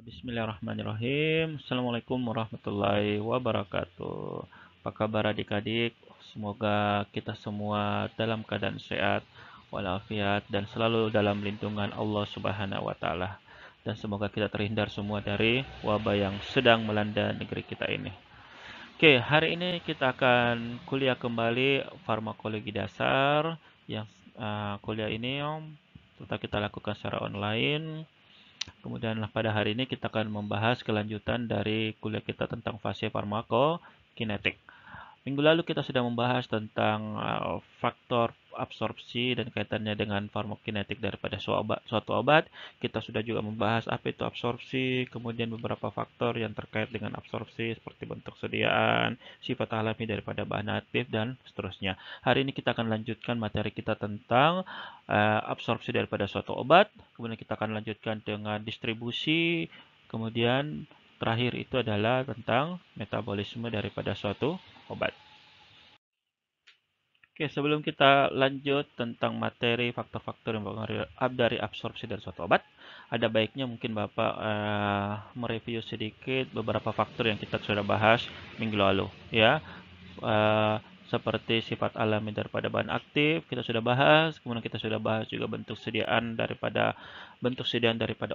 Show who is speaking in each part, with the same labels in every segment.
Speaker 1: Bismillahirrahmanirrahim. Assalamualaikum warahmatullahi wabarakatuh. Apa kabar adik-adik? Semoga kita semua dalam keadaan sehat, walafiat, dan selalu dalam lindungan Allah Subhanahu wa Ta'ala. Dan semoga kita terhindar semua dari wabah yang sedang melanda negeri kita ini. Oke, hari ini kita akan kuliah kembali farmakologi dasar yang kuliah ini tetap kita lakukan secara online. Kemudian pada hari ini kita akan membahas kelanjutan dari kuliah kita tentang fase farmakokinetik. Minggu lalu kita sudah membahas tentang faktor absorpsi dan kaitannya dengan farmakokinetik daripada suatu obat. Kita sudah juga membahas apa itu absorpsi, kemudian beberapa faktor yang terkait dengan absorpsi seperti bentuk sediaan, sifat alami daripada bahan aktif, dan seterusnya. Hari ini kita akan lanjutkan materi kita tentang absorpsi daripada suatu obat. Kemudian kita akan lanjutkan dengan distribusi, kemudian terakhir itu adalah tentang metabolisme daripada suatu obat. Oke, sebelum kita lanjut tentang materi faktor-faktor yang mempengaruhi dari absorpsi dari suatu obat, ada baiknya mungkin Bapak mereview sedikit beberapa faktor yang kita sudah bahas minggu lalu, ya. Uh, Seperti sifat alami daripada bahan aktif kita sudah bahas, kemudian kita sudah bahas juga bentuk sediaan daripada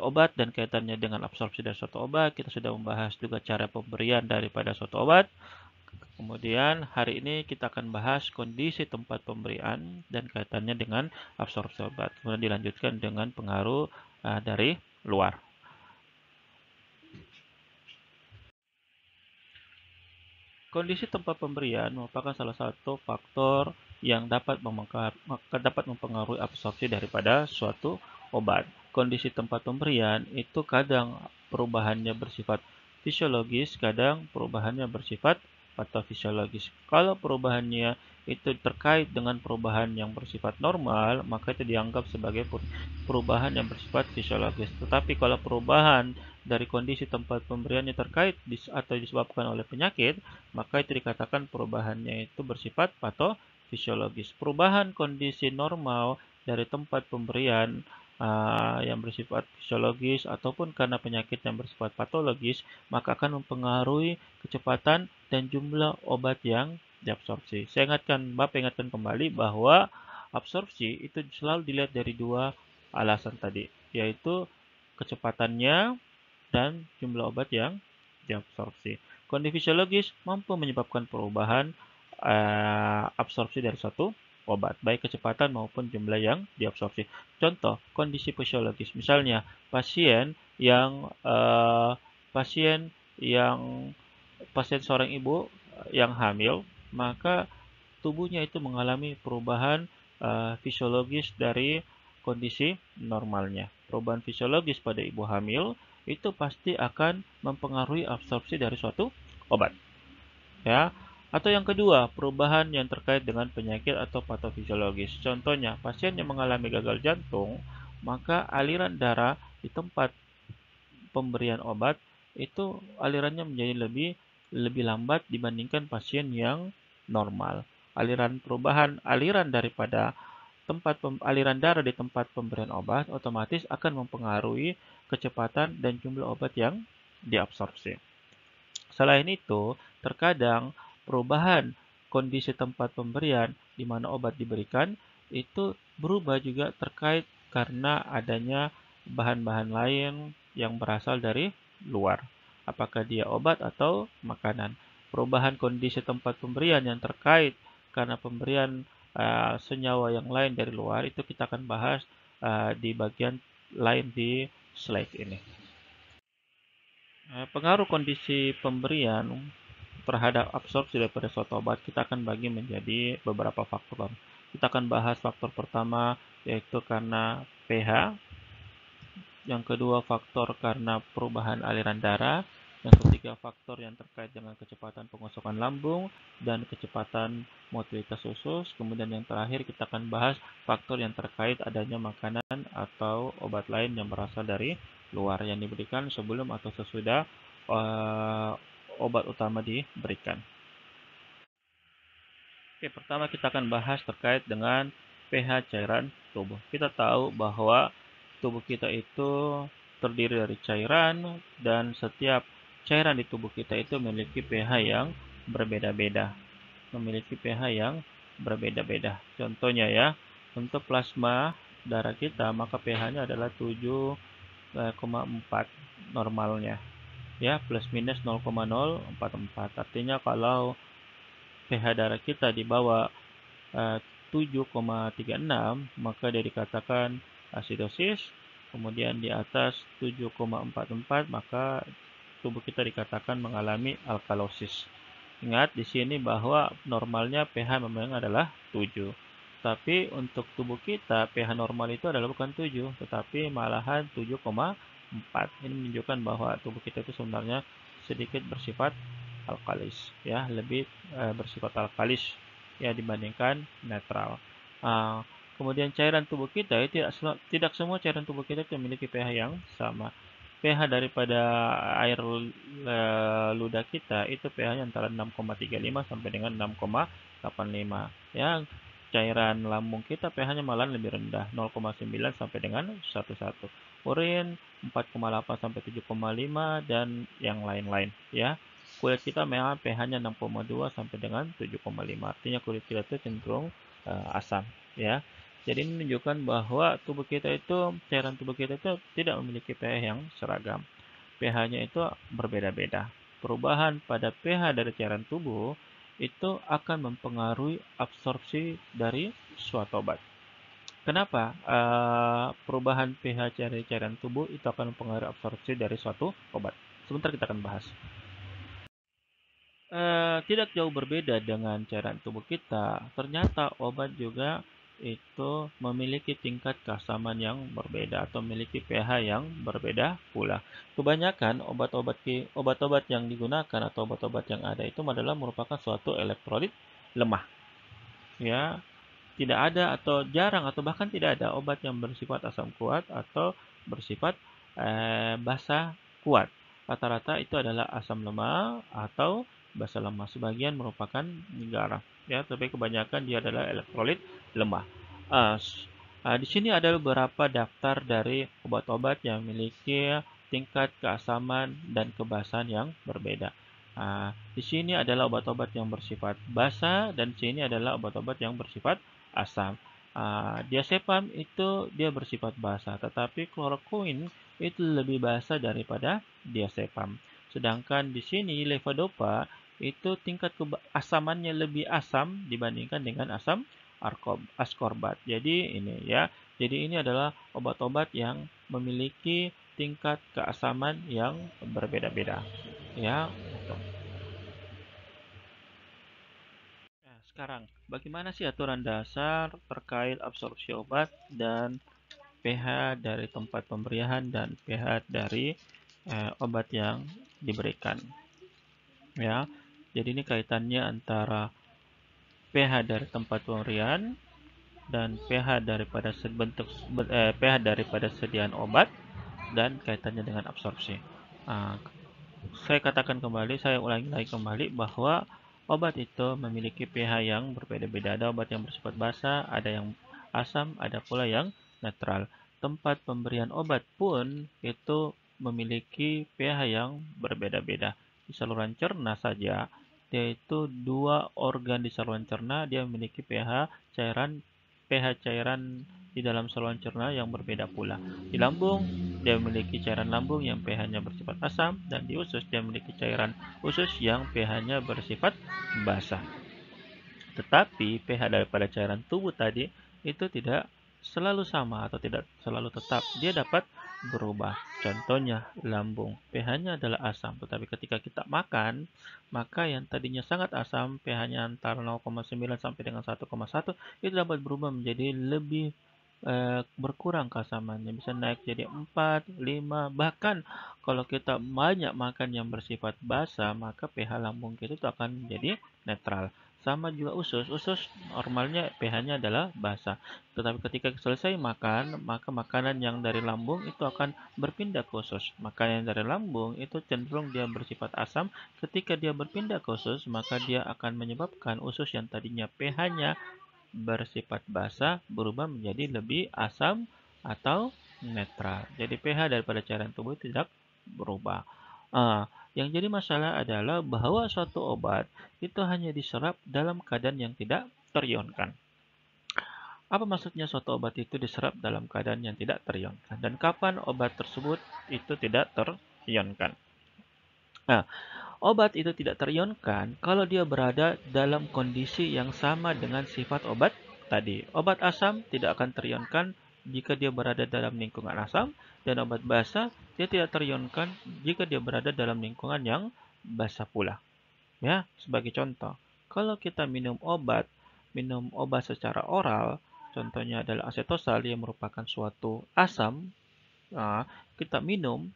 Speaker 1: obat dan kaitannya dengan absorpsi dari suatu obat. Kita sudah membahas juga cara pemberian daripada suatu obat. Kemudian hari ini kita akan bahas kondisi tempat pemberian dan kaitannya dengan absorpsi obat. Kemudian dilanjutkan dengan pengaruh dari luar. Kondisi tempat pemberian merupakan salah satu faktor yang dapat mempengaruhi absorpsi daripada suatu obat. Kondisi tempat pemberian itu kadang perubahannya bersifat fisiologis, kadang perubahannya bersifat patofisiologis. Kalau perubahannya itu terkait dengan perubahan yang bersifat normal, maka itu dianggap sebagai perubahan yang bersifat fisiologis. Tetapi kalau perubahan dari kondisi tempat pemberiannya terkait atau disebabkan oleh penyakit, maka itu dikatakan perubahannya itu bersifat patofisiologis. Perubahan kondisi normal dari tempat pemberian yang bersifat fisiologis ataupun karena penyakit yang bersifat patologis, maka akan mempengaruhi kecepatan dan jumlah obat yang diabsorpsi. Bapak ingatkan kembali bahwa absorpsi itu selalu dilihat dari dua alasan tadi, yaitu kecepatannya dan jumlah obat yang diabsorpsi. Kondisi fisiologis mampu menyebabkan perubahan absorpsi dari suatu obat, baik kecepatan maupun jumlah yang diabsorpsi. Contoh, kondisi fisiologis, misalnya yang pasien yang pasien seorang ibu yang hamil, maka tubuhnya itu mengalami perubahan fisiologis dari kondisi normalnya. Perubahan fisiologis pada ibu hamil itu pasti akan mempengaruhi absorpsi dari suatu obat. Ya. Atau yang kedua, perubahan yang terkait dengan penyakit atau patofisiologis. Contohnya, pasien yang mengalami gagal jantung, maka aliran darah di tempat pemberian obat itu alirannya menjadi lebih lambat dibandingkan pasien yang normal. Aliran daripada aliran darah di tempat pemberian obat otomatis akan mempengaruhi kecepatan dan jumlah obat yang diabsorpsi. Selain itu, terkadang perubahan kondisi tempat pemberian di mana obat diberikan itu berubah juga terkait karena adanya bahan-bahan lain yang berasal dari luar. Apakah dia obat atau makanan. Perubahan kondisi tempat pemberian yang terkait karena pemberian senyawa yang lain dari luar itu kita akan bahas di bagian lain di slide ini. Pengaruh kondisi pemberian terhadap absorpsi daripada suatu obat kita akan bagi menjadi beberapa faktor. Kita akan bahas faktor pertama yaitu karena pH, yang kedua faktor karena perubahan aliran darah, yang ketiga faktor yang terkait dengan kecepatan pengosokan lambung dan kecepatan mobilitas usus, kemudian yang terakhir kita akan bahas faktor yang terkait adanya makanan atau obat lain yang berasal dari luar yang diberikan sebelum atau sesudah obat utama diberikan. Oke, pertama kita akan bahas terkait dengan pH cairan tubuh. Kita tahu bahwa tubuh kita itu terdiri dari cairan, dan setiap cairan di tubuh kita itu memiliki pH yang berbeda-beda. Contohnya ya, untuk plasma darah kita maka pH-nya adalah 7,4 normalnya. Ya, plus minus 0,044. Artinya kalau pH darah kita di bawah 7,36, maka dia dikatakan asidosis. Kemudian di atas 7,44, maka tubuh kita dikatakan mengalami alkalosis. Ingat di sini bahwa normalnya pH memang adalah 7. Tapi untuk tubuh kita pH normal itu adalah bukan 7, tetapi malahan 7,4. Ini menunjukkan bahwa tubuh kita itu sebenarnya sedikit bersifat alkalis, ya, lebih bersifat alkalis ya dibandingkan netral. Kemudian cairan tubuh kita tidak semua cairan tubuh kita itu memiliki pH yang sama. pH daripada air ludah kita itu pH-nya antara 6,35 sampai dengan 6,85. Ya, cairan lambung kita pH-nya malah lebih rendah, 0,9 sampai dengan 1,1. Urin 4,8 sampai 7,5 dan yang lain-lain ya. Kulit kita memang pH-nya 6,2 sampai dengan 7,5. Artinya kulit kita itu cenderung asam ya. Jadi ini menunjukkan bahwa cairan tubuh kita itu tidak memiliki pH yang seragam. pH-nya itu berbeda-beda. Perubahan pada pH dari cairan tubuh itu akan mempengaruhi absorpsi dari suatu obat. Kenapa perubahan pH dari cairan tubuh itu akan mempengaruhi absorpsi dari suatu obat? Sebentar kita akan bahas. Tidak jauh berbeda dengan cairan tubuh kita, ternyata obat juga itu memiliki tingkat keasaman yang berbeda atau memiliki pH yang berbeda pula. Kebanyakan obat-obat yang digunakan atau obat-obat yang ada itu adalah merupakan suatu elektrolit lemah. Ya, tidak ada atau jarang atau bahkan tidak ada obat yang bersifat asam kuat atau bersifat basa kuat. Rata-rata itu adalah asam lemah atau basa lemah. Sebagian merupakan garam, ya, tapi kebanyakan dia adalah elektrolit lemah. Di sini ada beberapa daftar dari obat-obat yang memiliki tingkat keasaman dan kebasahan yang berbeda. Di sini adalah obat-obat yang bersifat basa dan di sini adalah obat-obat yang bersifat asam. Diazepam itu dia bersifat basa, tetapi chloroquine itu lebih basa daripada diazepam. Sedangkan di sini levodopa itu tingkat keasamannya lebih asam dibandingkan dengan asam ascorbat. Jadi ini ya. Jadi ini adalah obat-obat yang memiliki tingkat keasaman yang berbeda-beda. Ya. Nah, sekarang bagaimana sih aturan dasar terkait absorpsi obat dan pH dari tempat pemberian dan pH dari obat yang diberikan? Ya, jadi ini kaitannya antara pH dari tempat pemberian dan pH daripada pH daripada sediaan obat dan kaitannya dengan absorpsi. Saya ulangi lagi kembali bahwa obat itu memiliki pH yang berbeda-beda. Ada obat yang bersifat basa, ada yang asam, ada pula yang netral. Tempat pemberian obat pun itu memiliki pH yang berbeda-beda. Di saluran cerna saja, yaitu 2 organ di saluran cerna dia memiliki pH cairan di dalam saluran cerna yang berbeda pula. Di lambung dia memiliki cairan lambung yang pH-nya bersifat asam, dan di usus dia memiliki cairan usus yang pH-nya bersifat basa. Tetapi pH daripada cairan tubuh tadi itu tidak selalu sama atau tidak selalu tetap. Dia dapat berubah. Contohnya lambung, pH-nya adalah asam, tetapi ketika kita makan, maka yang tadinya sangat asam, pH-nya antara 0,9 sampai dengan 1,1, itu dapat berubah menjadi lebih berkurang keasamannya, bisa naik jadi 4, 5, bahkan kalau kita banyak makan yang bersifat basa, maka pH lambung kita itu akan menjadi netral. Sama juga usus normalnya pH-nya adalah basa. Tetapi ketika selesai makan, maka makanan yang dari lambung itu akan berpindah ke usus. Makanan yang dari lambung itu cenderung dia bersifat asam. Ketika dia berpindah ke usus, maka dia akan menyebabkan usus yang tadinya pH-nya bersifat basa berubah menjadi lebih asam atau netral. Jadi pH daripada cairan tubuh tidak berubah. Yang jadi masalah adalah bahwa suatu obat itu hanya diserap dalam keadaan yang tidak terionkan. Apa maksudnya suatu obat itu diserap dalam keadaan yang tidak terionkan? Dan kapan obat tersebut itu tidak terionkan? Nah, obat itu tidak terionkan kalau dia berada dalam kondisi yang sama dengan sifat obat tadi. Obat asam tidak akan terionkan jika dia berada dalam lingkungan asam, dan obat basa dia tidak terionkan jika dia berada dalam lingkungan yang basah pula. Ya, sebagai contoh, kalau kita minum obat secara oral, contohnya adalah asetosal yang merupakan suatu asam, kita minum.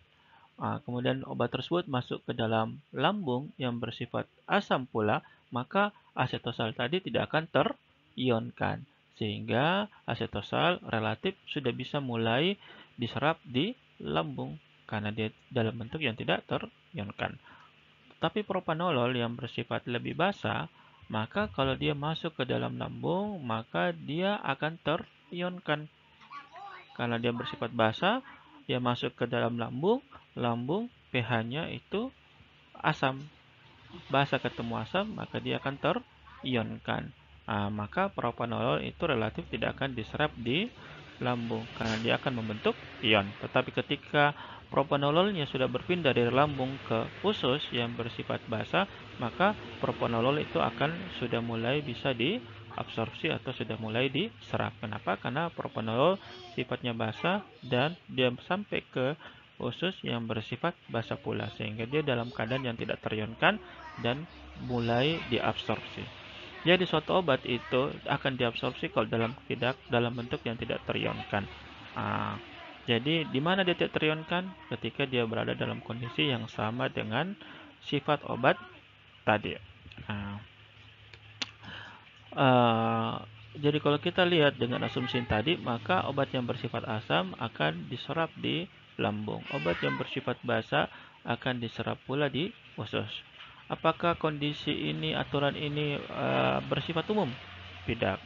Speaker 1: Kemudian obat tersebut masuk ke dalam lambung yang bersifat asam pula, maka asetosal tadi tidak akan terionkan. Sehingga asetosal relatif sudah bisa mulai diserap di lambung karena dia dalam bentuk yang tidak terionkan. Tapi propanolol yang bersifat lebih basa, maka kalau dia masuk ke dalam lambung, maka dia akan terionkan. Karena dia bersifat basa, dia masuk ke dalam lambung, lambung pH-nya itu asam. Basa ketemu asam, maka dia akan terionkan. Maka propanolol itu relatif tidak akan diserap di lambung karena dia akan membentuk ion. Tetapi ketika propanololnya sudah berpindah dari lambung ke usus yang bersifat basa, maka propanolol itu akan sudah mulai bisa diabsorpsi atau sudah mulai diserap. Kenapa? Karena propanolol sifatnya basa dan dia sampai ke usus yang bersifat basa pula, sehingga dia dalam keadaan yang tidak terionkan dan mulai diabsorpsi. Jadi suatu obat itu akan diabsorpsi kalau dalam bentuk yang tidak terionkan. Ah, jadi di mana dia tidak terionkan? Ketika dia berada dalam kondisi yang sama dengan sifat obat tadi. Ah, ah, jadi kalau kita lihat dengan asumsi tadi, maka obat yang bersifat asam akan diserap di lambung. Obat yang bersifat basa akan diserap pula di usus. Apakah kondisi ini, aturan ini bersifat umum? Tidak,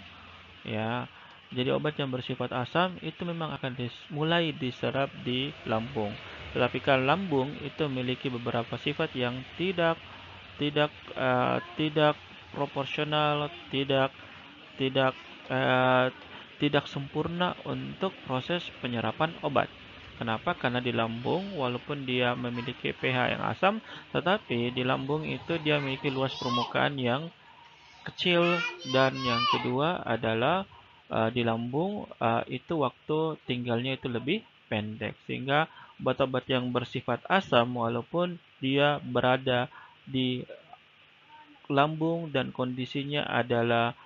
Speaker 1: ya. Jadi obat yang bersifat asam itu memang akan mulai diserap di lambung. Tetapi kalau lambung itu memiliki beberapa sifat yang tidak proporsional, tidak eh, tidak sempurna untuk proses penyerapan obat. Kenapa? Karena di lambung, walaupun dia memiliki pH yang asam, tetapi di lambung itu dia memiliki luas permukaan yang kecil, dan yang kedua adalah di lambung itu waktu tinggalnya itu lebih pendek, sehingga obat-obat yang bersifat asam walaupun dia berada di lambung dan kondisinya adalah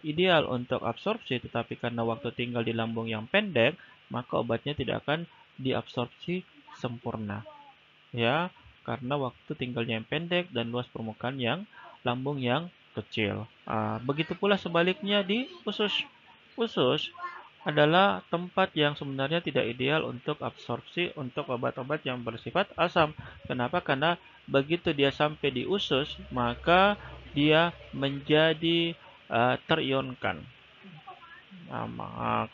Speaker 1: ideal untuk absorpsi, tetapi karena waktu tinggal di lambung yang pendek, maka obatnya tidak akan diabsorpsi sempurna. Ya, karena waktu tinggalnya yang pendek dan luas permukaan yang lambung yang kecil. Begitu pula sebaliknya di usus. Usus adalah tempat yang sebenarnya tidak ideal untuk absorpsi untuk obat-obat yang bersifat asam. Kenapa? Karena begitu dia sampai di usus, maka dia menjadi terionkan.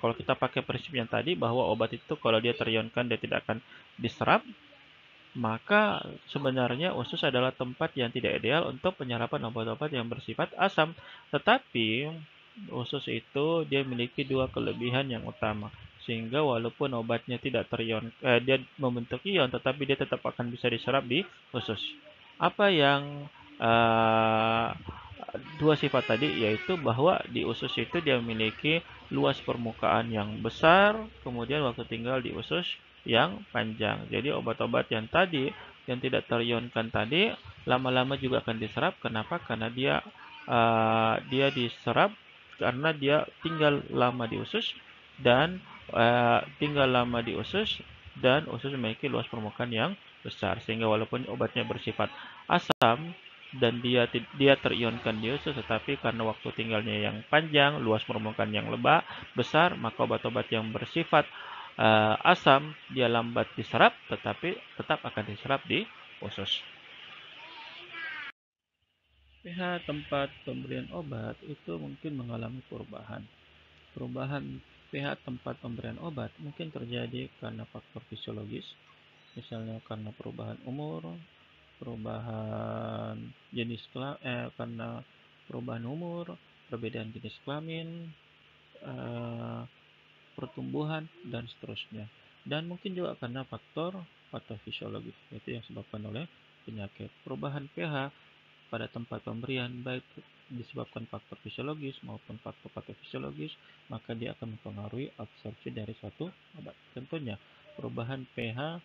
Speaker 1: Kalau kita pakai prinsip yang tadi bahwa obat itu kalau dia terionkan dia tidak akan diserap, maka sebenarnya usus adalah tempat yang tidak ideal untuk penyerapan obat-obat yang bersifat asam. Tetapi usus itu dia memiliki dua kelebihan yang utama, sehingga walaupun obatnya tidak dia membentuk ion, tetapi dia tetap akan bisa diserap di usus. Apa yang eh, dua sifat tadi, yaitu bahwa di usus itu dia memiliki luas permukaan yang besar, kemudian waktu tinggal di usus yang panjang. Jadi obat-obat yang tadi yang tidak terionkan tadi lama-lama juga akan diserap. Kenapa? Karena dia diserap karena dia tinggal lama di usus, dan tinggal lama di usus dan usus memiliki luas permukaan yang besar, sehingga walaupun obatnya bersifat asam dan dia terionkan di usus, tetapi karena waktu tinggalnya yang panjang, luas permukaan yang besar, maka obat-obat yang bersifat asam dia lambat diserap, tetapi tetap akan diserap di usus. pH tempat pemberian obat itu mungkin mengalami perubahan. Perubahan pH tempat pemberian obat mungkin terjadi karena faktor fisiologis, misalnya karena perubahan umur, perubahan karena perubahan umur, perbedaan jenis kelamin, eh, pertumbuhan, dan seterusnya. Dan mungkin juga karena faktor patofisiologis, yaitu yang disebabkan oleh penyakit. Perubahan pH pada tempat pemberian baik disebabkan faktor fisiologis maupun faktor patofisiologis, maka dia akan mempengaruhi absorpsi dari suatu obat. Contohnya, perubahan pH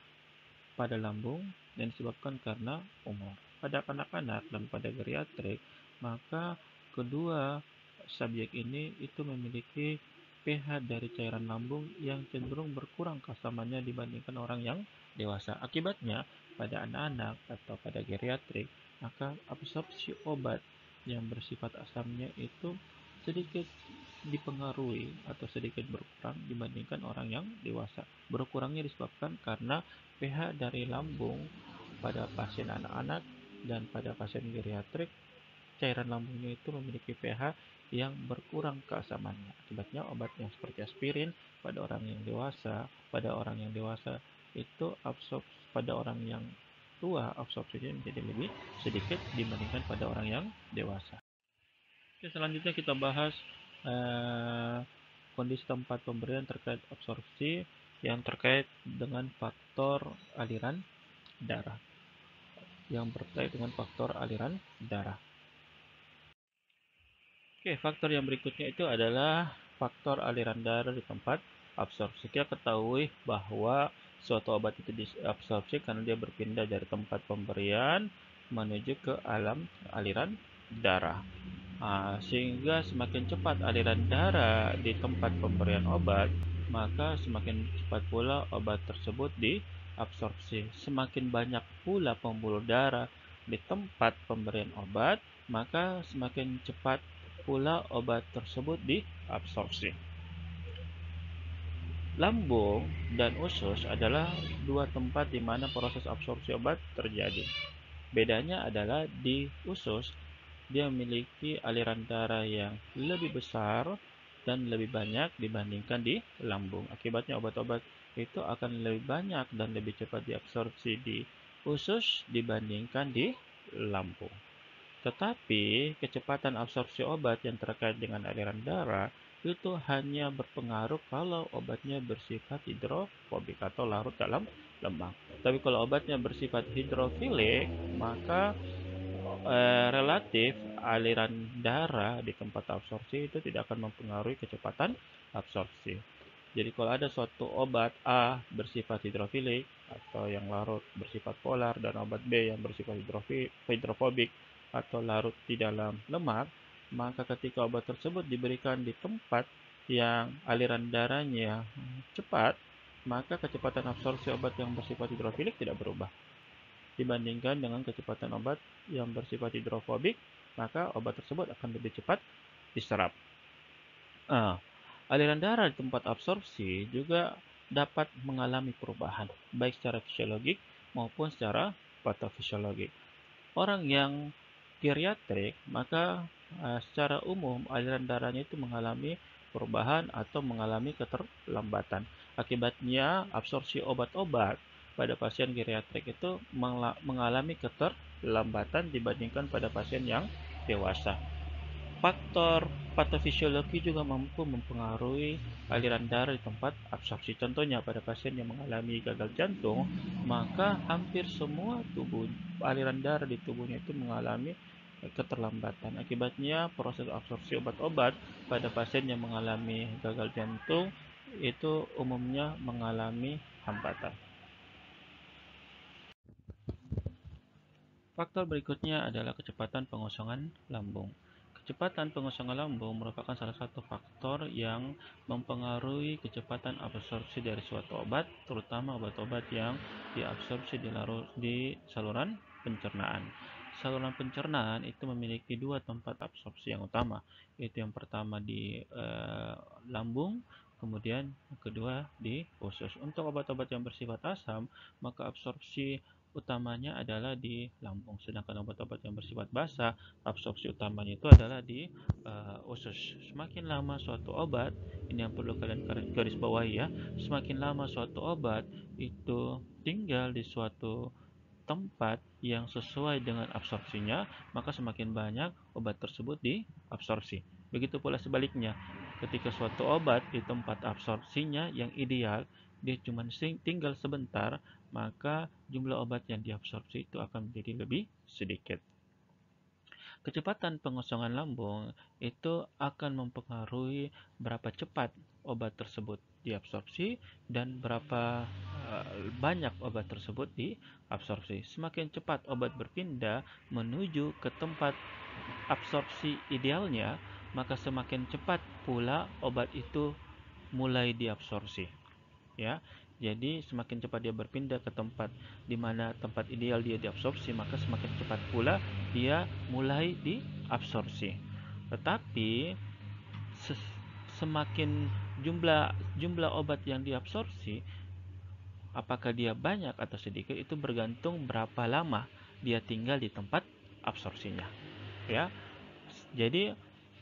Speaker 1: pada lambung yang disebabkan karena umur. Pada kanak-kanak dan pada geriatrik, maka kedua subjek ini itu memiliki pH dari cairan lambung yang cenderung berkurang keasamannya dibandingkan orang yang dewasa. Akibatnya, pada anak-anak atau pada geriatrik, maka absorpsi obat yang bersifat asamnya itu sedikit dipengaruhi atau sedikit berkurang dibandingkan orang yang dewasa. Berkurangnya disebabkan karena pH dari lambung pada pasien anak-anak dan pada pasien geriatrik, cairan lambungnya itu memiliki pH yang berkurang keasamannya. Akibatnya obat yang seperti aspirin pada orang yang dewasa itu pada orang yang tua absorpsinya menjadi lebih sedikit dibandingkan pada orang yang dewasa. Oke, selanjutnya kita bahas eh, kondisi tempat pemberian terkait absorpsi yang terkait dengan faktor aliran darah. Yang terkait dengan faktor aliran darah. Oke, faktor yang berikutnya itu adalah faktor aliran darah di tempat absorpsi. Kita ketahui bahwa suatu obat itu diabsorpsi karena dia berpindah dari tempat pemberian menuju ke aliran darah. Sehingga semakin cepat aliran darah di tempat pemberian obat, maka semakin cepat pula obat tersebut diabsorpsi. Semakin banyak pula pembuluh darah di tempat pemberian obat, maka semakin cepat pula obat tersebut diabsorpsi. Lambung dan usus adalah dua tempat di mana proses absorpsi obat terjadi. Bedanya adalah di usus, dia memiliki aliran darah yang lebih besar dan lebih banyak dibandingkan di lambung. Akibatnya obat-obat itu akan lebih banyak dan lebih cepat diabsorpsi di usus dibandingkan di lambung. Tetapi kecepatan absorpsi obat yang terkait dengan aliran darah itu hanya berpengaruh kalau obatnya bersifat hidrofobik atau larut dalam lemak. Tapi kalau obatnya bersifat hidrofilik, maka relatif aliran darah di tempat absorpsi itu tidak akan mempengaruhi kecepatan absorpsi. Jadi kalau ada suatu obat A bersifat hidrofilik atau yang larut bersifat polar dan obat B yang bersifat hidrofobik atau larut di dalam lemak, maka ketika obat tersebut diberikan di tempat yang aliran darahnya cepat, maka kecepatan absorpsi obat yang bersifat hidrofilik tidak berubah dibandingkan dengan kecepatan obat yang bersifat hidrofobik, maka obat tersebut akan lebih cepat diserap. Aliran darah di tempat absorpsi juga dapat mengalami perubahan, baik secara fisiologik maupun secara patofisiologik. Orang yang geriatrik, maka secara umum aliran darahnya itu mengalami perubahan atau mengalami keterlambatan. Akibatnya absorpsi obat-obat pada pasien geriatrik itu mengalami keterlambatan dibandingkan pada pasien yang dewasa. Faktor patofisiologi juga mampu mempengaruhi aliran darah di tempat absorpsi. Contohnya pada pasien yang mengalami gagal jantung, maka hampir semua aliran darah di tubuhnya itu mengalami keterlambatan. Akibatnya proses absorpsi obat-obat pada pasien yang mengalami gagal jantung itu umumnya mengalami hambatan. Faktor berikutnya adalah kecepatan pengosongan lambung. Kecepatan pengosongan lambung merupakan salah satu faktor yang mempengaruhi kecepatan absorpsi dari suatu obat, terutama obat-obat yang diabsorpsi di saluran pencernaan. Saluran pencernaan itu memiliki dua tempat absorpsi yang utama, yaitu yang pertama di lambung, kemudian yang kedua di usus. Untuk obat-obat yang bersifat asam, maka absorpsi utamanya adalah di lambung, sedangkan obat-obat yang bersifat basa, absorpsi utamanya itu adalah di usus. Semakin lama suatu obat, ini yang perlu kalian garis bawahi ya, semakin lama suatu obat itu tinggal di suatu tempat yang sesuai dengan absorpsinya, maka semakin banyak obat tersebut diabsorpsi. Begitu pula sebaliknya, ketika suatu obat di tempat absorpsinya yang ideal, dia cuma tinggal sebentar, maka jumlah obat yang diabsorpsi itu akan menjadi lebih sedikit. Kecepatan pengosongan lambung itu akan mempengaruhi berapa cepat obat tersebut diabsorpsi dan berapa banyak obat tersebut diabsorpsi. Semakin cepat obat berpindah menuju ke tempat absorpsi idealnya, maka semakin cepat pula obat itu mulai diabsorpsi. Ya, jadi semakin cepat dia berpindah ke tempat di mana tempat ideal dia diabsorpsi, maka semakin cepat pula dia mulai diabsorpsi. Tetapi semakin jumlah obat yang diabsorpsi, apakah dia banyak atau sedikit itu bergantung berapa lama dia tinggal di tempat absorpsinya. Ya, jadi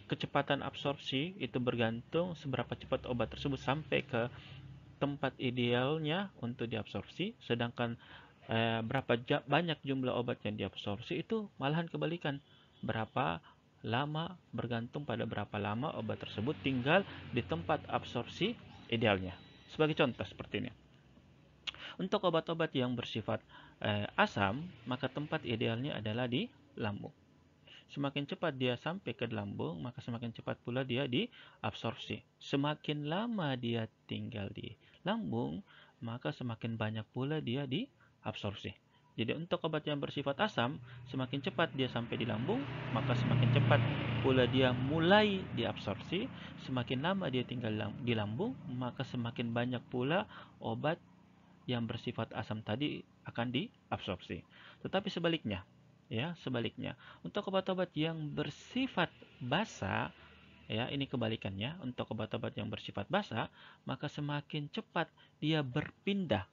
Speaker 1: kecepatan absorpsi itu bergantung seberapa cepat obat tersebut sampai ke tempat idealnya untuk diabsorpsi, sedangkan berapa banyak jumlah obat yang diabsorpsi itu malahan kebalikan. Berapa lama bergantung pada berapa lama obat tersebut tinggal di tempat absorpsi idealnya. Sebagai contoh seperti ini. Untuk obat-obat yang bersifat asam, maka tempat idealnya adalah di lambung. Semakin cepat dia sampai ke lambung, maka semakin cepat pula dia diabsorpsi. Semakin lama dia tinggal di lambung, maka semakin banyak pula dia diabsorpsi. Jadi untuk obat yang bersifat asam, semakin cepat dia sampai di lambung, maka semakin cepat pula dia mulai diabsorpsi. Semakin lama dia tinggal di lambung, maka semakin banyak pula obat yang bersifat asam tadi akan diabsorpsi. Tetapi sebaliknya, ya, sebaliknya. Untuk obat-obat yang bersifat basa, ya, ini kebalikannya. Untuk obat-obat yang bersifat basa, maka semakin cepat dia berpindah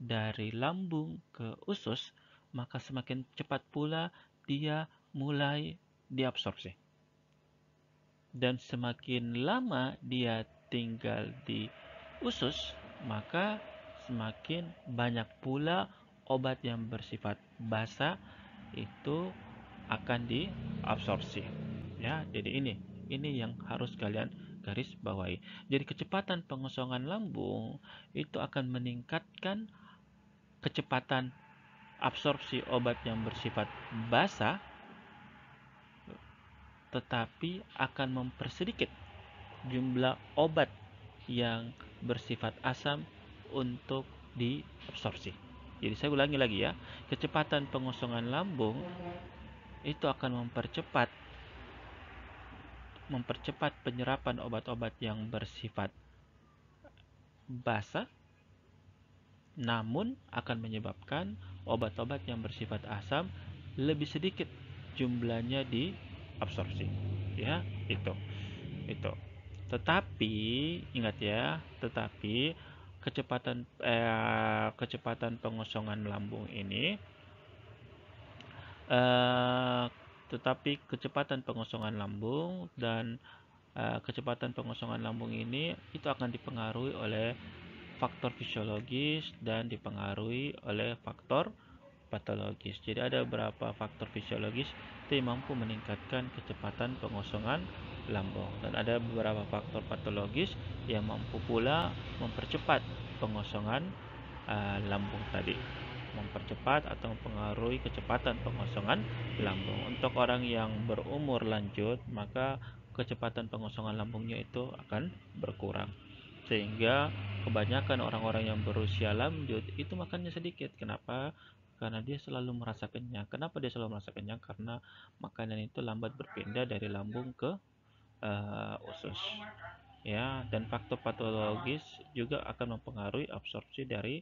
Speaker 1: dari lambung ke usus, maka semakin cepat pula dia mulai diabsorpsi. Dan semakin lama dia tinggal di usus, maka semakin banyak pula obat yang bersifat basa itu akan diabsorpsi. Ya, jadi ini yang harus kalian garis bawahi. Jadi kecepatan pengosongan lambung itu akan meningkatkan kecepatan absorpsi obat yang bersifat basa, tetapi akan mempersedikit jumlah obat yang bersifat asam untuk diabsorpsi. Jadi saya ulangi lagi ya, kecepatan pengosongan lambung itu akan mempercepat penyerapan obat-obat yang bersifat basa, namun akan menyebabkan obat-obat yang bersifat asam lebih sedikit jumlahnya diabsorpsi. Ya, itu. Tetapi ingat ya, kecepatan pengosongan lambung ini tetapi kecepatan pengosongan lambung dan kecepatan pengosongan lambung ini itu akan dipengaruhi oleh faktor fisiologis dan dipengaruhi oleh faktor patologis. Jadi ada beberapa faktor fisiologis yang mampu meningkatkan kecepatan pengosongan lambung dan ada beberapa faktor patologis yang mampu pula mempercepat pengosongan lambung tadi, mempercepat atau mempengaruhi kecepatan pengosongan lambung. Untuk orang yang berumur lanjut, maka kecepatan pengosongan lambungnya itu akan berkurang, sehingga kebanyakan orang-orang yang berusia lanjut itu makannya sedikit. Kenapa? Karena dia selalu merasa kenyang. Kenapa dia selalu merasa kenyang? Karena makanan itu lambat berpindah dari lambung ke usus. Ya, dan faktor patologis juga akan mempengaruhi absorpsi dari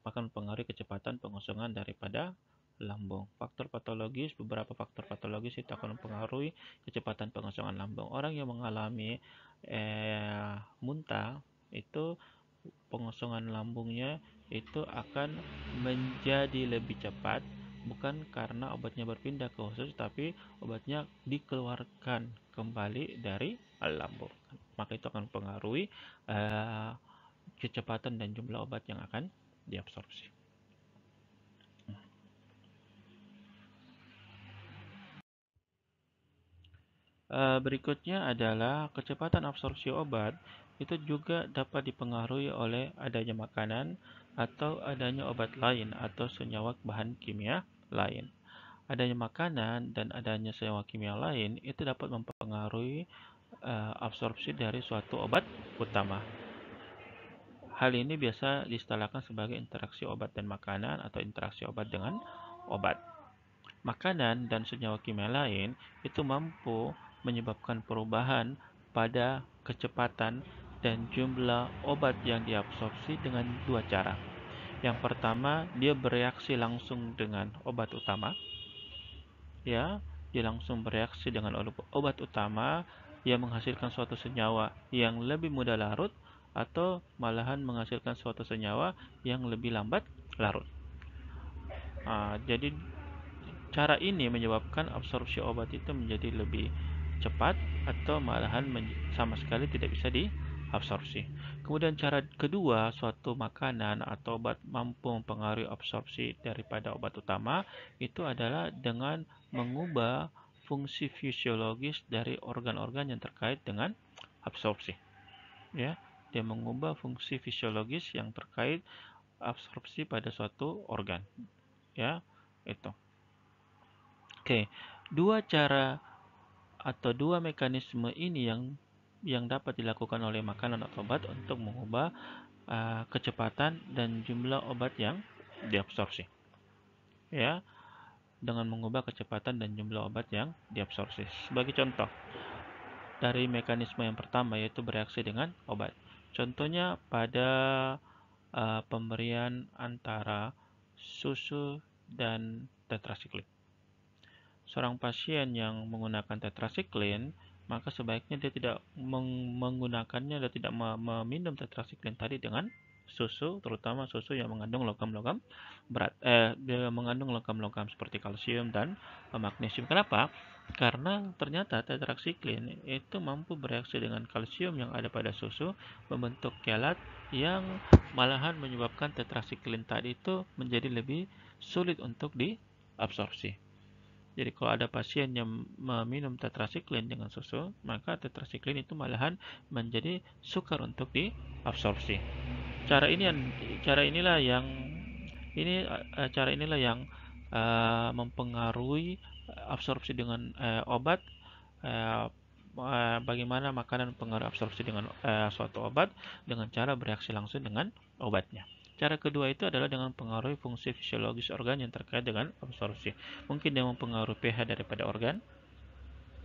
Speaker 1: akan mempengaruhi kecepatan pengosongan daripada lambung. Beberapa faktor patologis itu akan mempengaruhi kecepatan pengosongan lambung. Orang yang mengalami muntah itu pengosongan lambungnya itu akan menjadi lebih cepat, bukan karena obatnya berpindah ke usus, tapi obatnya dikeluarkan kembali dari lambung. Maka itu akan mempengaruhi kecepatan dan jumlah obat yang akan diabsorpsi. Berikutnya adalah kecepatan absorpsi obat itu juga dapat dipengaruhi oleh adanya makanan atau adanya obat lain atau senyawa bahan kimia lain. Adanya makanan dan adanya senyawa kimia lain itu dapat mempengaruhi absorpsi dari suatu obat utama. Hal ini biasa diistilahkan sebagai interaksi obat dan makanan atau interaksi obat dengan obat. Makanan dan senyawa kimia lain itu mampu menyebabkan perubahan pada kecepatan dan jumlah obat yang diabsorpsi dengan dua cara. Yang pertama, dia bereaksi langsung dengan obat utama. Ya, dia langsung bereaksi dengan obat utama yang menghasilkan suatu senyawa yang lebih mudah larut atau malahan menghasilkan suatu senyawa yang lebih lambat larut. Jadi cara ini menyebabkan absorpsi obat itu menjadi lebih cepat atau malahan sama sekali tidak bisa diabsorpsi. Kemudian cara kedua, suatu makanan atau obat mampu mempengaruhi absorpsi daripada obat utama itu adalah dengan mengubah fungsi fisiologis dari organ-organ yang terkait dengan absorpsi. Ya, dia mengubah fungsi fisiologis yang terkait absorpsi pada suatu organ. Ya, itu. Oke, dua cara atau dua mekanisme ini yang dapat dilakukan oleh makanan atau obat untuk mengubah kecepatan dan jumlah obat yang diabsorpsi. Ya, dengan mengubah kecepatan dan jumlah obat yang diabsorpsi. Sebagai contoh, dari mekanisme yang pertama yaitu bereaksi dengan obat. Contohnya pada pemberian antara susu dan tetrasiklin. Seorang pasien yang menggunakan tetrasiklin, maka sebaiknya dia tidak menggunakannya dan tidak meminum tetrasiklin tadi dengan susu, terutama susu yang mengandung logam-logam berat. Dia mengandung logam-logam seperti kalsium dan magnesium. Kenapa? Karena ternyata tetrasiklin itu mampu bereaksi dengan kalsium yang ada pada susu, membentuk kelat yang malahan menyebabkan tetrasiklin tadi itu menjadi lebih sulit untuk diabsorpsi. Jadi kalau ada pasien yang meminum tetrasiklin dengan susu, maka tetrasiklin itu malahan menjadi sukar untuk diabsorpsi. Cara inilah yang mempengaruhi absorpsi dengan obat. Bagaimana makanan mempengaruhi absorpsi dengan suatu obat dengan cara bereaksi langsung dengan obatnya. Cara kedua itu adalah dengan mempengaruhi fungsi fisiologis organ yang terkait dengan absorpsi. Mungkin dia mempengaruhi pH daripada organ,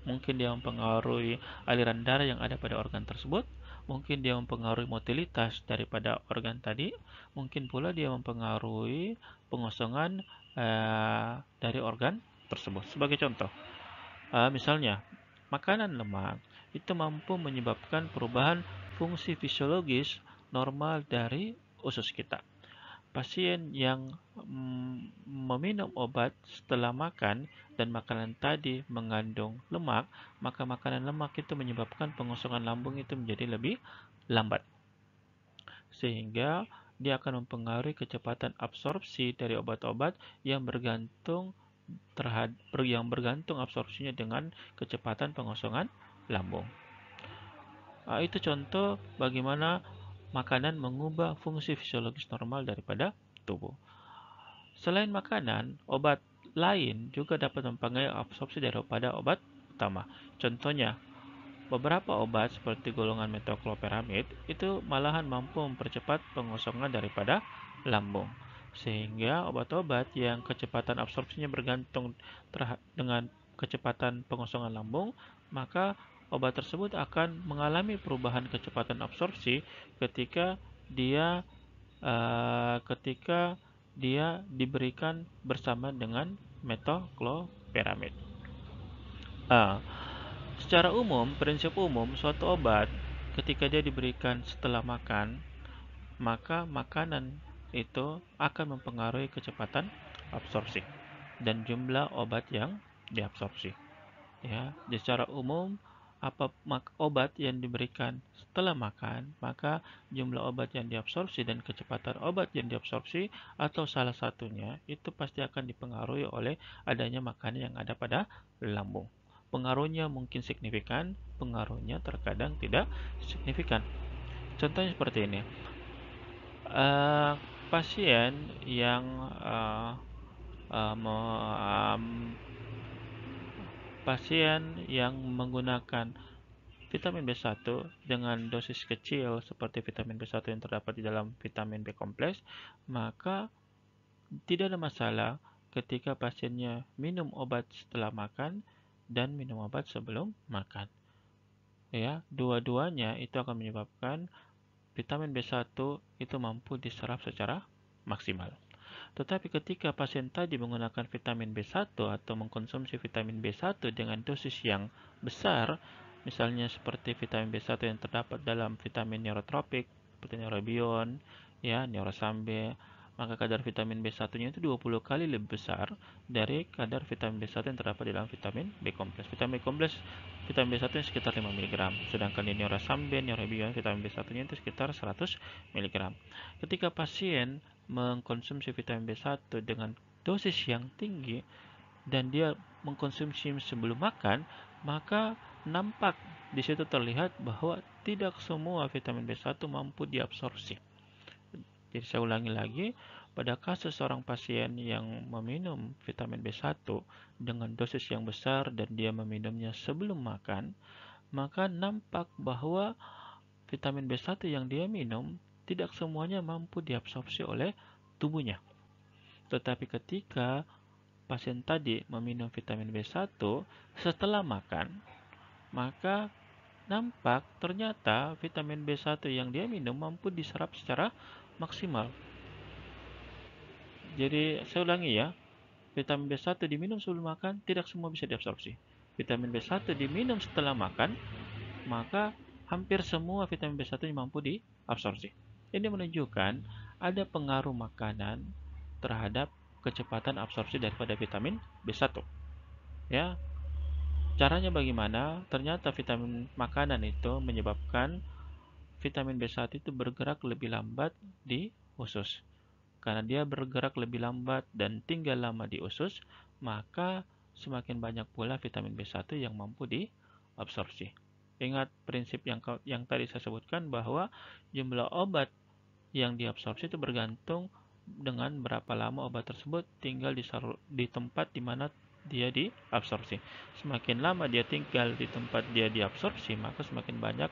Speaker 1: mungkin dia mempengaruhi aliran darah yang ada pada organ tersebut, mungkin dia mempengaruhi motilitas daripada organ tadi, mungkin pula dia mempengaruhi pengosongan dari organ tersebut. Sebagai contoh, misalnya makanan lemak itu mampu menyebabkan perubahan fungsi fisiologis normal dari usus kita. Pasien yang meminum obat setelah makan dan makanan tadi mengandung lemak, maka makanan lemak itu menyebabkan pengosongan lambung itu menjadi lebih lambat. Sehingga dia akan mempengaruhi kecepatan absorpsi dari obat-obat yang bergantung absorpsinya dengan kecepatan pengosongan lambung. Itu contoh bagaimana makanan mengubah fungsi fisiologis normal daripada tubuh. Selain makanan, obat lain juga dapat mempengaruhi absorpsi daripada obat utama. Contohnya, beberapa obat seperti golongan metokloperamid itu malahan mampu mempercepat pengosongan daripada lambung. Sehingga obat-obat yang kecepatan absorpsinya bergantung dengan kecepatan pengosongan lambung, maka obat tersebut akan mengalami perubahan kecepatan absorpsi ketika dia diberikan bersama dengan metokloperamid. Secara umum, prinsip umum, suatu obat ketika dia diberikan setelah makan, maka makanan itu akan mempengaruhi kecepatan absorpsi dan jumlah obat yang diabsorpsi. Ya, secara umum obat yang diberikan setelah makan, maka jumlah obat yang diabsorpsi dan kecepatan obat yang diabsorpsi atau salah satunya itu pasti akan dipengaruhi oleh adanya makanan yang ada pada lambung. Pengaruhnya mungkin signifikan, pengaruhnya terkadang tidak signifikan. Contohnya seperti ini. Eh, Pasien yang eh, eh, me- em, pasien yang menggunakan vitamin B1 dengan dosis kecil seperti vitamin B1 yang terdapat di dalam vitamin B kompleks, maka tidak ada masalah ketika pasiennya minum obat setelah makan dan minum obat sebelum makan. Ya, dua-duanya itu akan menyebabkan vitamin B1 itu mampu diserap secara maksimal. Tetapi ketika pasien tadi menggunakan vitamin B1 atau mengkonsumsi vitamin B1 dengan dosis yang besar, misalnya seperti vitamin B1 yang terdapat dalam vitamin neurotropik seperti neurobion, ya, neurosambe, maka kadar vitamin B1-nya itu 20 kali lebih besar dari kadar vitamin B1 yang terdapat di dalam vitamin B kompleks. Vitamin B kompleks vitamin B1-nya sekitar 5 mg, sedangkan di neurosambe, neurobion vitamin B1-nya itu sekitar 100 mg. Ketika pasien mengkonsumsi vitamin B1 dengan dosis yang tinggi dan dia mengkonsumsi sebelum makan, maka nampak di situ terlihat bahwa tidak semua vitamin B1 mampu diabsorpsi. Jadi saya ulangi lagi, pada kasus seorang pasien yang meminum vitamin B1 dengan dosis yang besar dan dia meminumnya sebelum makan, maka nampak bahwa vitamin B1 yang dia minum tidak semuanya mampu diabsorpsi oleh tubuhnya. Tetapi ketika pasien tadi meminum vitamin B1 setelah makan, maka nampak ternyata vitamin B1 yang dia minum mampu diserap secara maksimal. Jadi saya ulangi ya, vitamin B1 diminum sebelum makan tidak semua bisa diabsorpsi. Vitamin B1 diminum setelah makan, maka hampir semua vitamin B1 mampu diabsorpsi. Ini menunjukkan ada pengaruh makanan terhadap kecepatan absorpsi daripada vitamin B1. Ya, caranya bagaimana? Ternyata vitamin makanan itu menyebabkan vitamin B1 itu bergerak lebih lambat di usus. Karena dia bergerak lebih lambat dan tinggal lama di usus, maka semakin banyak pula vitamin B1 yang mampu diabsorpsi. Ingat prinsip yang tadi saya sebutkan bahwa jumlah obat yang diabsorpsi itu bergantung dengan berapa lama obat tersebut tinggal di tempat di mana dia diabsorpsi. Semakin lama dia tinggal di tempat dia diabsorpsi, maka semakin banyak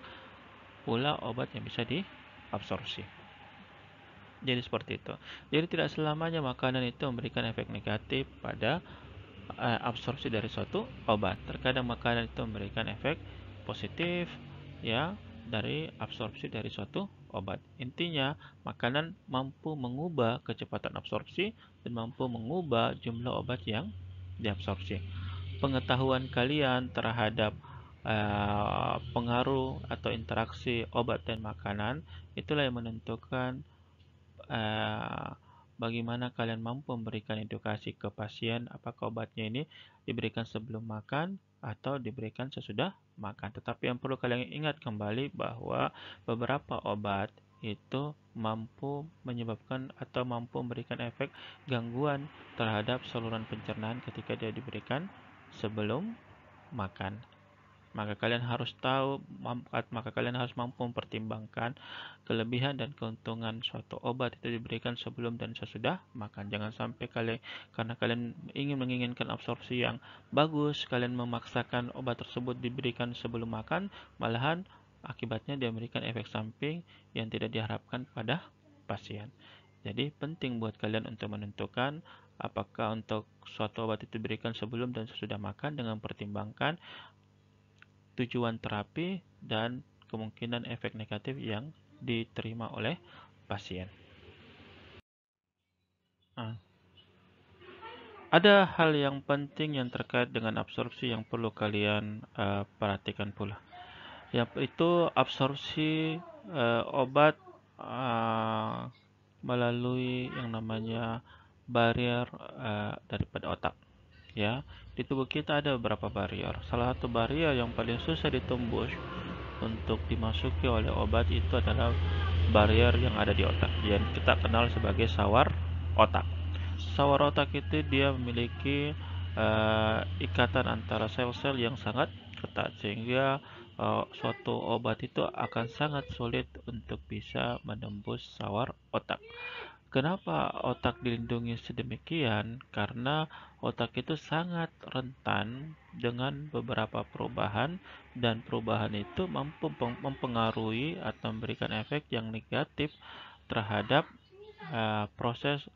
Speaker 1: pula obat yang bisa diabsorpsi. Jadi seperti itu. Jadi tidak selamanya makanan itu memberikan efek negatif pada absorpsi dari suatu obat. Terkadang makanan itu memberikan efek positif ya dari absorpsi dari suatu obat. Intinya, makanan mampu mengubah kecepatan absorpsi dan mampu mengubah jumlah obat yang diabsorpsi. Pengetahuan kalian terhadap pengaruh atau interaksi obat dan makanan itulah yang menentukan eh, bagaimana kalian mampu memberikan edukasi ke pasien apakah obatnya ini diberikan sebelum makan atau diberikan sesudah makan. Tetapi yang perlu kalian ingat kembali bahwa beberapa obat itu mampu menyebabkan atau mampu memberikan efek gangguan terhadap saluran pencernaan ketika dia diberikan sebelum makan. Maka kalian harus mampu mempertimbangkan kelebihan dan keuntungan suatu obat itu diberikan sebelum dan sesudah makan. Jangan sampai karena kalian menginginkan absorpsi yang bagus, kalian memaksakan obat tersebut diberikan sebelum makan, malahan akibatnya dia memberikan efek samping yang tidak diharapkan pada pasien. Jadi penting buat kalian untuk menentukan apakah untuk suatu obat itu diberikan sebelum dan sesudah makan dengan mempertimbangkan tujuan terapi dan kemungkinan efek negatif yang diterima oleh pasien. Nah, ada hal yang penting yang terkait dengan absorpsi yang perlu kalian perhatikan pula. Yang itu absorpsi obat uh, melalui yang namanya barrier daripada otak. Ya, di tubuh kita ada beberapa barrier. Salah satu barrier yang paling susah ditembus untuk dimasuki oleh obat itu adalah barrier yang ada di otak, yang kita kenal sebagai sawar otak. Sawar otak itu dia memiliki ikatan antara sel-sel yang sangat ketat, sehingga suatu obat itu akan sangat sulit untuk bisa menembus sawar otak. Kenapa otak dilindungi sedemikian? Karena otak itu sangat rentan dengan beberapa perubahan, dan perubahan itu mampu mempengaruhi atau memberikan efek yang negatif terhadap proses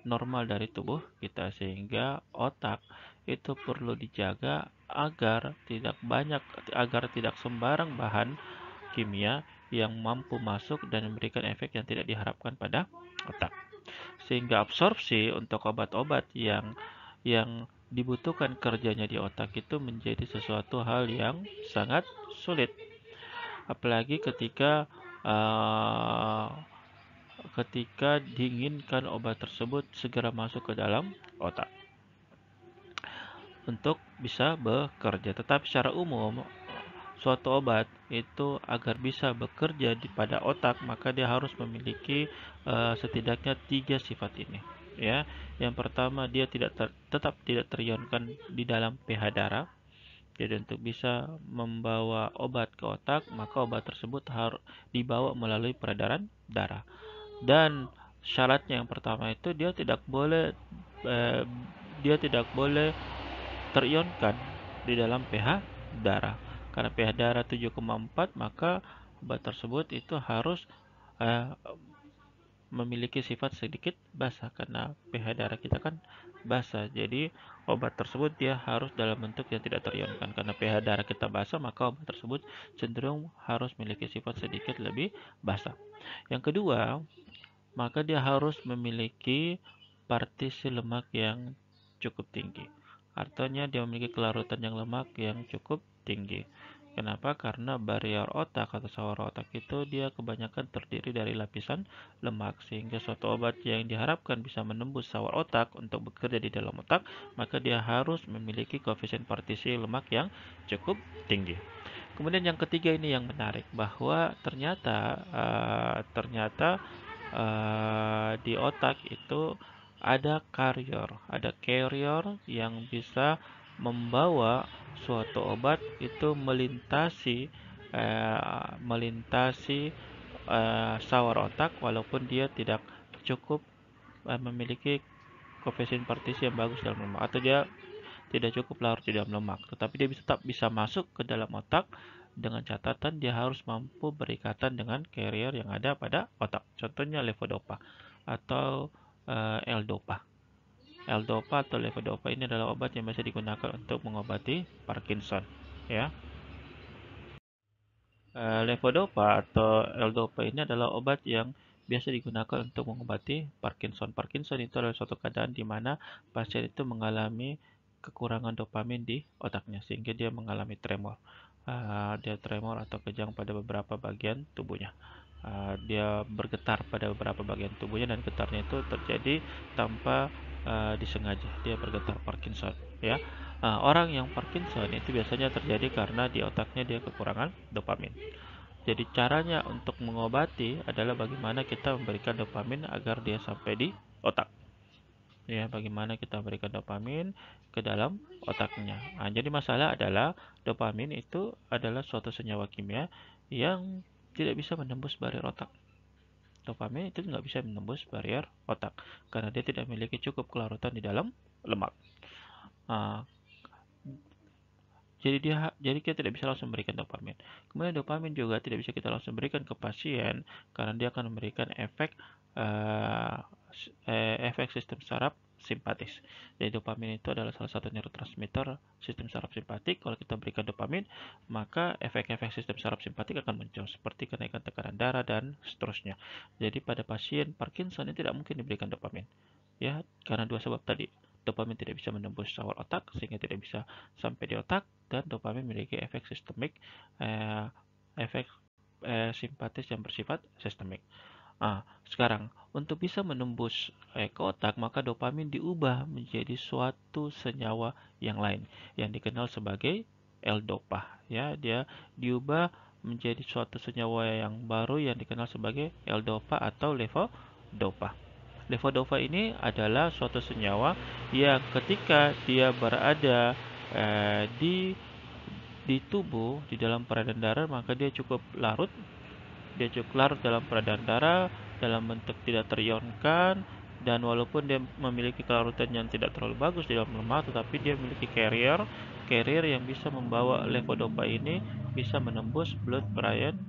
Speaker 1: normal dari tubuh kita, sehingga otak itu perlu dijaga agar tidak sembarang bahan kimia yang mampu masuk dan memberikan efek yang tidak diharapkan pada otak, sehingga absorpsi untuk obat-obat yang dibutuhkan kerjanya di otak itu menjadi sesuatu hal yang sangat sulit, apalagi uh, ketika diinginkan obat tersebut segera masuk ke dalam otak untuk bisa bekerja. Tetapi secara umum, suatu obat itu agar bisa bekerja pada otak, maka dia harus memiliki setidaknya 3 sifat ini. Ya, yang pertama, dia tetap tidak terionkan di dalam pH darah. Jadi untuk bisa membawa obat ke otak, maka obat tersebut harus dibawa melalui peredaran darah. Dan syaratnya yang pertama itu eh, dia tidak boleh terionkan di dalam pH darah. Karena pH darah 7,4, maka obat tersebut itu harus eh, memiliki sifat sedikit basah, karena pH darah kita kan basah. Jadi obat tersebut dia harus dalam bentuk yang tidak terionkan. Karena pH darah kita basah, maka obat tersebut cenderung harus memiliki sifat sedikit lebih basah. Yang kedua, maka dia harus memiliki partisi lemak yang cukup tinggi. Artinya dia memiliki kelarutan yang lemak yang cukup tinggi. Kenapa? Karena barrier otak atau sawar otak itu dia kebanyakan terdiri dari lapisan lemak, sehingga suatu obat yang diharapkan bisa menembus sawar otak untuk bekerja di dalam otak, maka dia harus memiliki koefisien partisi lemak yang cukup tinggi. Kemudian yang ketiga ini yang menarik, bahwa ternyata di otak itu ada carrier yang bisa membawa suatu obat itu melintasi sawar otak, walaupun dia tidak cukup memiliki koefisien partisi yang bagus dalam lemak, atau dia tidak cukup larut di dalam lemak, tetapi dia tetap bisa masuk ke dalam otak, dengan catatan dia harus mampu berikatan dengan carrier yang ada pada otak. Contohnya levodopa atau L-dopa. L-dopa atau levodopa ini adalah obat yang biasa digunakan untuk mengobati Parkinson. Ya, levodopa atau L-dopa ini adalah obat yang biasa digunakan untuk mengobati Parkinson. Parkinson itu adalah suatu keadaan di mana pasien itu mengalami kekurangan dopamin di otaknya, sehingga dia mengalami tremor. Dia tremor atau kejang pada beberapa bagian tubuhnya. Dia bergetar pada beberapa bagian tubuhnya, dan getarnya itu terjadi tanpa disengaja. Dia bergetar Parkinson. Ya, orang yang Parkinson itu biasanya terjadi karena di otaknya dia kekurangan dopamin. Jadi caranya untuk mengobati adalah bagaimana kita memberikan dopamin agar dia sampai di otak. Ya, bagaimana kita memberikan dopamin ke dalam otaknya. Jadi masalah adalah dopamin itu adalah suatu senyawa kimia yang tidak bisa menembus barrier otak. Dopamin itu nggak bisa menembus barrier otak karena dia tidak memiliki cukup kelarutan di dalam lemak. Nah, jadi kita tidak bisa langsung memberikan dopamin. Kemudian dopamin juga tidak bisa kita langsung berikan ke pasien karena dia akan memberikan eh, efek sistem saraf simpatis. Jadi dopamin itu adalah salah satu neurotransmitter sistem saraf simpatik. Kalau kita berikan dopamin, maka efek-efek sistem saraf simpatik akan muncul seperti kenaikan tekanan darah dan seterusnya. Jadi pada pasien Parkinson ini tidak mungkin diberikan dopamin. Ya, karena dua sebab tadi. Dopamin tidak bisa menembus sawar otak sehingga tidak bisa sampai di otak, dan dopamin memiliki efek sistemik, efek simpatis yang bersifat sistemik. Sekarang untuk bisa menembus ke otak, maka dopamin diubah menjadi suatu senyawa yang lain yang dikenal sebagai L-dopa. Ya, dia diubah menjadi suatu senyawa yang baru yang dikenal sebagai L-dopa atau levodopa. Levodopa ini adalah suatu senyawa yang ketika dia berada di tubuh, di dalam peredaran darah, maka dia cukup larut dalam peredaran darah dalam bentuk tidak terionkan, dan walaupun dia memiliki kelarutan yang tidak terlalu bagus di dalam lemak, tetapi dia memiliki carrier yang bisa membawa levodopa ini bisa menembus blood brain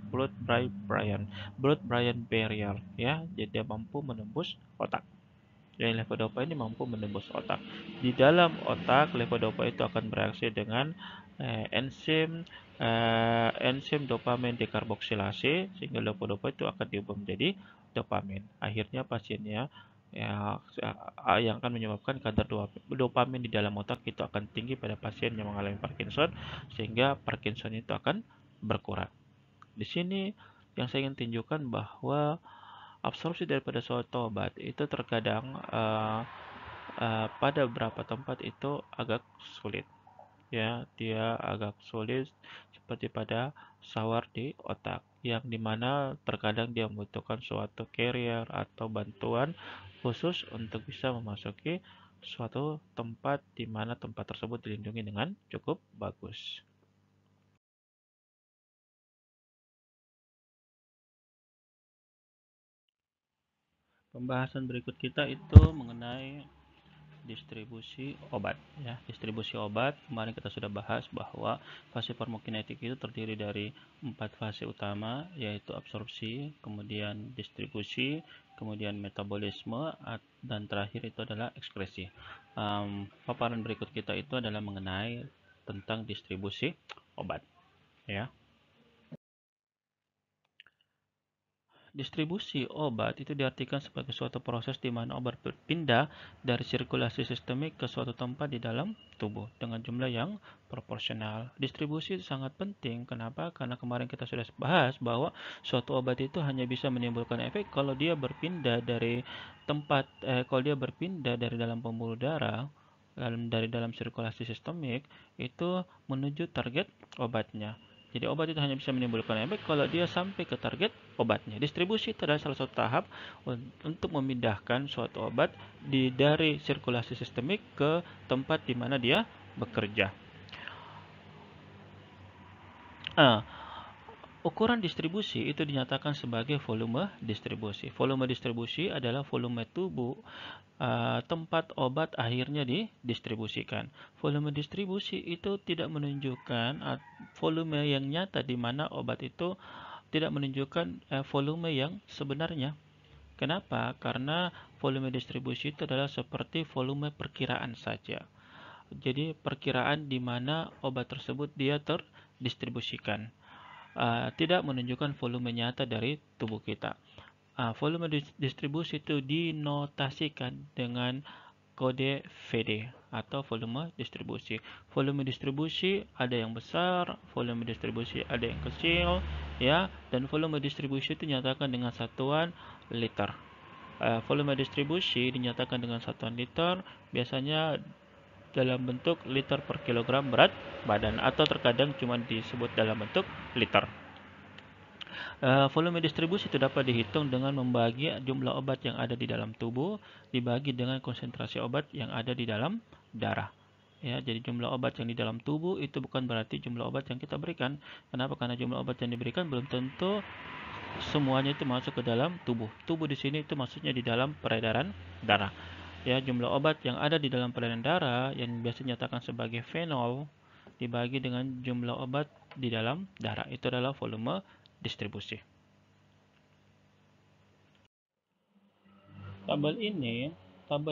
Speaker 1: barrier, ya. Jadi dia mampu menembus otak. Jadi levodopa ini mampu menembus otak. Di dalam otak, levodopa itu akan bereaksi dengan enzim dopamin dekarboksilase, sehingga levodopa itu akan diubah menjadi dopamin. Akhirnya pasiennya yang akan menyebabkan kadar dopamin di dalam otak itu akan tinggi pada pasien yang mengalami Parkinson, sehingga Parkinson itu akan berkurang. Di sini yang saya ingin tunjukkan bahwa absorpsi daripada suatu obat itu terkadang pada beberapa tempat itu agak sulit, ya. Dia agak sulit seperti pada sawar di otak, yang dimana terkadang dia membutuhkan suatu carrier atau bantuan khusus untuk bisa memasuki suatu tempat di mana tempat tersebut dilindungi dengan cukup bagus. Pembahasan berikut kita itu mengenai distribusi obat, ya. Distribusi obat kemarin kita sudah bahas bahwa fase farmakokinetik itu terdiri dari 4 fase utama, yaitu absorpsi, kemudian distribusi, kemudian metabolisme, dan terakhir itu adalah ekskresi. Paparan berikut kita itu adalah mengenai tentang distribusi obat, ya. Distribusi obat itu diartikan sebagai suatu proses di mana obat berpindah dari sirkulasi sistemik ke suatu tempat di dalam tubuh dengan jumlah yang proporsional. Distribusi itu sangat penting. Kenapa? Karena kemarin kita sudah bahas bahwa suatu obat itu hanya bisa menimbulkan efek kalau dia berpindah dari kalau dia berpindah dari dalam pembuluh darah, dari dalam sirkulasi sistemik itu menuju target obatnya. Jadi obat itu hanya bisa menimbulkan efek kalau dia sampai ke target obatnya. Distribusi itu adalah salah satu tahap untuk memindahkan suatu obat dari sirkulasi sistemik ke tempat di mana dia bekerja. Ah, Ukuran distribusi itu dinyatakan sebagai volume distribusi. Volume distribusi adalah volume tubuh tempat obat akhirnya didistribusikan. Volume distribusi itu tidak menunjukkan volume yang nyata di mana obat itu tidak menunjukkan volume yang sebenarnya. Kenapa? Karena volume distribusi itu adalah seperti volume perkiraan saja. Jadi perkiraan di mana obat tersebut dia terdistribusikan. Tidak menunjukkan volume nyata dari tubuh kita. Volume distribusi itu dinotasikan dengan kode VD atau volume distribusi. Volume distribusi ada yang besar, volume distribusi ada yang kecil, ya, dan volume distribusi itu dinyatakan dengan satuan liter. Volume distribusi dinyatakan dengan satuan liter, biasanya dalam bentuk liter per kilogram berat badan, atau terkadang cuma disebut dalam bentuk liter. Volume distribusi itu dapat dihitung dengan membagi jumlah obat yang ada di dalam tubuh dibagi dengan konsentrasi obat yang ada di dalam darah. Ya, jadi jumlah obat yang di dalam tubuh itu bukan berarti jumlah obat yang kita berikan. Kenapa? Karena jumlah obat yang diberikan belum tentu semuanya itu masuk ke dalam tubuh. Tubuh di sini itu maksudnya di dalam peredaran darah. Ya, jumlah obat yang ada di dalam peredaran darah yang biasa dinyatakan sebagai fenol dibagi dengan jumlah obat di dalam darah. Itu adalah volume distribusi. Tabel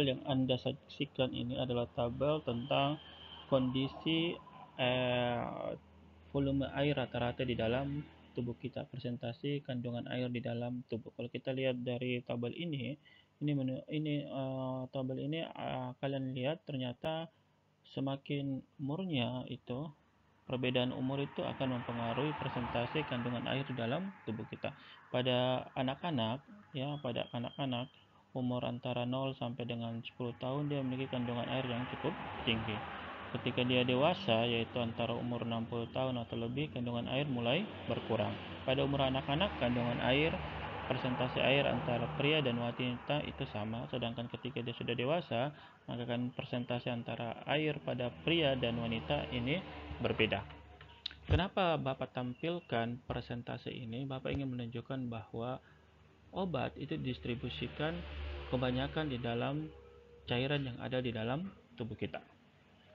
Speaker 1: yang Anda saksikan ini adalah tabel tentang kondisi volume air rata-rata di dalam tubuh kita, presentasi kandungan air di dalam tubuh. Kalau kita lihat dari tabel tabel ini kalian lihat ternyata semakin umurnya itu, perbedaan umur itu akan mempengaruhi presentasi kandungan air di dalam tubuh kita. Pada anak-anak ya pada anak-anak umur antara 0 sampai dengan 10 tahun dia memiliki kandungan air yang cukup tinggi. Ketika dia dewasa, yaitu antara umur 60 tahun atau lebih, kandungan air mulai berkurang. Pada umur anak-anak, kandungan air, persentase air antara pria dan wanita itu sama, sedangkan ketika dia sudah dewasa, maka kan persentase antara air pada pria dan wanita ini berbeda. Kenapa Bapak tampilkan persentase ini? Bapak ingin menunjukkan bahwa obat itu didistribusikan kebanyakan di dalam cairan yang ada di dalam tubuh kita.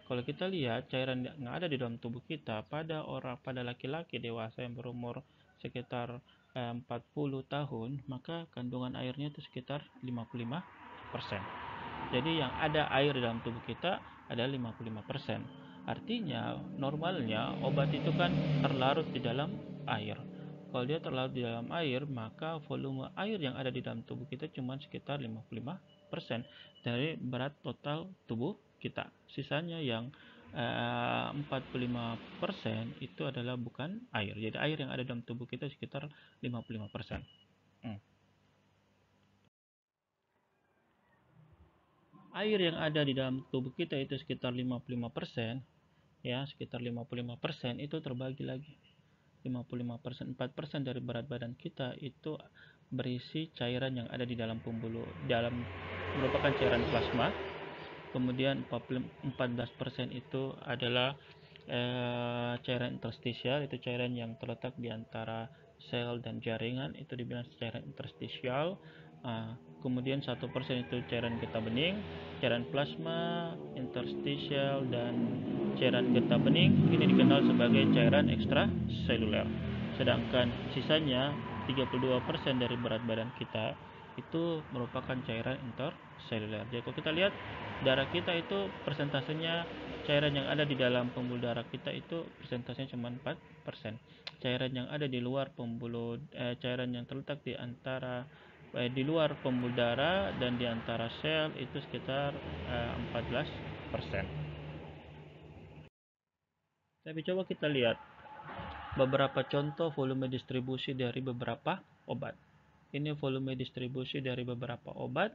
Speaker 1: Kalau kita lihat cairan yang ada di dalam tubuh kita pada laki-laki dewasa yang berumur sekitar 40 tahun, maka kandungan airnya itu sekitar 55%. Jadi yang ada air di dalam tubuh kita ada 55%. Artinya normalnya obat itu kan terlarut di dalam air. Kalau dia terlarut di dalam air, maka volume air yang ada di dalam tubuh kita cuma sekitar 55% dari berat total tubuh kita. Sisanya yang 45% itu adalah bukan air. Jadi air yang ada dalam tubuh kita sekitar 55%. Air yang ada di dalam tubuh kita itu sekitar 55%, ya, sekitar 55% itu terbagi lagi. 55%, 4% dari berat badan kita itu berisi cairan yang ada di dalam merupakan cairan plasma. Kemudian 14% itu adalah cairan interstisial, itu cairan yang terletak di antara sel dan jaringan, itu dibilang cairan interstisial. Kemudian 1% itu cairan getah bening, cairan plasma, interstisial, dan cairan getah bening ini dikenal sebagai cairan ekstraseluler. Sedangkan sisanya 32% dari berat badan kita itu merupakan cairan interseluler. Jadi kalau kita lihat darah kita itu persentasenya cairan yang ada di dalam pembuluh darah kita itu persentasenya cuma 4%. Cairan yang ada di luar cairan yang terletak di antara di luar pembuluh darah dan di antara sel itu sekitar 14%. Tapi coba kita lihat beberapa contoh volume distribusi dari beberapa obat. Ini volume distribusi dari beberapa obat.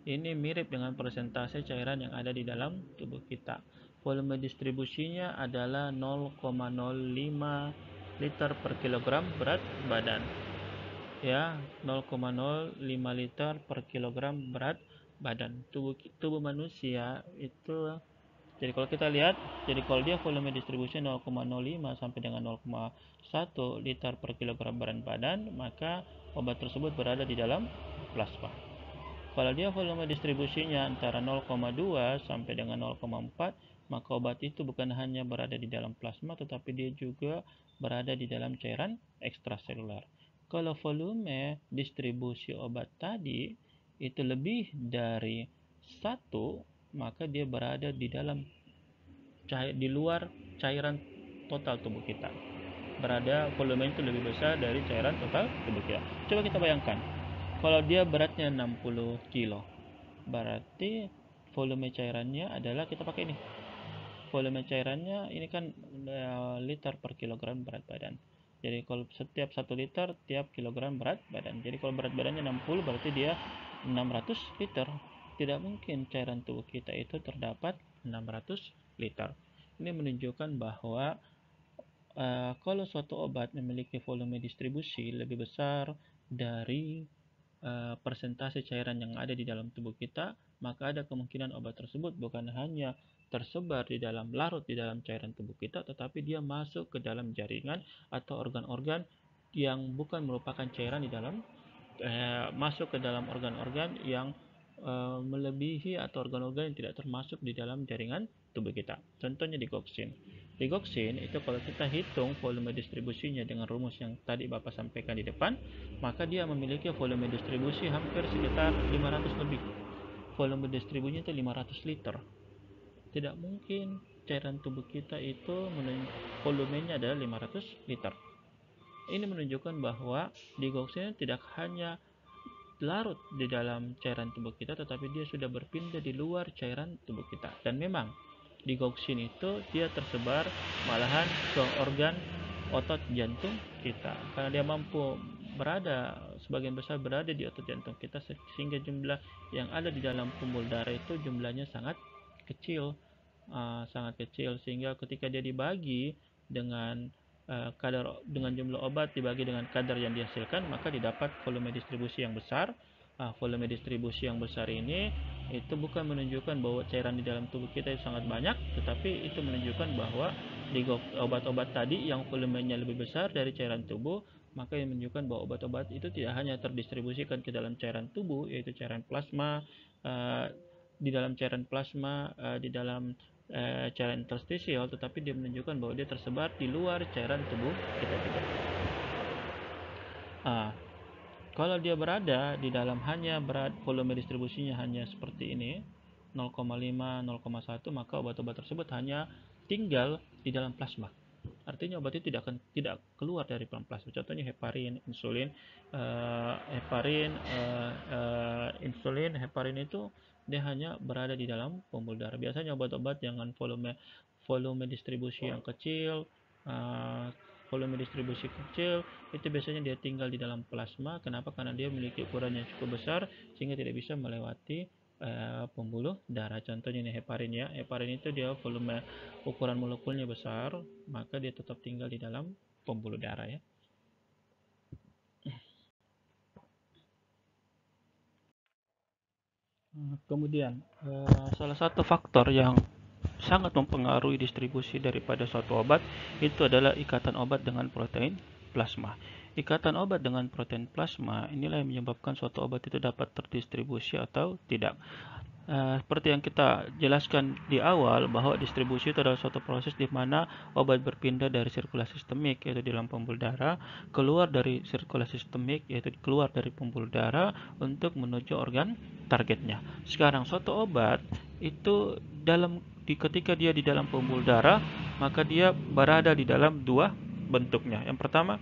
Speaker 1: Ini mirip dengan persentase cairan yang ada di dalam tubuh kita. Volume distribusinya adalah 0,05 liter per kilogram berat badan. Ya, 0,05 liter per kilogram berat badan. Tubuh manusia itu, jadi kalau kita lihat, jadi kalau dia volume distribusi 0,05 sampai dengan 0,1 liter per kilogram berat badan, maka obat tersebut berada di dalam plasma. Kalau dia volume distribusinya antara 0,2 sampai dengan 0,4, maka obat itu bukan hanya berada di dalam plasma, tetapi dia juga berada di dalam cairan ekstraseluler. Kalau volume distribusi obat tadi itu lebih dari 1, maka dia berada di dalam di luar cairan total tubuh kita. Volume itu lebih besar dari cairan total tubuh kita. Coba kita bayangkan, kalau dia beratnya 60 kilo, berarti volume cairannya adalah, kita pakai ini, volume cairannya ini kan liter per kilogram berat badan. Jadi kalau setiap 1 liter tiap kilogram berat badan. Jadi kalau berat badannya 60, berarti dia 600 liter. Tidak mungkin cairan tubuh kita itu terdapat 600 liter. Ini menunjukkan bahwa kalau suatu obat memiliki volume distribusi lebih besar dari persentase cairan yang ada di dalam tubuh kita, maka ada kemungkinan obat tersebut bukan hanya tersebar larut di dalam cairan tubuh kita, tetapi dia masuk ke dalam jaringan atau organ-organ yang bukan merupakan cairan di dalam masuk ke dalam organ-organ yang melebihi atau organ-organ yang tidak termasuk di dalam jaringan tubuh kita. Contohnya digoxin. Digoxin itu kalau kita hitung volume distribusinya dengan rumus yang tadi Bapak sampaikan di depan, maka dia memiliki volume distribusi hampir sekitar 500 lebih. Volume distribusinya itu 500 liter. Tidak mungkin cairan tubuh kita itu volumenya adalah 500 liter. Ini menunjukkan bahwa digoxin tidak hanya larut di dalam cairan tubuh kita, tetapi dia sudah berpindah di luar cairan tubuh kita. Dan memang digoxin itu dia tersebar malahan ke organ otot jantung kita, karena dia mampu sebagian besar berada di otot jantung kita, sehingga jumlah yang ada di dalam pembuluh darah itu jumlahnya sangat kecil, sehingga ketika dia dibagi dengan dengan jumlah obat dibagi dengan kadar yang dihasilkan, maka didapat volume distribusi yang besar. Volume distribusi yang besar ini itu bukan menunjukkan bahwa cairan di dalam tubuh kita itu sangat banyak, tetapi itu menunjukkan bahwa di obat-obat tadi yang volumenya lebih besar dari cairan tubuh, maka yang menunjukkan bahwa obat-obat itu tidak hanya terdistribusikan ke dalam cairan tubuh, yaitu cairan plasma, di dalam cairan plasma, di dalam cairan interstisial, tetapi dia menunjukkan bahwa dia tersebar di luar cairan tubuh kita juga. Kalau dia berada di dalam volume distribusinya hanya seperti ini, 0,5, 0,1, maka obat-obat tersebut hanya tinggal di dalam plasma. Artinya obat itu tidak keluar dari plasma. Contohnya heparin, insulin. Heparin itu dia hanya berada di dalam pembuluh darah. Biasanya obat-obat dengan volume distribusi yang kecil, itu biasanya dia tinggal di dalam plasma. Kenapa? Karena dia memiliki ukuran yang cukup besar sehingga tidak bisa melewati pembuluh darah. Contohnya ini heparin ya. Heparin itu dia ukuran molekulnya besar, maka dia tetap tinggal di dalam pembuluh darah ya. Kemudian salah satu faktor yang sangat mempengaruhi distribusi daripada suatu obat itu adalah ikatan obat dengan protein plasma. Ikatan obat dengan protein plasma inilah yang menyebabkan suatu obat itu dapat terdistribusi atau tidak. Seperti yang kita jelaskan di awal, bahwa distribusi itu adalah suatu proses di mana obat berpindah dari sirkulasi sistemik, yaitu di dalam pembuluh darah, keluar dari sirkulasi sistemik, yaitu keluar dari pembuluh darah untuk menuju organ targetnya. Sekarang suatu obat itu ketika dia di dalam pembuluh darah, maka dia berada di dalam dua bentuknya. Yang pertama,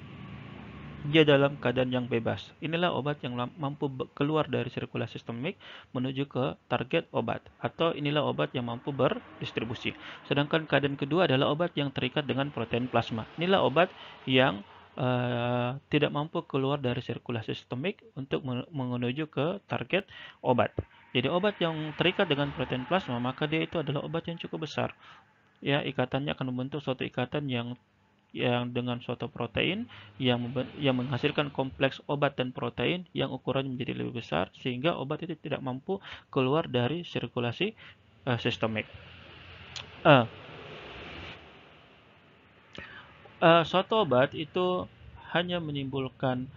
Speaker 1: dia dalam keadaan yang bebas. Inilah obat yang mampu keluar dari sirkulasi sistemik menuju ke target obat, atau inilah obat yang mampu berdistribusi. Sedangkan keadaan kedua adalah obat yang terikat dengan protein plasma. Inilah obat yang tidak mampu keluar dari sirkulasi sistemik untuk menuju ke target obat. Jadi obat yang terikat dengan protein plasma, maka dia itu adalah obat yang cukup besar. Ya, ikatannya akan membentuk suatu ikatan yang dengan suatu protein yang menghasilkan kompleks obat dan protein yang ukurannya menjadi lebih besar, sehingga obat itu tidak mampu keluar dari sirkulasi sistemik. Suatu obat itu hanya menimbulkan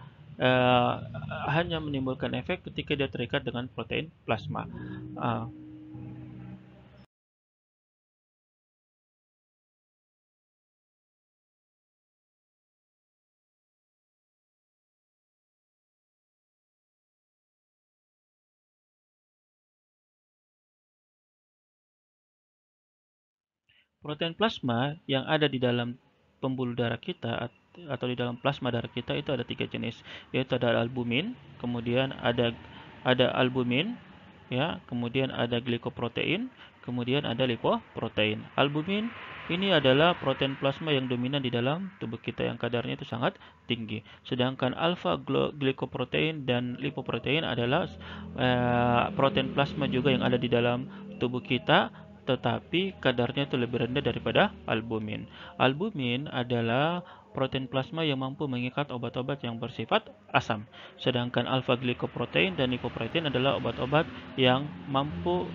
Speaker 1: efek ketika dia terikat dengan protein plasma. Protein plasma yang ada di dalam pembuluh darah kita atau di dalam plasma darah kita itu ada 3 jenis, yaitu ada albumin, kemudian ada albumin, ya, kemudian ada glikoprotein, kemudian ada lipoprotein. Albumin ini adalah protein plasma yang dominan di dalam tubuh kita yang kadarnya itu sangat tinggi. Sedangkan alfa glikoprotein dan lipoprotein adalah protein plasma juga yang ada di dalam tubuh kita, tetapi kadarnya itu lebih rendah daripada albumin. Albumin adalah protein plasma yang mampu mengikat obat-obat yang bersifat asam. Sedangkan alfa glikoprotein dan lipoprotein adalah obat-obat yang mampu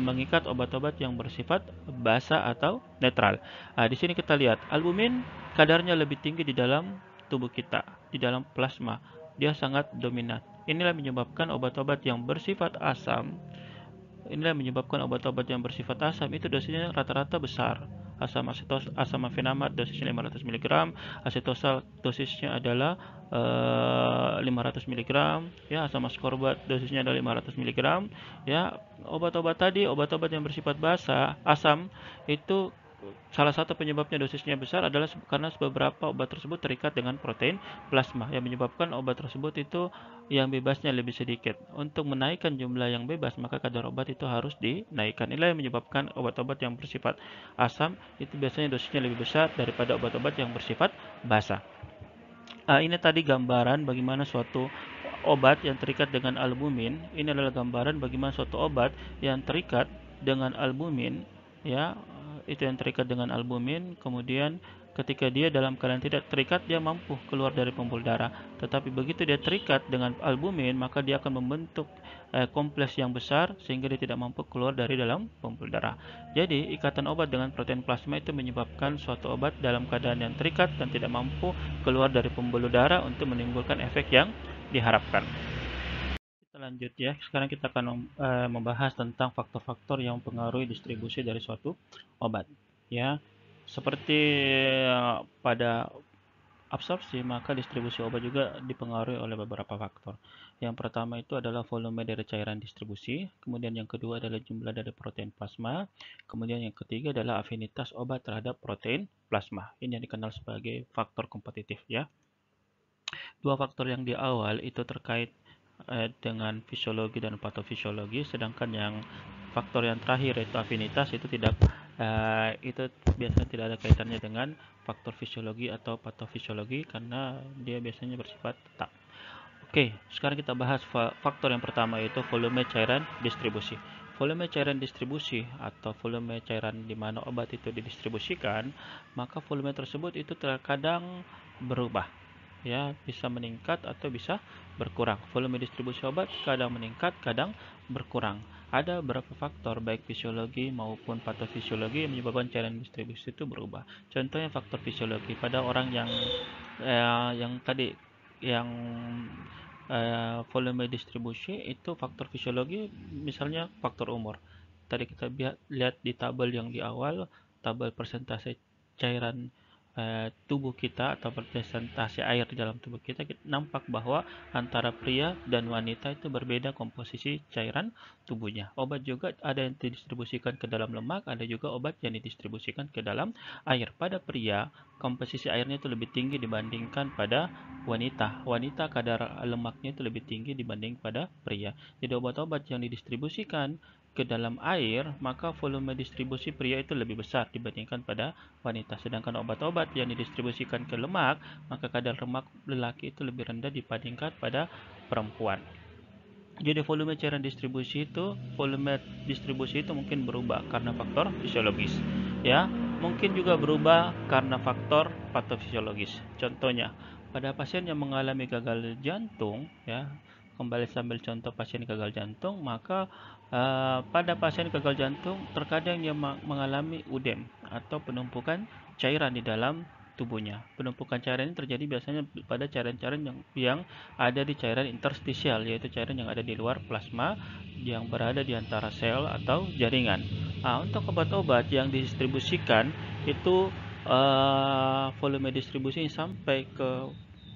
Speaker 1: mengikat obat-obat yang bersifat basa atau netral. Di sini kita lihat albumin kadarnya lebih tinggi di dalam tubuh kita, di dalam plasma. Dia sangat dominan. Inilah menyebabkan obat-obat yang bersifat asam itu dosisnya rata-rata besar. Asam afenamid dosisnya 500 mg, asetosal dosisnya adalah 500 mg, ya, asam ascorbat dosisnya adalah 500 mg, ya. Obat-obat yang bersifat basa, asam, itu salah satu penyebabnya dosisnya besar adalah karena beberapa obat tersebut terikat dengan protein plasma yang menyebabkan obat tersebut itu yang bebasnya lebih sedikit. Untuk menaikkan jumlah yang bebas, maka kadar obat itu harus dinaikkan. Inilah yang menyebabkan obat-obat yang bersifat asam itu biasanya dosisnya lebih besar daripada obat-obat yang bersifat basa. Ini tadi gambaran bagaimana suatu obat yang terikat dengan albumin. Ini adalah gambaran bagaimana suatu obat yang terikat dengan albumin, ya, itu yang terikat dengan albumin. Kemudian ketika dia dalam keadaan tidak terikat, dia mampu keluar dari pembuluh darah. Tetapi begitu dia terikat dengan albumin, maka dia akan membentuk kompleks yang besar sehingga dia tidak mampu keluar dari dalam pembuluh darah. Jadi, ikatan obat dengan protein plasma itu menyebabkan suatu obat dalam keadaan yang terikat dan tidak mampu keluar dari pembuluh darah untuk menimbulkan efek yang diharapkan. Kita lanjut ya. Sekarang kita akan membahas tentang faktor-faktor yang mempengaruhi distribusi dari suatu obat. Ya, seperti pada absorpsi, maka distribusi obat juga dipengaruhi oleh beberapa faktor. Yang pertama itu adalah volume dari cairan distribusi, kemudian yang kedua adalah jumlah dari protein plasma, kemudian yang ketiga adalah afinitas obat terhadap protein plasma. Ini yang dikenal sebagai faktor kompetitif ya. Dua faktor yang di awal itu terkait dengan fisiologi dan patofisiologi, sedangkan yang faktor yang terakhir yaitu afinitas itu itu biasanya tidak ada kaitannya dengan faktor fisiologi atau patofisiologi karena dia biasanya bersifat tetap. Oke, sekarang kita bahas faktor yang pertama yaitu volume cairan distribusi. Volume cairan distribusi atau volume cairan di mana obat itu didistribusikan, maka volume tersebut itu terkadang berubah. Ya, bisa meningkat atau bisa berkurang. Volume distribusi obat kadang meningkat, kadang berkurang. Ada beberapa faktor baik fisiologi maupun patofisiologi yang menyebabkan cairan distribusi itu berubah. Contohnya faktor fisiologi pada orang yang tadi yang volume distribusi itu faktor fisiologi, misalnya faktor umur. Tadi kita lihat di tabel yang di awal, tabel persentase cairan tubuh kita atau persentase air di dalam tubuh kita nampak bahwa antara pria dan wanita itu berbeda komposisi cairan tubuhnya. Obat juga ada yang didistribusikan ke dalam lemak, ada juga obat yang didistribusikan ke dalam air. Pada pria, komposisi airnya itu lebih tinggi dibandingkan pada wanita. Wanita kadar lemaknya itu lebih tinggi dibanding pada pria. Jadi obat-obat yang didistribusikan ke dalam air, maka volume distribusi pria itu lebih besar dibandingkan pada wanita. Sedangkan obat-obat yang didistribusikan ke lemak, maka kadar lemak lelaki itu lebih rendah dibandingkan pada perempuan. Jadi volume distribusi itu mungkin berubah karena faktor fisiologis. Ya, mungkin juga berubah karena faktor patofisiologis. Contohnya, pada pasien yang mengalami gagal jantung, ya, kembali sambil contoh pasien gagal jantung, maka pada pasien gagal jantung terkadang dia mengalami udem atau penumpukan cairan di dalam tubuhnya. Penumpukan cairan ini terjadi biasanya pada cairan-cairan yang ada di cairan interstisial, yaitu cairan yang ada di luar plasma yang berada di antara sel atau jaringan. Untuk obat-obat yang didistribusikan itu volume distribusi sampai ke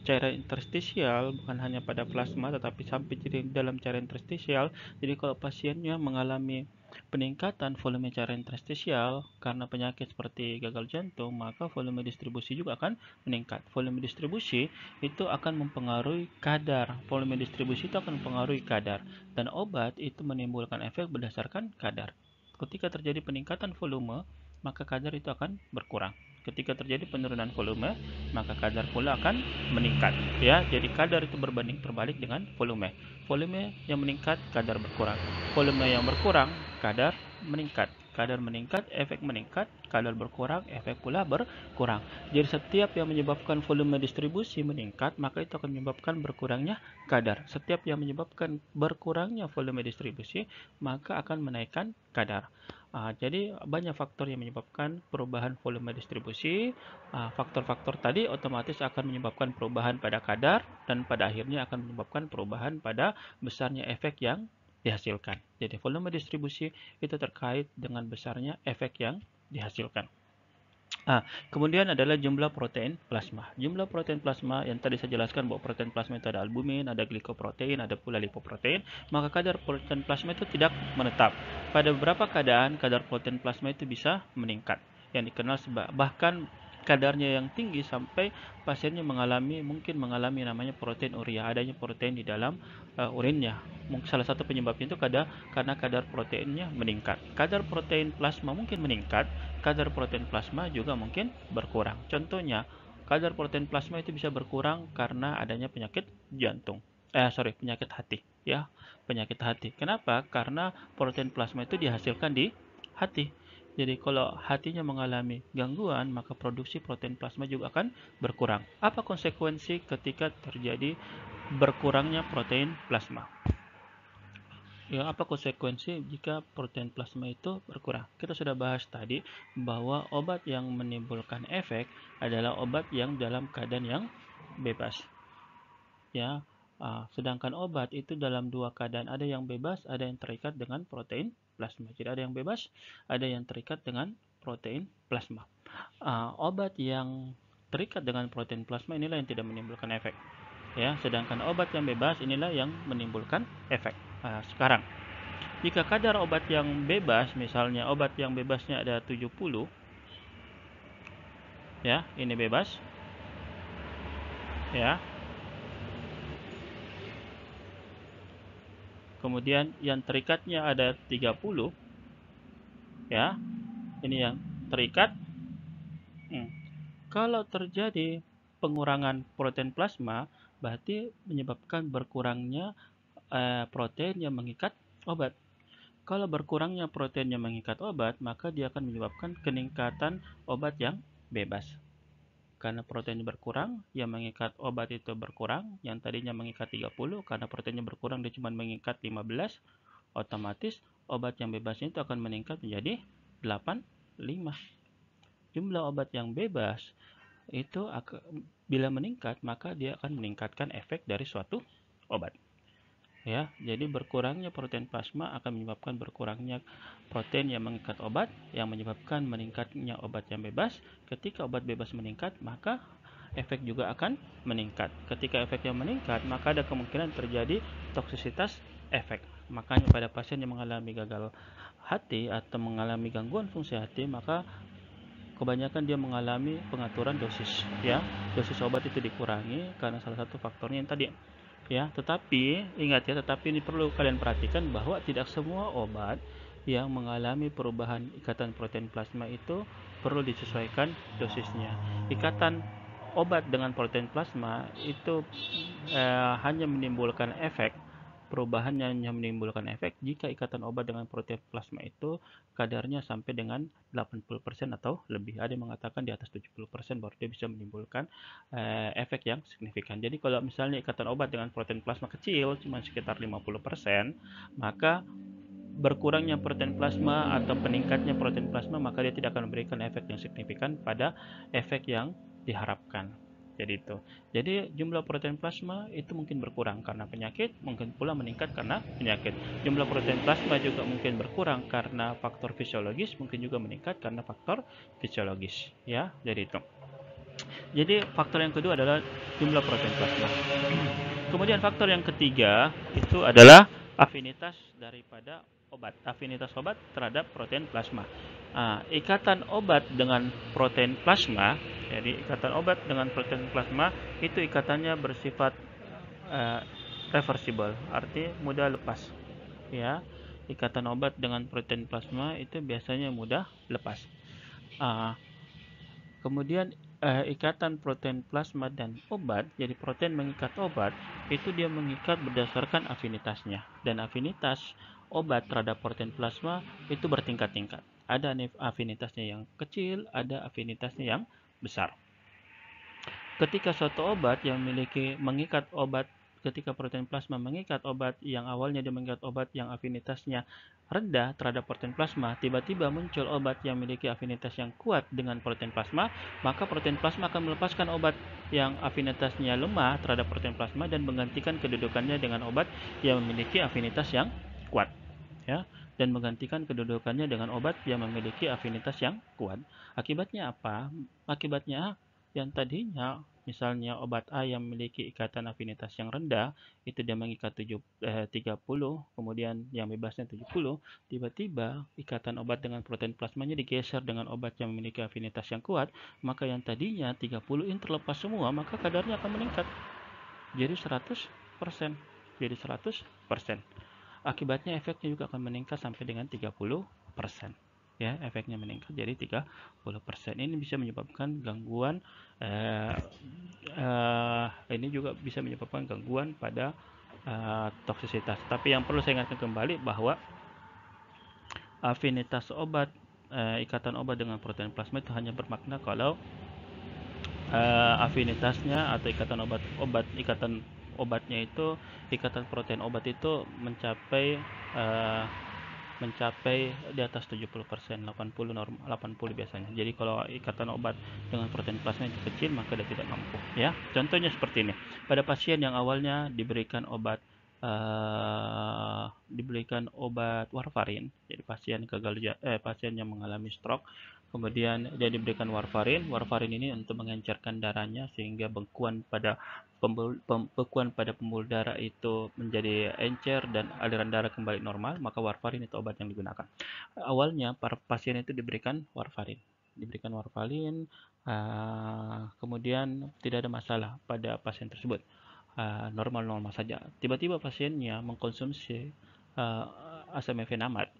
Speaker 1: cairan interstisial, bukan hanya pada plasma tetapi sampai di dalam cairan interstisial. Jadi kalau pasiennya mengalami peningkatan volume cairan interstisial karena penyakit seperti gagal jantung, maka volume distribusi juga akan meningkat. Volume distribusi itu akan mempengaruhi kadar. Volume distribusi itu akan mempengaruhi kadar, dan obat itu menimbulkan efek berdasarkan kadar. Ketika terjadi peningkatan volume, maka kadar itu akan berkurang. Ketika terjadi penurunan volume, maka kadar pula akan meningkat. Ya, jadi kadar itu berbanding terbalik dengan volume. Volume yang meningkat, kadar berkurang. Volume yang berkurang, kadar meningkat. Kadar meningkat, efek meningkat. Kadar berkurang, efek pula berkurang. Jadi setiap yang menyebabkan volume distribusi meningkat, maka itu akan menyebabkan berkurangnya kadar. Setiap yang menyebabkan berkurangnya volume distribusi, maka akan menaikkan kadar. Jadi banyak faktor yang menyebabkan perubahan volume distribusi. Faktor-faktor tadi otomatis akan menyebabkan perubahan pada kadar dan pada akhirnya akan menyebabkan perubahan pada besarnya efek yang dihasilkan. Jadi volume distribusi itu terkait dengan besarnya efek yang dihasilkan. Kemudian adalah jumlah protein plasma. Jumlah protein plasma yang tadi saya jelaskan bahwa protein plasma itu ada albumin, ada glikoprotein, ada pula lipoprotein. Maka kadar protein plasma itu tidak menetap. Pada beberapa keadaan kadar protein plasma itu bisa meningkat, yang dikenal bahkan kadarnya yang tinggi sampai pasiennya mungkin mengalami namanya protein urea, adanya protein di dalam urinnya. Salah satu penyebabnya itu karena kadar proteinnya meningkat. Kadar protein plasma mungkin meningkat, kadar protein plasma juga mungkin berkurang. Contohnya, kadar protein plasma itu bisa berkurang karena adanya penyakit jantung. Penyakit hati, ya, penyakit hati. Kenapa? Karena protein plasma itu dihasilkan di hati. Jadi kalau hatinya mengalami gangguan, maka produksi protein plasma juga akan berkurang. Apa konsekuensi ketika terjadi berkurangnya protein plasma? Ya, apa konsekuensi jika protein plasma itu berkurang? Kita sudah bahas tadi bahwa obat yang menimbulkan efek adalah obat yang dalam keadaan yang bebas. Ya, sedangkan obat itu dalam dua keadaan, ada yang bebas, ada yang terikat dengan protein plasma. Jadi ada yang bebas, ada yang terikat dengan protein plasma. Obat yang terikat dengan protein plasma inilah yang tidak menimbulkan efek. Ya, sedangkan obat yang bebas inilah yang menimbulkan efek. Sekarang jika kadar obat yang bebas, misalnya obat yang bebasnya ada 70, ya, ini bebas, ya. Kemudian yang terikatnya ada 30, ya. Ini yang terikat. Kalau terjadi pengurangan protein plasma, berarti menyebabkan berkurangnya protein yang mengikat obat. Kalau berkurangnya protein yang mengikat obat, maka dia akan menyebabkan peningkatan obat yang bebas. Karena proteinnya berkurang, yang mengikat obat itu berkurang, yang tadinya mengikat 30, karena proteinnya berkurang dia cuma mengikat 15, otomatis obat yang bebasnya itu akan meningkat menjadi 85. Jumlah obat yang bebas itu bila meningkat, maka dia akan meningkatkan efek dari suatu obat. Ya, jadi berkurangnya protein plasma akan menyebabkan berkurangnya protein yang mengikat obat, yang menyebabkan meningkatnya obat yang bebas. Ketika obat bebas meningkat, maka efek juga akan meningkat. Ketika efek yang meningkat, maka ada kemungkinan terjadi toksisitas efek. Makanya pada pasien yang mengalami gagal hati atau mengalami gangguan fungsi hati, maka kebanyakan dia mengalami pengaturan dosis, ya. Dosis obat itu dikurangi karena salah satu faktornya yang tadi. Ya, tetapi ingat ya, tetapi ini perlu kalian perhatikan bahwa tidak semua obat yang mengalami perubahan ikatan protein plasma itu perlu disesuaikan dosisnya. Ikatan obat dengan protein plasma itu hanya menimbulkan efek, perubahannya hanya menimbulkan efek jika ikatan obat dengan protein plasma itu kadarnya sampai dengan 80% atau lebih. Ada yang mengatakan di atas 70% baru dia bisa menimbulkan efek yang signifikan. Jadi kalau misalnya ikatan obat dengan protein plasma kecil, cuma sekitar 50%, maka berkurangnya protein plasma atau peningkatnya protein plasma, maka dia tidak akan memberikan efek yang signifikan pada efek yang diharapkan. Jadi itu. Jadi jumlah protein plasma itu mungkin berkurang karena penyakit, mungkin pula meningkat karena penyakit. Jumlah protein plasma juga mungkin berkurang karena faktor fisiologis, mungkin juga meningkat karena faktor fisiologis, ya. Jadi itu. Jadi faktor yang kedua adalah jumlah protein plasma. Kemudian faktor yang ketiga itu adalah afinitas daripada obat. Afinitas obat terhadap protein plasma. Ikatan obat dengan protein plasma, jadi ikatan obat dengan protein plasma itu ikatannya bersifat reversible, arti mudah lepas. Ya, ikatan obat dengan protein plasma itu biasanya mudah lepas. Kemudian ikatan protein plasma dan obat, jadi protein mengikat obat, itu dia mengikat berdasarkan afinitasnya. Dan afinitas obat terhadap protein plasma itu bertingkat-tingkat. Ada afinitasnya yang kecil, ada afinitasnya yang besar. Ketika suatu obat yang mengikat obat, ketika protein plasma mengikat obat yang awalnya dia mengikat obat yang afinitasnya rendah terhadap protein plasma, tiba-tiba muncul obat yang memiliki afinitas yang kuat dengan protein plasma, maka protein plasma akan melepaskan obat yang afinitasnya lemah terhadap protein plasma dan menggantikan kedudukannya dengan obat yang memiliki afinitas yang kuat. Ya, dan menggantikan kedudukannya dengan obat yang memiliki afinitas yang kuat. Akibatnya apa? Akibatnya yang tadinya misalnya obat A yang memiliki ikatan afinitas yang rendah, itu dia mengikat 30, kemudian yang bebasnya 70, tiba-tiba ikatan obat dengan protein plasmanya digeser dengan obat yang memiliki afinitas yang kuat, maka yang tadinya 30 ini terlepas semua, maka kadarnya akan meningkat jadi 100%. Jadi 100%. Akibatnya efeknya juga akan meningkat sampai dengan 30%. ya, efeknya meningkat jadi 30%. Ini bisa menyebabkan gangguan ini juga bisa menyebabkan gangguan pada toksisitas. Tapi yang perlu saya ingatkan kembali bahwa afinitas obat, ikatan obat dengan protein plasma itu hanya bermakna kalau afinitasnya atau ikatan obatnya itu, ikatan protein obat itu uh, mencapai di atas 70%, 80 80 biasanya. Jadi kalau ikatan obat dengan protein plasma itu kecil maka dia tidak mampu, ya. Contohnya seperti ini. Pada pasien yang awalnya diberikan obat warfarin, jadi pasien yang mengalami stroke, kemudian dia diberikan warfarin. Warfarin ini untuk mengencerkan darahnya sehingga bekuan pada pembuluh darah itu menjadi encer dan aliran darah kembali normal, maka warfarin itu obat yang digunakan. Awalnya para pasien itu diberikan warfarin, kemudian tidak ada masalah pada pasien tersebut, normal-normal saja. Tiba-tiba pasiennya mengkonsumsi asam mefenamat.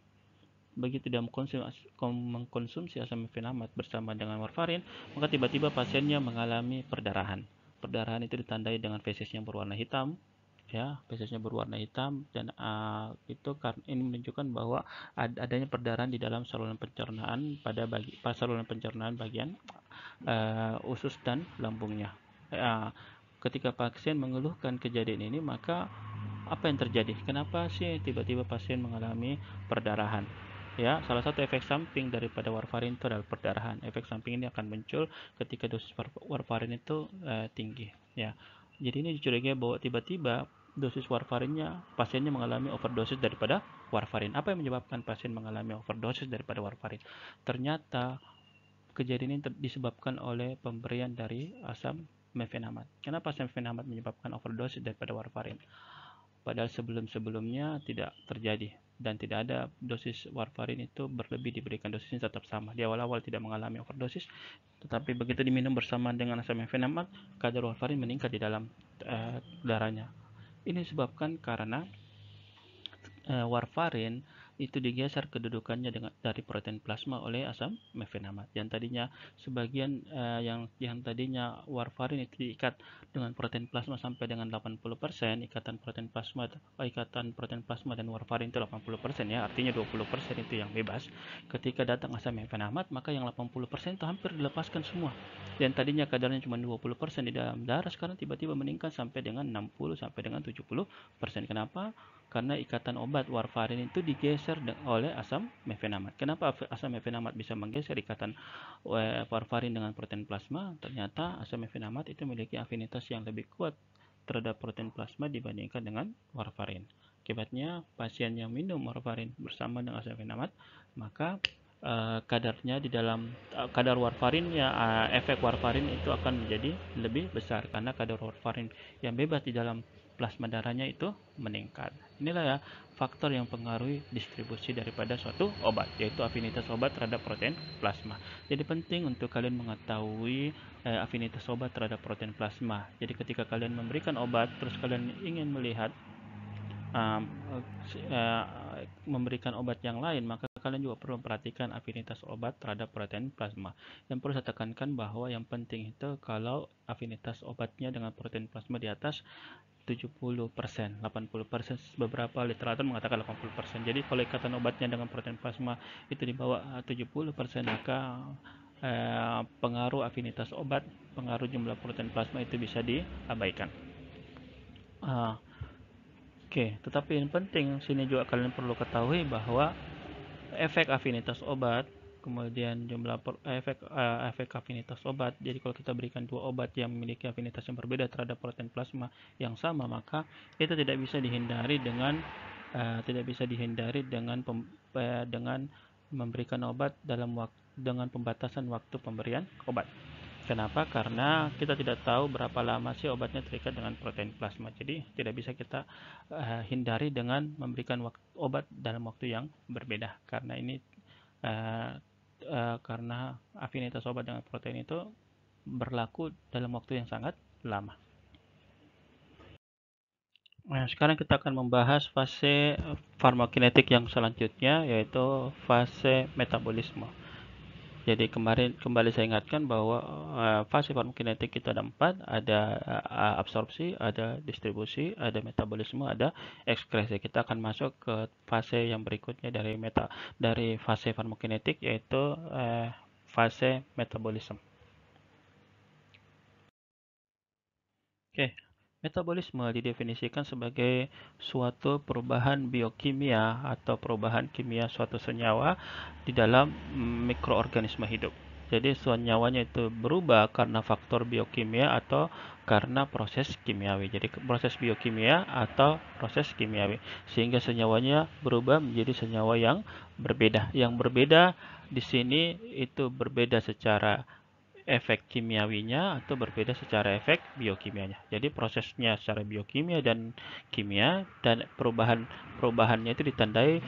Speaker 1: Begitu dia mengkonsumsi asam mefenamat bersama dengan warfarin, maka tiba-tiba pasiennya mengalami perdarahan. Perdarahan itu ditandai dengan fesesnya berwarna hitam, ya, fesesnya berwarna hitam, dan itu karena ini menunjukkan bahwa adanya perdarahan di dalam saluran pencernaan saluran pencernaan bagian usus dan lambungnya. Ketika pasien mengeluhkan kejadian ini, maka apa yang terjadi? Kenapa sih tiba-tiba pasien mengalami perdarahan? Ya, salah satu efek samping daripada warfarin itu adalah perdarahan. Efek samping ini akan muncul ketika dosis warfarin itu tinggi. Ya, jadi ini dicurigai bahwa tiba-tiba dosis warfarinnya, pasiennya mengalami overdosis daripada warfarin. Apa yang menyebabkan pasien mengalami overdosis daripada warfarin? Ternyata kejadian ini disebabkan oleh pemberian dari asam mefenamat. Kenapa asam mefenamat menyebabkan overdosis daripada warfarin? Padahal sebelum-sebelumnya tidak terjadi dan tidak ada dosis warfarin itu berlebih diberikan, dosisnya tetap sama. Di awal-awal tidak mengalami overdosis, tetapi begitu diminum bersamaan dengan asam mefenamat, kadar warfarin meningkat di dalam darahnya. Ini disebabkan karena warfarin itu digeser kedudukannya dari protein plasma oleh asam mefenamat. Yang tadinya sebagian yang tadinya warfarin itu diikat dengan protein plasma sampai dengan 80%, ikatan protein plasma dan warfarin itu 80%, ya, artinya 20% itu yang bebas. Ketika datang asam mefenamat, maka yang 80% itu hampir dilepaskan semua. Dan tadinya kadarnya cuma 20% di dalam darah, sekarang tiba-tiba meningkat sampai dengan 60 sampai dengan 70%. Kenapa? Karena ikatan obat warfarin itu digeser oleh asam mefenamat. Kenapa asam mefenamat bisa menggeser ikatan warfarin dengan protein plasma? Ternyata asam mefenamat itu memiliki afinitas yang lebih kuat terhadap protein plasma dibandingkan dengan warfarin. Akibatnya, pasien yang minum warfarin bersama dengan asam mefenamat, maka kadarnya di dalam kadar warfarinnya, efek warfarin itu akan menjadi lebih besar karena kadar warfarin yang bebas di dalam plasma darahnya itu meningkat. Inilah ya faktor yang mempengaruhi distribusi daripada suatu obat, yaitu afinitas obat terhadap protein plasma. Jadi penting untuk kalian mengetahui afinitas obat terhadap protein plasma. Jadi ketika kalian memberikan obat, terus kalian ingin melihat um, memberikan obat yang lain, maka kalian juga perlu memperhatikan afinitas obat terhadap protein plasma. Yang perlu saya tekankan bahwa yang penting itu kalau afinitas obatnya dengan protein plasma di atas 70%, 80%, beberapa literatur mengatakan 80%. Jadi kalau ikatan obatnya dengan protein plasma itu di bawah 70%, maka pengaruh afinitas obat, pengaruh jumlah protein plasma itu bisa diabaikan. Oke, tetapi yang penting sini juga kalian perlu ketahui bahwa efek afinitas obat, kemudian efek afinitas obat. Jadi kalau kita berikan dua obat yang memiliki afinitas yang berbeda terhadap protein plasma yang sama, maka itu tidak bisa dihindari dengan memberikan obat dengan pembatasan waktu pemberian obat. Kenapa? Karena kita tidak tahu berapa lama sih obatnya terikat dengan protein plasma. Jadi tidak bisa kita hindari dengan memberikan obat dalam waktu yang berbeda. Karena afinitas obat dengan protein itu berlaku dalam waktu yang sangat lama. Nah, sekarang kita akan membahas fase farmakokinetik yang selanjutnya, yaitu fase metabolisme. Jadi kembali saya ingatkan bahwa fase farmakokinetik itu ada 4, ada absorpsi, ada distribusi, ada metabolisme, ada ekskresi. Kita akan masuk ke fase yang berikutnya dari fase farmakokinetik, yaitu fase metabolisme. Oke, metabolisme didefinisikan sebagai suatu perubahan biokimia atau perubahan kimia suatu senyawa di dalam mikroorganisme hidup. Jadi senyawanya itu berubah karena faktor biokimia atau karena proses kimiawi. Jadi proses biokimia atau proses kimiawi. Sehingga senyawanya berubah menjadi senyawa yang berbeda. Yang berbeda di sini itu berbeda secara efek kimiawinya atau berbeda secara efek biokimianya. Jadi prosesnya secara biokimia dan kimia, dan perubahannya itu ditandai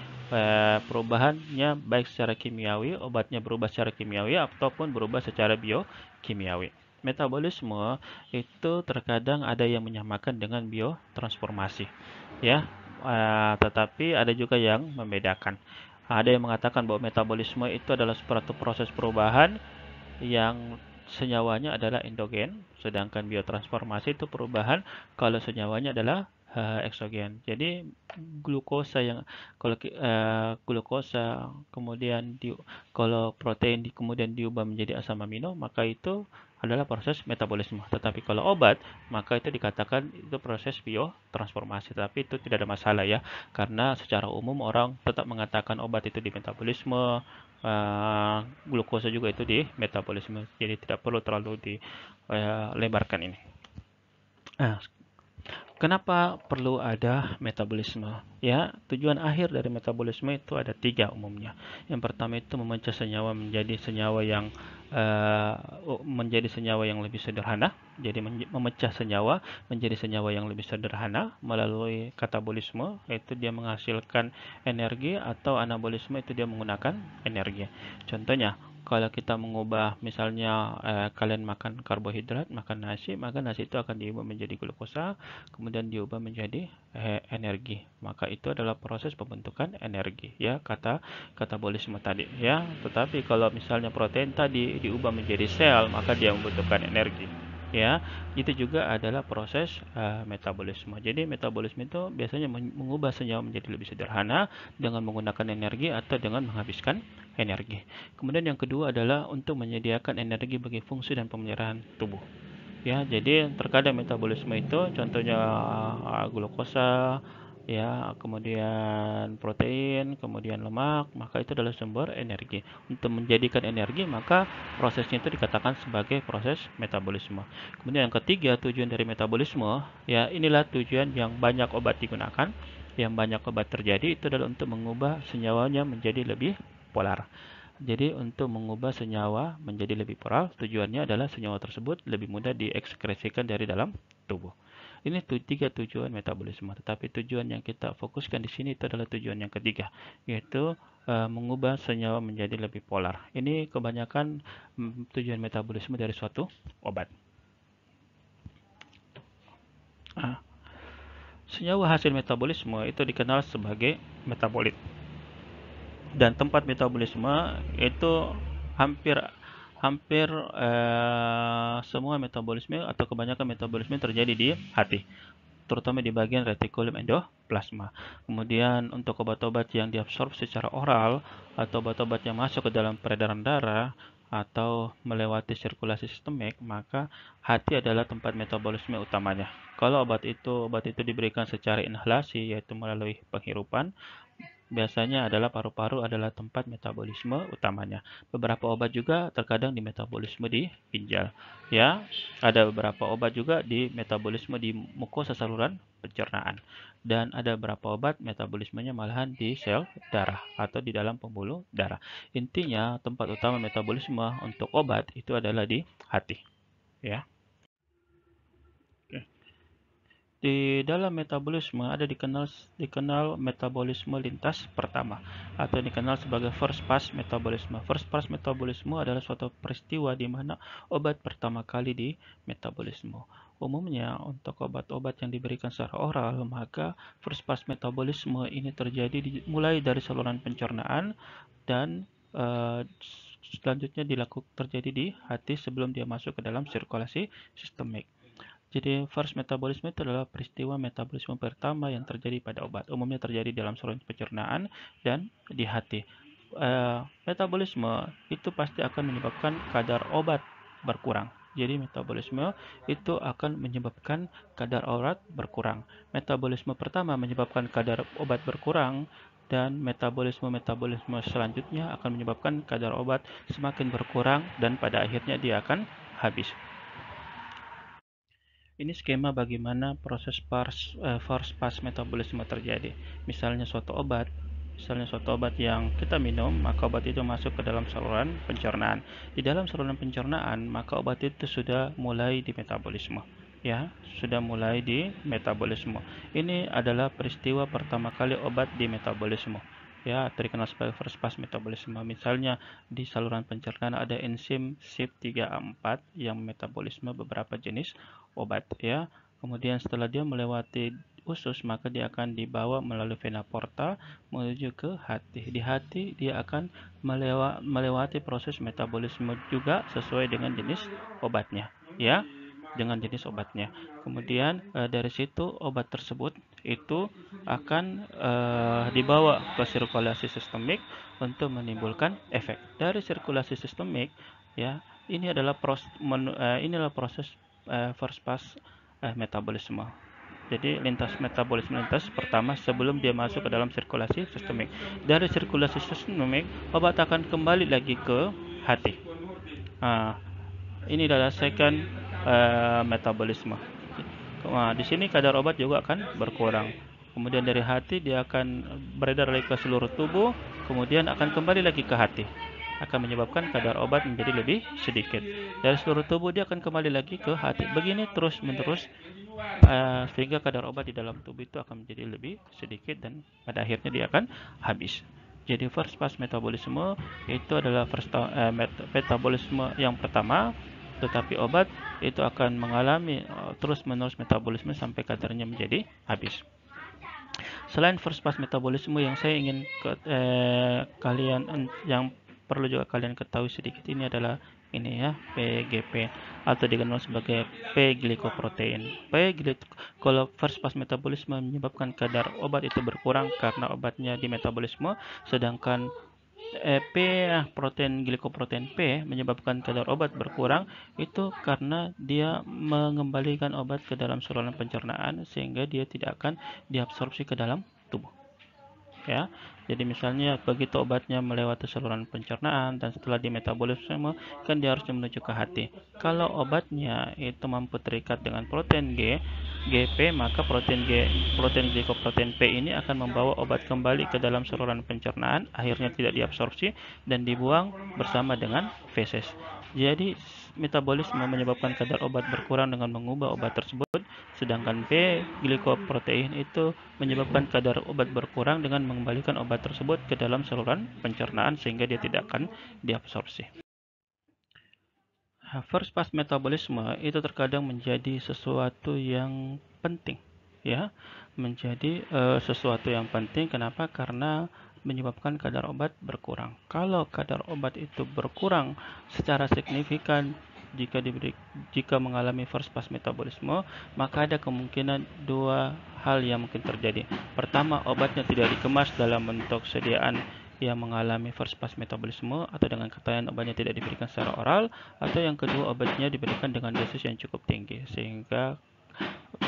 Speaker 1: perubahannya baik secara kimiawi, obatnya berubah secara kimiawi ataupun berubah secara biokimiawi. Metabolisme itu terkadang ada yang menyamakan dengan biotransformasi, ya, tetapi ada juga yang membedakan. Ada yang mengatakan bahwa metabolisme itu adalah suatu proses perubahan yang senyawanya adalah endogen, sedangkan biotransformasi itu perubahan kalau senyawanya adalah eksogen. Jadi glukosa yang glukosa kemudian kalau protein kemudian diubah menjadi asam amino, maka itu adalah proses metabolisme. Tetapi kalau obat, maka itu dikatakan itu proses biotransformasi. Tapi itu tidak ada masalah ya, karena secara umum orang tetap mengatakan obat itu di metabolisme, glukosa juga itu di metabolisme. Jadi tidak perlu terlalu dilebarkan ini. Nah, kenapa perlu ada metabolisme? Ya, tujuan akhir dari metabolisme itu ada 3 umumnya. Yang pertama itu memecah senyawa menjadi senyawa yang lebih sederhana. Jadi memecah senyawa menjadi senyawa yang lebih sederhana melalui katabolisme, yaitu dia menghasilkan energi, atau anabolisme, itu dia menggunakan energi. Contohnya, kalau kita mengubah misalnya kalian makan karbohidrat, makan nasi, maka nasi itu akan diubah menjadi glukosa, kemudian diubah menjadi energi. Maka itu adalah proses pembentukan energi, ya, katabolisme tadi, ya. Tetapi kalau misalnya protein tadi diubah menjadi sel, maka dia membutuhkan energi, ya. Itu juga adalah proses metabolisme. Jadi metabolisme itu biasanya mengubah senyawa menjadi lebih sederhana dengan menggunakan energi atau dengan menghabiskan energi. Kemudian yang kedua adalah untuk menyediakan energi bagi fungsi dan pemeliharaan tubuh. Ya, jadi terkadang metabolisme itu contohnya glukosa, ya, kemudian protein, kemudian lemak, maka itu adalah sumber energi. Untuk menjadikan energi, maka prosesnya itu dikatakan sebagai proses metabolisme. Kemudian yang ketiga, tujuan dari metabolisme, ya, inilah tujuan yang banyak obat digunakan, yang banyak obat terjadi itu adalah untuk mengubah senyawanya menjadi lebih polar. Jadi untuk mengubah senyawa menjadi lebih polar, tujuannya adalah senyawa tersebut lebih mudah diekskresikan dari dalam tubuh. Ini 3 tujuan metabolisme. Tetapi tujuan yang kita fokuskan di sini itu adalah tujuan yang ketiga, yaitu mengubah senyawa menjadi lebih polar. Ini kebanyakan tujuan metabolisme dari suatu obat. Senyawa hasil metabolisme itu dikenal sebagai metabolit. Dan tempat metabolisme itu hampir hampir semua metabolisme atau kebanyakan metabolisme terjadi di hati, terutama di bagian retikulum endoplasma. Kemudian untuk obat-obat yang diabsorb secara oral atau obat-obat yang masuk ke dalam peredaran darah atau melewati sirkulasi sistemik, maka hati adalah tempat metabolisme utamanya. Kalau obat itu diberikan secara inhalasi, yaitu melalui penghirupan, biasanya adalah paru-paru adalah tempat metabolisme utamanya. Beberapa obat juga terkadang di metabolisme di ginjal. Ya, ada beberapa obat juga di metabolisme di mukosa saluran pencernaan. Dan ada beberapa obat metabolismenya malahan di sel darah atau di dalam pembuluh darah. Intinya, tempat utama metabolisme untuk obat itu adalah di hati. Ya. Di dalam metabolisme ada dikenal metabolisme lintas pertama atau dikenal sebagai first pass metabolisme. First pass metabolisme adalah suatu peristiwa di mana obat pertama kali di metabolisme. Umumnya untuk obat-obat yang diberikan secara oral, maka first pass metabolisme ini terjadi mulai dari saluran pencernaan dan selanjutnya terjadi di hati sebelum dia masuk ke dalam sirkulasi sistemik. Jadi first metabolisme itu adalah peristiwa metabolisme pertama yang terjadi pada obat. Umumnya terjadi dalam saluran pencernaan dan di hati. Metabolisme itu pasti akan menyebabkan kadar obat berkurang. Jadi metabolisme itu akan menyebabkan kadar obat berkurang. Metabolisme pertama menyebabkan kadar obat berkurang dan metabolisme selanjutnya akan menyebabkan kadar obat semakin berkurang dan pada akhirnya dia akan habis. Ini skema bagaimana proses first pass metabolisme terjadi. Misalnya suatu obat yang kita minum, maka obat itu masuk ke dalam saluran pencernaan. Di dalam saluran pencernaan, maka obat itu sudah mulai di metabolisme. Ya, sudah mulai di metabolisme. Ini adalah peristiwa pertama kali obat di metabolisme. Ya, terkenal sebagai first pass metabolisme. Misalnya di saluran pencernaan ada enzim CYP3A4 yang metabolisme beberapa jenis obat, ya. Kemudian setelah dia melewati usus, maka dia akan dibawa melalui vena porta menuju ke hati. Di hati dia akan melewati proses metabolisme juga sesuai dengan jenis obatnya, ya, dengan jenis obatnya. Kemudian dari situ obat tersebut itu akan dibawa ke sirkulasi sistemik untuk menimbulkan efek. Dari sirkulasi sistemik, ya, inilah proses first pass metabolisme. Jadi metabolisme lintas pertama sebelum dia masuk ke dalam sirkulasi sistemik. Dari sirkulasi sistemik, obat akan kembali lagi ke hati. Ini adalah second metabolisme. Di sini kadar obat juga akan berkurang. Kemudian dari hati dia akan beredar lagi ke seluruh tubuh, kemudian akan kembali lagi ke hati. Akan menyebabkan kadar obat menjadi lebih sedikit. Dari seluruh tubuh dia akan kembali lagi ke hati. Begini terus-menerus sehingga kadar obat di dalam tubuh itu akan menjadi lebih sedikit dan pada akhirnya dia akan habis. Jadi first pass metabolisme itu adalah metabolisme yang pertama, tetapi obat itu akan mengalami terus-menerus metabolisme sampai kadarnya menjadi habis. Selain first pass metabolisme yang saya ingin yang perlu juga kalian ketahui sedikit ini adalah ini ya, PGP atau dikenal sebagai P-glycoprotein. Kalau first pass metabolisme menyebabkan kadar obat itu berkurang karena obatnya di metabolisme, sedangkan protein glikoprotein P menyebabkan kadar obat berkurang itu karena dia mengembalikan obat ke dalam saluran pencernaan sehingga dia tidak akan diabsorpsi ke dalam tubuh. Ya, jadi misalnya begitu obatnya melewati saluran pencernaan dan setelah di metabolisme kan dia harus menuju ke hati. Kalau obatnya itu mampu terikat dengan protein GP, maka protein glikoprotein P ini akan membawa obat kembali ke dalam saluran pencernaan, akhirnya tidak diabsorpsi dan dibuang bersama dengan feses. Jadi metabolisme menyebabkan kadar obat berkurang dengan mengubah obat tersebut, sedangkan P-glikoprotein itu menyebabkan kadar obat berkurang dengan mengembalikan obat tersebut ke dalam saluran pencernaan sehingga dia tidak akan diabsorpsi. First pass metabolisme itu terkadang menjadi sesuatu yang penting, ya, menjadi sesuatu yang penting. Kenapa? Karena menyebabkan kadar obat berkurang. Kalau kadar obat itu berkurang secara signifikan jika mengalami first pass metabolisme, maka ada kemungkinan dua hal yang mungkin terjadi. Pertama, obatnya tidak dikemas dalam bentuk sediaan yang mengalami first pass metabolisme, atau dengan kata lain obatnya tidak diberikan secara oral, atau yang kedua obatnya diberikan dengan dosis yang cukup tinggi sehingga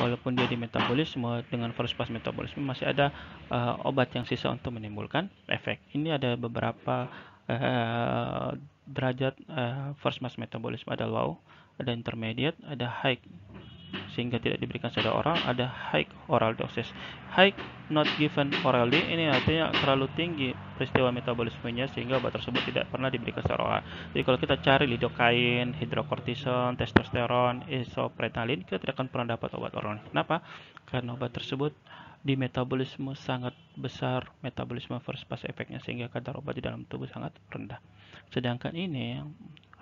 Speaker 1: walaupun dia di metabolisme dengan first pass metabolisme masih ada obat yang sisa untuk menimbulkan efek. Ini ada beberapa derajat first pass metabolisme, ada low, ada intermediate, ada high sehingga tidak diberikan secara oral, ada high oral doses. High not given orally ini artinya terlalu tinggi peristiwa metabolismenya sehingga obat tersebut tidak pernah diberikan secara oral. Jadi kalau kita cari lidocaine, hidrokortison, testosteron, isopretalin, kita tidak akan pernah dapat obat oral. Kenapa? Karena obat tersebut di metabolisme sangat besar, metabolisme first pass efeknya sehingga kadar obat di dalam tubuh sangat rendah. Sedangkan ini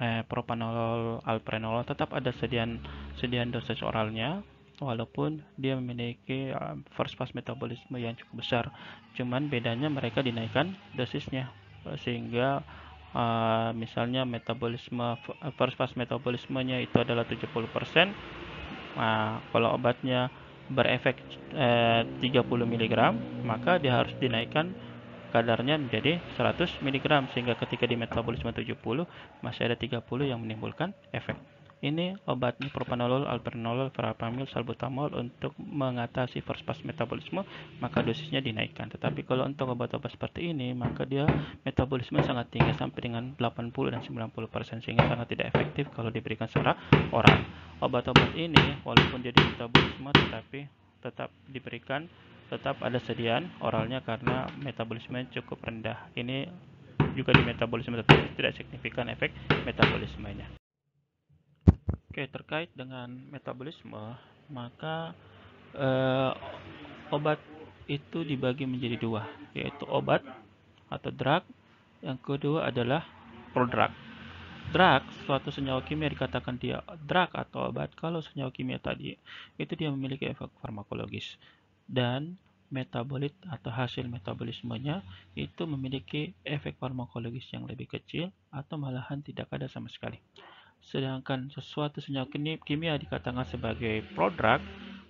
Speaker 1: propranolol, alpranolol tetap ada sediaan dosage oralnya, walaupun dia memiliki first pass metabolisme yang cukup besar. Cuman bedanya mereka dinaikkan dosisnya, sehingga misalnya first pass metabolismenya itu adalah 70%. Nah, kalau obatnya berefek 30 mg, maka dia harus dinaikkan kadarnya menjadi 100 mg, sehingga ketika di metabolisme 70 masih ada 30 yang menimbulkan efek. Ini obat propranolol, alpranolol, verapamil, salbutamol untuk mengatasi first pass metabolisme, maka dosisnya dinaikkan. Tetapi kalau untuk obat-obat seperti ini, maka dia metabolisme sangat tinggi sampai dengan 80 dan 90%, sehingga sangat tidak efektif kalau diberikan secara oral. Obat-obat ini walaupun dia di metabolisme tetapi tetap ada sediaan oralnya karena metabolisme cukup rendah. Ini juga di metabolisme tetapi tidak signifikan efek metabolismenya. Oke, terkait dengan metabolisme, maka obat itu dibagi menjadi dua, yaitu obat atau drug. Yang kedua adalah prodrug. Drug, suatu senyawa kimia dikatakan dia drug atau obat kalau senyawa kimia tadi itu dia memiliki efek farmakologis, dan metabolit atau hasil metabolismenya itu memiliki efek farmakologis yang lebih kecil atau malahan tidak ada sama sekali. Sedangkan sesuatu senyawa kimia dikatakan sebagai prodrug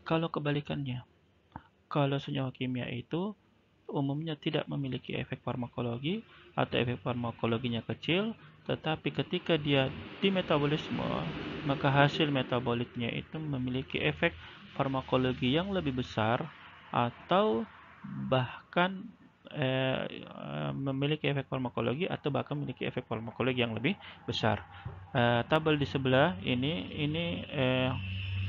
Speaker 1: kalau kebalikannya. Kalau senyawa kimia itu umumnya tidak memiliki efek farmakologi atau efek farmakologinya kecil, tetapi ketika dia di metabolisme, maka hasil metabolitnya itu memiliki efek farmakologi yang lebih besar atau bahkan memiliki efek farmakologi atau bahkan memiliki efek farmakologi yang lebih besar. Tabel di sebelah ini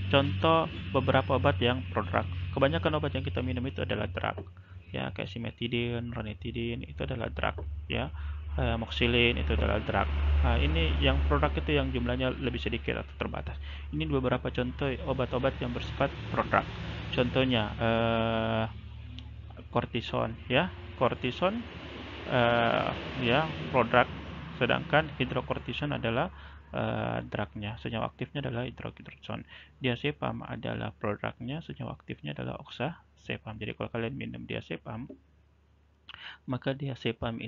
Speaker 1: contoh beberapa obat yang prodrug. Kebanyakan obat yang kita minum itu adalah drug, ya, kayak simetidin, ranitidin itu adalah drug, ya. Amoxicillin itu adalah drug. Ini yang produk itu yang jumlahnya lebih sedikit atau terbatas. Ini beberapa contoh obat-obat yang bersifat prodrug. Contohnya kortison, ya. Kortison ya prodrug, sedangkan hidrokortison adalah drugnya. Senyawa aktifnya adalah hidrokortison. Diazepam adalah prodrugnya, senyawa aktifnya adalah oxazepam. Jadi kalau kalian minum diazepam, maka diazepam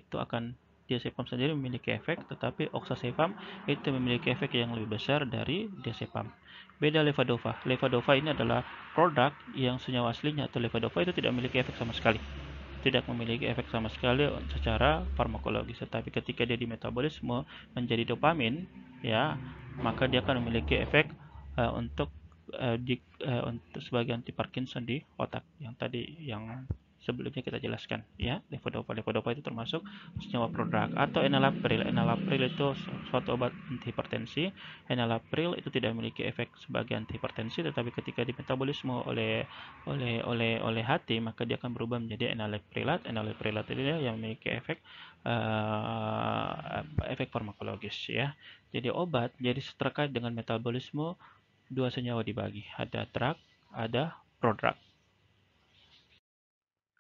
Speaker 1: sendiri memiliki efek, tetapi oxazepam itu memiliki efek yang lebih besar dari diazepam. Beda levodopa. Levodopa ini adalah produk yang senyawa aslinya atau levodopa itu tidak memiliki efek sama sekali. Tidak memiliki efek sama sekali secara farmakologis, tetapi ketika dia di metabolisme menjadi dopamin, ya, maka dia akan memiliki efek untuk sebagai anti Parkinson di otak yang sebelumnya kita jelaskan, ya. Levodopa itu termasuk senyawa prodrug. Atau enalapril. Enalapril itu suatu obat antihipertensi. Enalapril itu tidak memiliki efek sebagai antihipertensi, tetapi ketika dimetabolisme oleh hati, maka dia akan berubah menjadi enalaprilat. Enalaprilat itu yang memiliki efek farmakologis, ya. Jadi obat jadi terkait dengan metabolisme dua senyawa dibagi, ada drug, ada prodrug.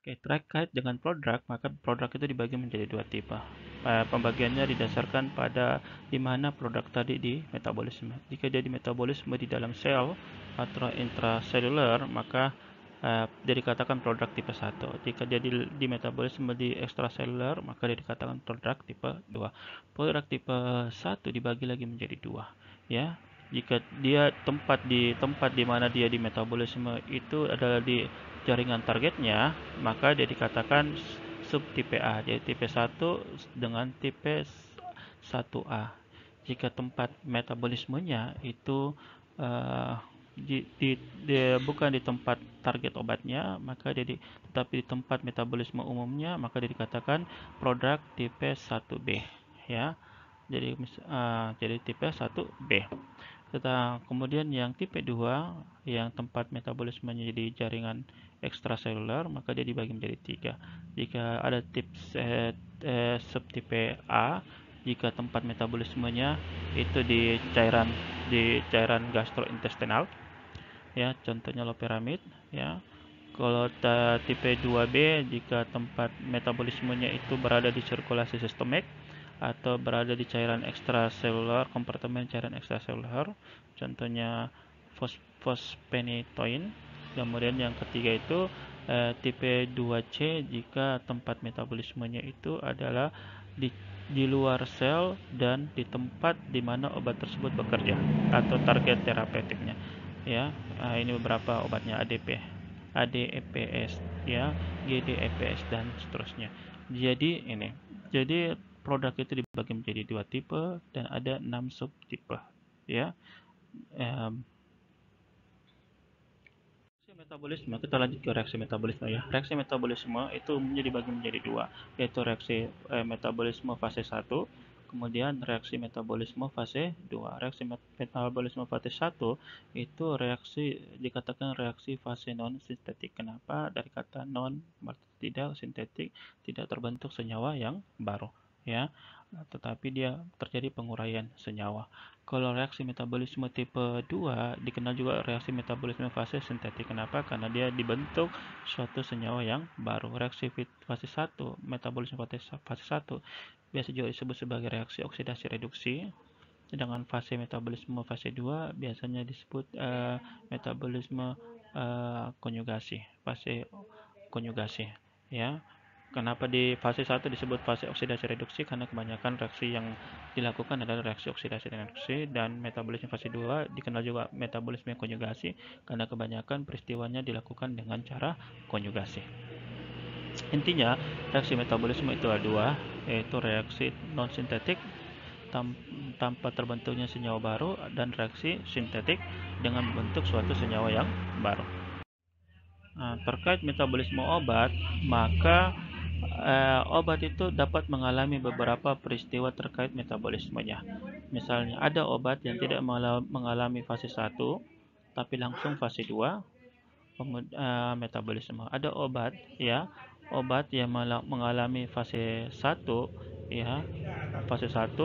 Speaker 1: Oke, terkait dengan prodrug, maka prodrug itu dibagi menjadi dua tipe. Pembagiannya didasarkan pada di mana produk tadi di metabolisme. Jika dia di metabolisme di dalam sel atau intraseluler, maka dia dikatakan produk tipe 1. Jika dia di metabolisme di ekstraseluler, maka dia dikatakan produk tipe 2. Produk tipe 1 dibagi lagi menjadi dua, ya. Jika dia tempat di mana dia di metabolisme itu adalah di jaringan targetnya, maka dia dikatakan subtipe A. Jadi tipe 1 dengan tipe 1A. Jika tempat metabolismenya itu bukan di tempat target obatnya, maka tetapi di tempat metabolisme umumnya, maka dia dikatakan produk tipe 1B, ya. Jadi tipe 1B. Kemudian yang tipe 2 yang tempat metabolismenya di jaringan ekstraseluler, maka dia dibagi menjadi 3. Jika ada subtipe A, jika tempat metabolismenya itu di cairan gastrointestinal, ya, contohnya loperamid, ya. Kalau tipe 2B, jika tempat metabolismenya itu berada di sirkulasi sistemik, atau berada di cairan ekstraseluler, kompartemen cairan ekstraseluler, contohnya fosfenitoin. Kemudian yang ketiga itu tipe 2C jika tempat metabolismenya itu adalah di luar sel dan di tempat di mana obat tersebut bekerja atau target terapeutiknya. Ya, ini beberapa obatnya ADEPS, ya, GDEPS dan seterusnya. Jadi produk itu dibagi menjadi dua tipe dan ada 6 subtipe, ya. Reaksi metabolisme, kita lanjut ke reaksi metabolisme, ya. Reaksi metabolisme itu umumnya dibagi menjadi dua, yaitu reaksi metabolisme fase 1, kemudian reaksi metabolisme fase 2. Reaksi metabolisme fase 1 itu dikatakan reaksi fase non sintetik. Kenapa? Dari kata non, tidak sintetik, tidak terbentuk senyawa yang baru, ya. Tetapi dia terjadi penguraian senyawa. Kalau reaksi metabolisme tipe 2 dikenal juga reaksi metabolisme fase sintetik. Kenapa? Karena dia dibentuk suatu senyawa yang baru. Reaksi fase 1, metabolisme fase 1 biasa juga disebut sebagai reaksi oksidasi reduksi. Sedangkan fase metabolisme fase 2 biasanya disebut metabolisme konjugasi, fase konjugasi, ya. Kenapa di fase 1 disebut fase oksidasi reduksi? Karena kebanyakan reaksi yang dilakukan adalah reaksi oksidasi reduksi, dan metabolisme fase 2 dikenal juga metabolisme konjugasi karena kebanyakan peristiwanya dilakukan dengan cara konjugasi. Intinya, reaksi metabolisme itu ada dua, yaitu reaksi non-sintetik tanpa terbentuknya senyawa baru dan reaksi sintetik dengan membentuk suatu senyawa yang baru. Nah, terkait metabolisme obat, maka obat itu dapat mengalami beberapa peristiwa terkait metabolismenya. Misalnya, ada obat yang tidak mengalami fase 1, tapi langsung fase 2 metabolisme. Ada obat yang mengalami fase 1, ya, fase 1,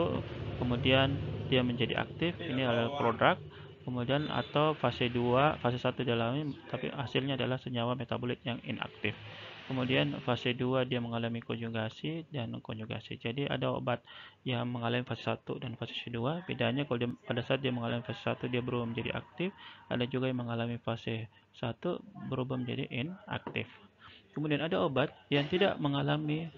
Speaker 1: kemudian dia menjadi aktif, ini adalah prodrug. Kemudian atau fase 2, fase 1 dialami tapi hasilnya adalah senyawa metabolit yang inaktif. Kemudian fase 2 dia mengalami konjugasi dan konjugasi. Jadi ada obat yang mengalami fase 1 dan fase 2. Bedanya kalau pada saat dia mengalami fase 1 dia berubah menjadi aktif, ada juga yang mengalami fase 1 berubah menjadi inaktif. Kemudian ada obat yang tidak mengalami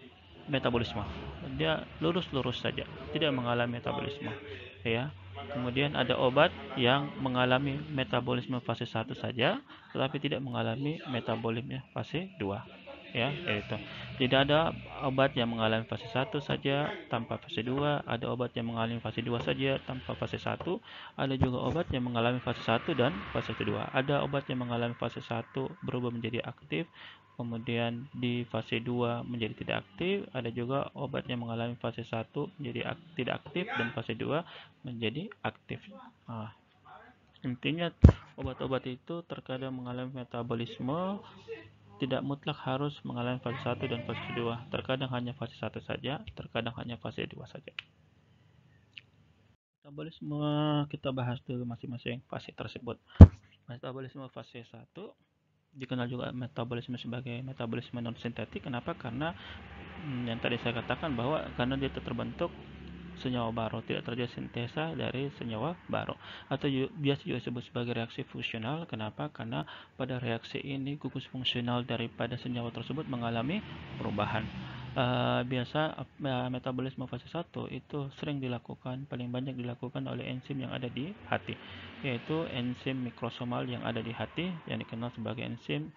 Speaker 1: metabolisme. Dia lurus-lurus saja, tidak mengalami metabolisme, ya. Kemudian ada obat yang mengalami metabolisme fase 1 saja, tetapi tidak mengalami metabolisme fase 2, ya, yaitu tidak ada obat yang mengalami fase 1 saja tanpa fase 2, ada obat yang mengalami fase 2 saja tanpa fase 1, ada juga obat yang mengalami fase 1 dan fase 2. Ada obat yang mengalami fase 1 berubah menjadi aktif, kemudian di fase 2 menjadi tidak aktif. Ada juga obat yang mengalami fase 1 menjadi tidak aktif dan fase 2 menjadi aktif. Nah, intinya obat-obat itu terkadang mengalami metabolisme, tidak mutlak harus mengalami fase 1 dan fase 2. Terkadang hanya fase 1 saja, terkadang hanya fase 2 saja. Metabolisme kita bahas dulu masing-masing fase tersebut. Metabolisme fase 1 dikenal juga metabolisme sebagai metabolisme non sintetik. Kenapa? Karena yang tadi saya katakan bahwa karena dia terbentuk senyawa baru, tidak terjadi sintesa dari senyawa baru, atau biasa juga disebut sebagai reaksi fungsional. Kenapa? Karena pada reaksi ini gugus fungsional daripada senyawa tersebut mengalami perubahan. Biasa metabolisme fase 1 itu sering dilakukan, paling banyak dilakukan oleh enzim yang ada di hati, yaitu enzim mikrosomal yang ada di hati yang dikenal sebagai enzim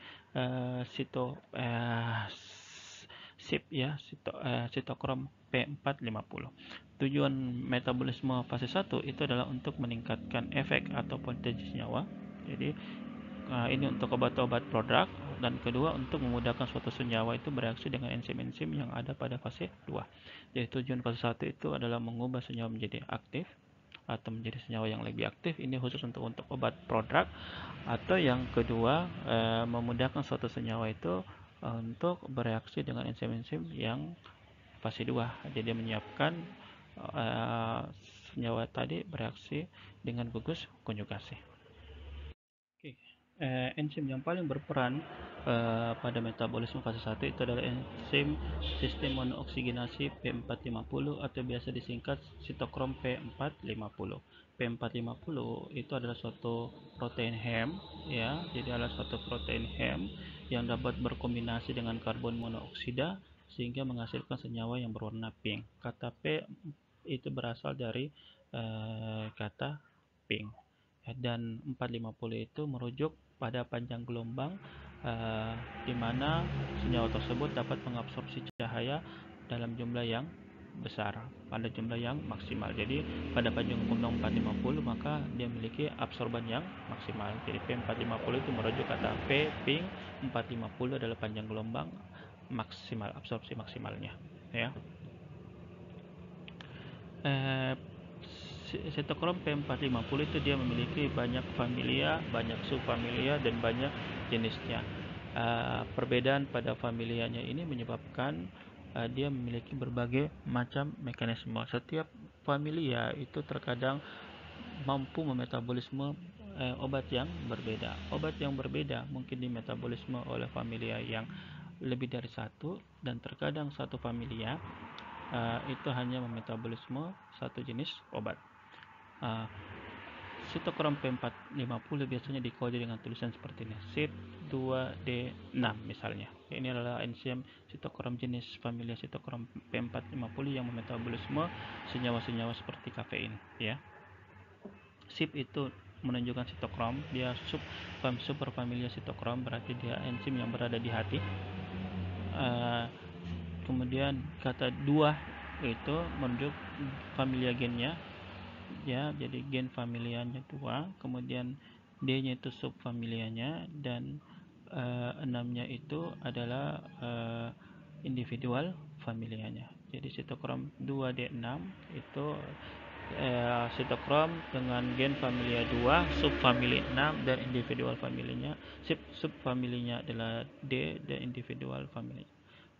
Speaker 1: sitokrom P450. Tujuan metabolisme fase 1 itu adalah untuk meningkatkan efek atau potensi senyawa. Jadi ini untuk obat-obat prodrug, dan kedua untuk memudahkan suatu senyawa itu bereaksi dengan enzim-enzim yang ada pada fase 2. Jadi tujuan fase 1 itu adalah mengubah senyawa menjadi aktif atau menjadi senyawa yang lebih aktif. Ini khusus untuk obat prodrug. Atau yang kedua, memudahkan suatu senyawa itu untuk bereaksi dengan enzim-enzim yang fase 2. Jadi menyiapkan senyawa tadi bereaksi dengan gugus konjugasi. Oke. Enzim yang paling berperan pada metabolisme fase 1 itu adalah enzim sistem monooksigenasi P450 atau biasa disingkat sitokrom P450. P450 itu adalah suatu protein hem, ya, jadi adalah suatu protein hem yang dapat berkombinasi dengan karbon monooksida sehingga menghasilkan senyawa yang berwarna pink. Kata P itu berasal dari kata pink, dan 450 itu merujuk pada panjang gelombang di mana senyawa tersebut dapat mengabsorpsi cahaya dalam jumlah yang besar pada jumlah yang maksimal. Jadi pada panjang gelombang 450 maka dia memiliki absorban yang maksimal. Jadi P450 itu merujuk kata P ping 450 adalah panjang gelombang maksimal, absorpsi maksimalnya, ya. Sitokrom P450 itu dia memiliki banyak familia, banyak subfamilia, dan banyak jenisnya. Perbedaan pada familianya ini menyebabkan dia memiliki berbagai macam mekanisme. Setiap familia itu terkadang mampu memetabolisme obat yang berbeda. Obat yang berbeda mungkin dimetabolisme oleh familia yang lebih dari satu, dan terkadang satu familia itu hanya memetabolisme satu jenis obat. Sitokrom P450 biasanya dikode dengan tulisan seperti ini, SIT2D6 misalnya. Ini adalah enzim sitokrom jenis familia sitokrom P450 yang memetabolisme senyawa-senyawa seperti kafein, ya. SIP itu menunjukkan sitokrom, dia superfamilia sitokrom, berarti dia enzim yang berada di hati. Kemudian kata 2 itu menunjuk familia gennya, ya, jadi gen familianya 2, kemudian D-nya itu subfamilianya, dan 6-nya itu adalah individual familianya. Jadi sitokrom 2D6 itu sitokrom dengan gen familia 2, subfamili 6, dan individual familinya, subfamilinya adalah D dan individual familinya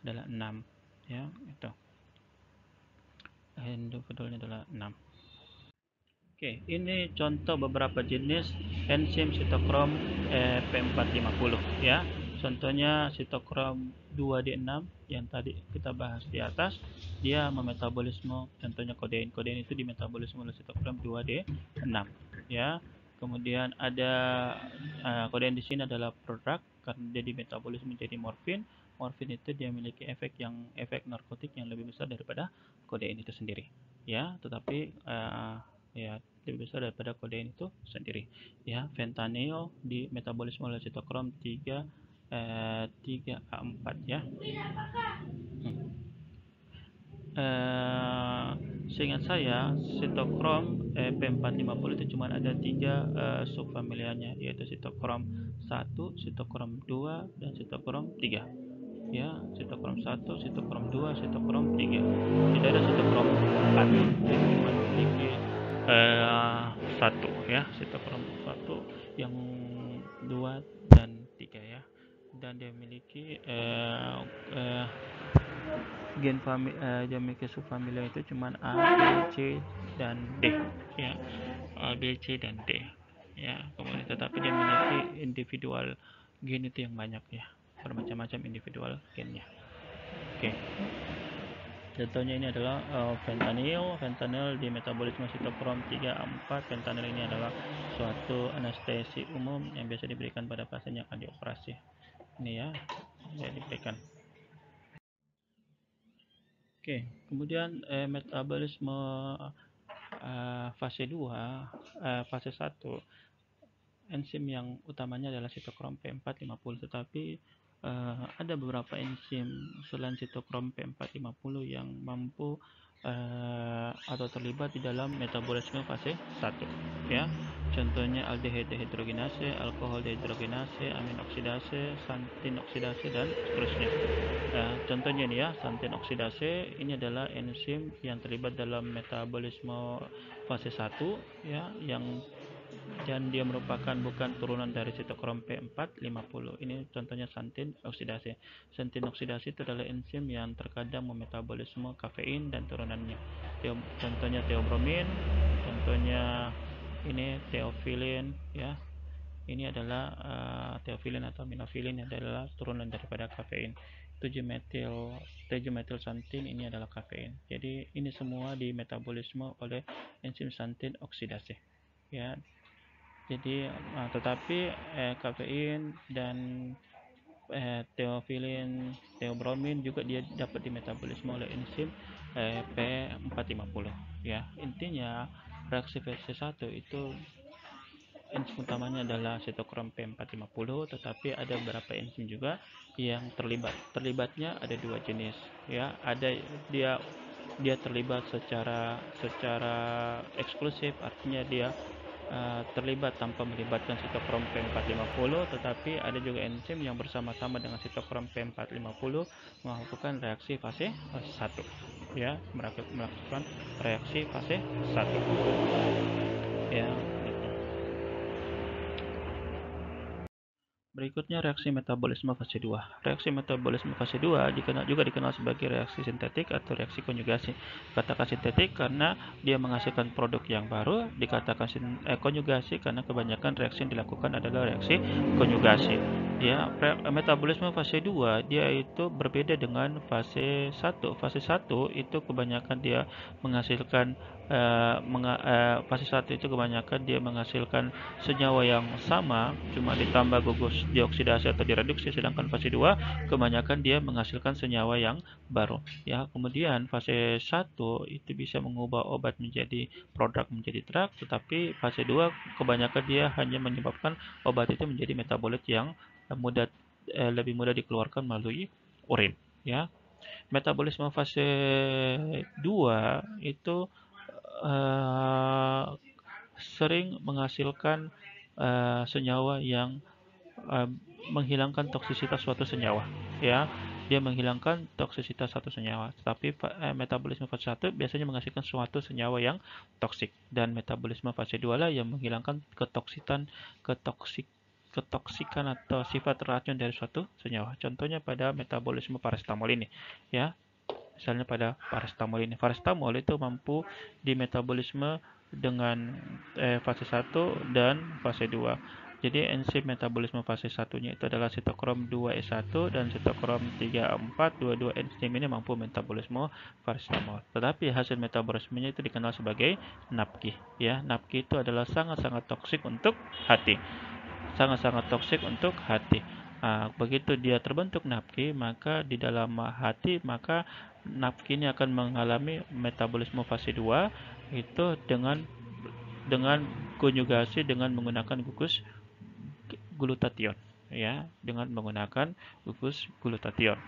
Speaker 1: adalah 6, ya, itu. Individualnya adalah 6. Oke, ini contoh beberapa jenis enzim sitokrom P450, ya. Contohnya sitokrom 2D6 yang tadi kita bahas di atas, dia memetabolisme contohnya kodein. Kodein itu dimetabolisme oleh sitokrom 2D6, ya. Kemudian ada kodein di sini adalah produk karena dia dimetabolisme menjadi morfin. Morfin itu dia memiliki efek narkotik yang lebih besar daripada kodein itu sendiri, ya. Tetapi ya lebih besar daripada kodein itu sendiri, ya. Fentanyl di metabolisme oleh sitokrom 3A4, ya. Seingat saya sitokrom P450 itu cuma ada 3 subfamilianya, yaitu sitokrom 1, sitokrom 2, dan sitokrom 3, ya. Sitokrom 1, sitokrom 2, sitokrom 3. Tidak ada sitokrom 4, jadi cuma memiliki 1, ya, sitokrom 1, yang 2 dan 3, ya. Dan dia memiliki gen dia memiliki subfamilia itu cuma A, B, C, dan D, ya. A, B, C, dan D, ya. Kemudian tetapi dia memiliki individual gen itu yang banyak, ya, bermacam-macam individual gennya. Oke. Contohnya ini adalah fentanyl. Fentanyl di metabolisme sitokrom 3A4. Fentanyl ini adalah suatu anestesi umum yang biasa diberikan pada pasien yang akan dioperasi. Ini, ya, diberikan. Oke, kemudian metabolisme fase 2, fase 1, enzim yang utamanya adalah sitokrom P450, tetapi ada beberapa enzim selain sitokrom P450 yang mampu atau terlibat di dalam metabolisme fase 1, ya. Contohnya aldehid dehidrogenase, alkohol dehidrogenase, amin oksidase, santin oksidase, dan seterusnya. Contohnya ini, ya, santin oksidase ini adalah enzim yang terlibat dalam metabolisme fase 1, ya, dan dia merupakan bukan turunan dari sitokrom P450. Ini contohnya santin oksidase. Santin oksidase itu adalah enzim yang terkadang memetabolisme kafein dan turunannya. Contohnya teobromin, contohnya ini teofilin, ya. Ini adalah theophylline atau aminofilin adalah turunan daripada kafein. 7-metil xanthin ini adalah kafein. Jadi ini semua dimetabolisme oleh enzim xanthin oksidasi. Ya. Jadi tetapi kafein dan theobromin juga dia dapat dimetabolisme oleh enzim P450 ya. Intinya reaksi fase 1 itu enzim utamanya adalah sitokrom P450, tetapi ada beberapa enzim juga yang terlibat. Terlibatnya ada dua jenis ya. Ada dia terlibat secara eksklusif, artinya dia terlibat tanpa melibatkan sitokrom P450, tetapi ada juga enzim yang bersama-sama dengan sitokrom P450 melakukan reaksi fase 1 ya, melakukan reaksi fase 1 ya. Berikutnya reaksi metabolisme fase 2. Reaksi metabolisme fase 2 juga dikenal sebagai reaksi sintetik atau reaksi konjugasi. Dikatakan sintetik karena dia menghasilkan produk yang baru, dikatakan konjugasi karena kebanyakan reaksi yang dilakukan adalah reaksi konjugasi. Ya, metabolisme fase 2 dia itu berbeda dengan fase 1. Fase 1 itu kebanyakan dia menghasilkan fase 1 itu kebanyakan dia menghasilkan senyawa yang sama cuma ditambah gugus dioksidasi atau direduksi, sedangkan fase 2 kebanyakan dia menghasilkan senyawa yang baru ya. Kemudian fase 1 itu bisa mengubah obat menjadi produk menjadi drug, tetapi fase 2 kebanyakan dia hanya menyebabkan obat itu menjadi metabolit yang lebih mudah dikeluarkan melalui urin ya. Metabolisme fase 2 itu sering menghasilkan senyawa yang menghilangkan toksisitas suatu senyawa ya. Dia menghilangkan toksisitas satu senyawa, tetapi metabolisme fase 1 biasanya menghasilkan suatu senyawa yang toksik, dan metabolisme fase 2 lah yang menghilangkan ketoksikan atau sifat racun dari suatu senyawa. Contohnya pada metabolisme paracetamol ini ya. Misalnya pada paracetamol ini. Paracetamol itu mampu dimetabolisme dengan fase 1 dan fase 2. Jadi enzim metabolisme fase 1-nya itu adalah sitokrom 2E1 dan sitokrom 3A4. Dua-dua enzim ini mampu metabolisme paracetamol. Tetapi hasil metabolismenya itu dikenal sebagai NAPQI ya. NAPQI itu adalah sangat-sangat toksik untuk hati. Sangat-sangat toksik untuk hati. Begitu dia terbentuk NAPQI, maka di dalam hati, maka NAPQI ini akan mengalami metabolisme fase 2 itu dengan konjugasi dengan menggunakan gugus glutathione ya, dengan menggunakan gugus glutathione.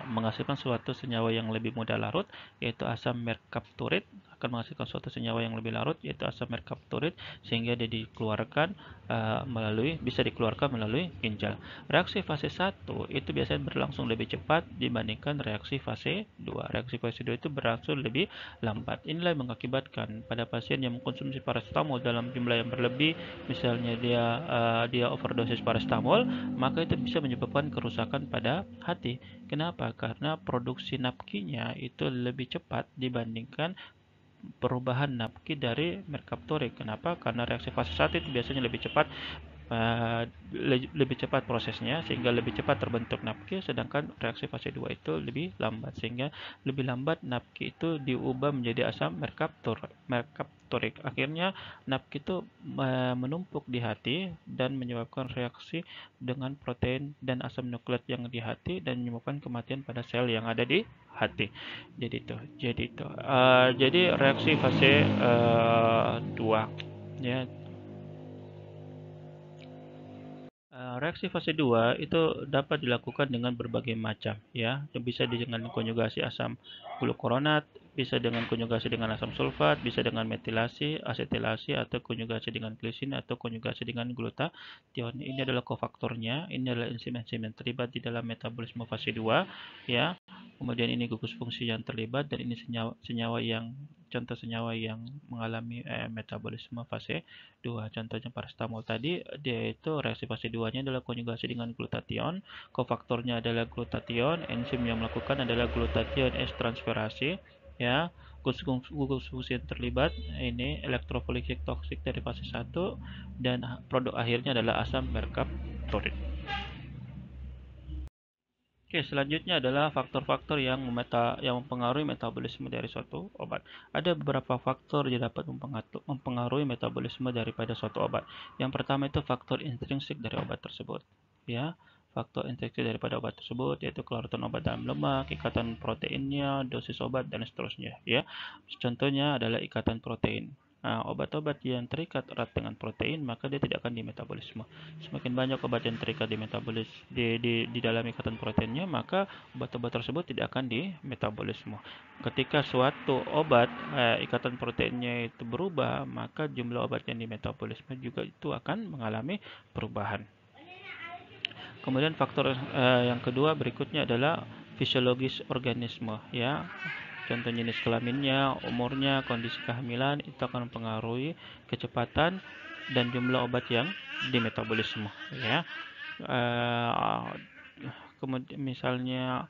Speaker 1: Menghasilkan suatu senyawa yang lebih mudah larut, yaitu asam merkapturit, akan menghasilkan suatu senyawa yang lebih larut, yaitu asam merkapturit, sehingga dia bisa dikeluarkan melalui ginjal. Reaksi fase 1 itu biasanya berlangsung lebih cepat dibandingkan reaksi fase 2. Reaksi fase 2 itu berlangsung lebih lambat. Inilah yang mengakibatkan pada pasien yang mengkonsumsi paracetamol dalam jumlah yang berlebih, misalnya dia overdosis paracetamol, maka itu bisa menyebabkan kerusakan pada hati. Kenapa? Karena produksi NAPQI-nya itu lebih cepat dibandingkan perubahan NAPQI dari merkapturit. Kenapa? Karena reaksi fase 1 itu biasanya lebih cepat prosesnya, sehingga lebih cepat terbentuk NAPQI, sedangkan reaksi fase 2 itu lebih lambat, sehingga lebih lambat NAPQI itu diubah menjadi asam merkapturik. Akhirnya NAPQI itu menumpuk di hati dan menyebabkan reaksi dengan protein dan asam nukleat yang di hati dan menyebabkan kematian pada sel yang ada di hati. Jadi reaksi fase 2 ya. Reaksi fase 2 itu dapat dilakukan dengan berbagai macam ya. Bisa dengan konjugasi asam glukuronat, bisa dengan konjugasi dengan asam sulfat, bisa dengan metilasi, asetilasi, atau konjugasi dengan glisin, atau konjugasi dengan glutathione. Ini adalah kofaktornya. Ini adalah enzim-enzim yang terlibat di dalam metabolisme fase 2 ya. Kemudian ini gugus fungsi yang terlibat, dan ini contoh senyawa yang mengalami metabolisme fase 2. Contohnya paracetamol tadi, dia itu reaksi fase 2-nya adalah konjugasi dengan glutathione, kofaktornya adalah glutathione, enzim yang melakukan adalah glutathione S transferase ya. Gugus fungsi yang terlibat ini elektrofilisis toksik dari fase 1 dan produk akhirnya adalah asam merkaptorit. Oke, selanjutnya adalah faktor-faktor yang mempengaruhi metabolisme dari suatu obat. Ada beberapa faktor yang dapat mempengaruhi metabolisme daripada suatu obat. Yang pertama itu faktor intrinsik dari obat tersebut. Ya, faktor intrinsik daripada obat tersebut yaitu kelaratan obat dalam lemak, ikatan proteinnya, dosis obat dan seterusnya. Ya, contohnya adalah ikatan protein. Nah, obat-obat yang terikat erat dengan protein maka dia tidak akan dimetabolisme. Semakin banyak obat yang terikat di dalam ikatan proteinnya, maka obat-obat tersebut tidak akan dimetabolisme. Ketika suatu obat ikatan proteinnya itu berubah, maka jumlah obat yang dimetabolisme juga itu akan mengalami perubahan. Kemudian faktor yang kedua berikutnya adalah fisiologis organisme, ya. Contoh jenis kelaminnya, umurnya, kondisi kehamilan itu akan mempengaruhi kecepatan dan jumlah obat yang dimetabolisme, ya. Kemudian misalnya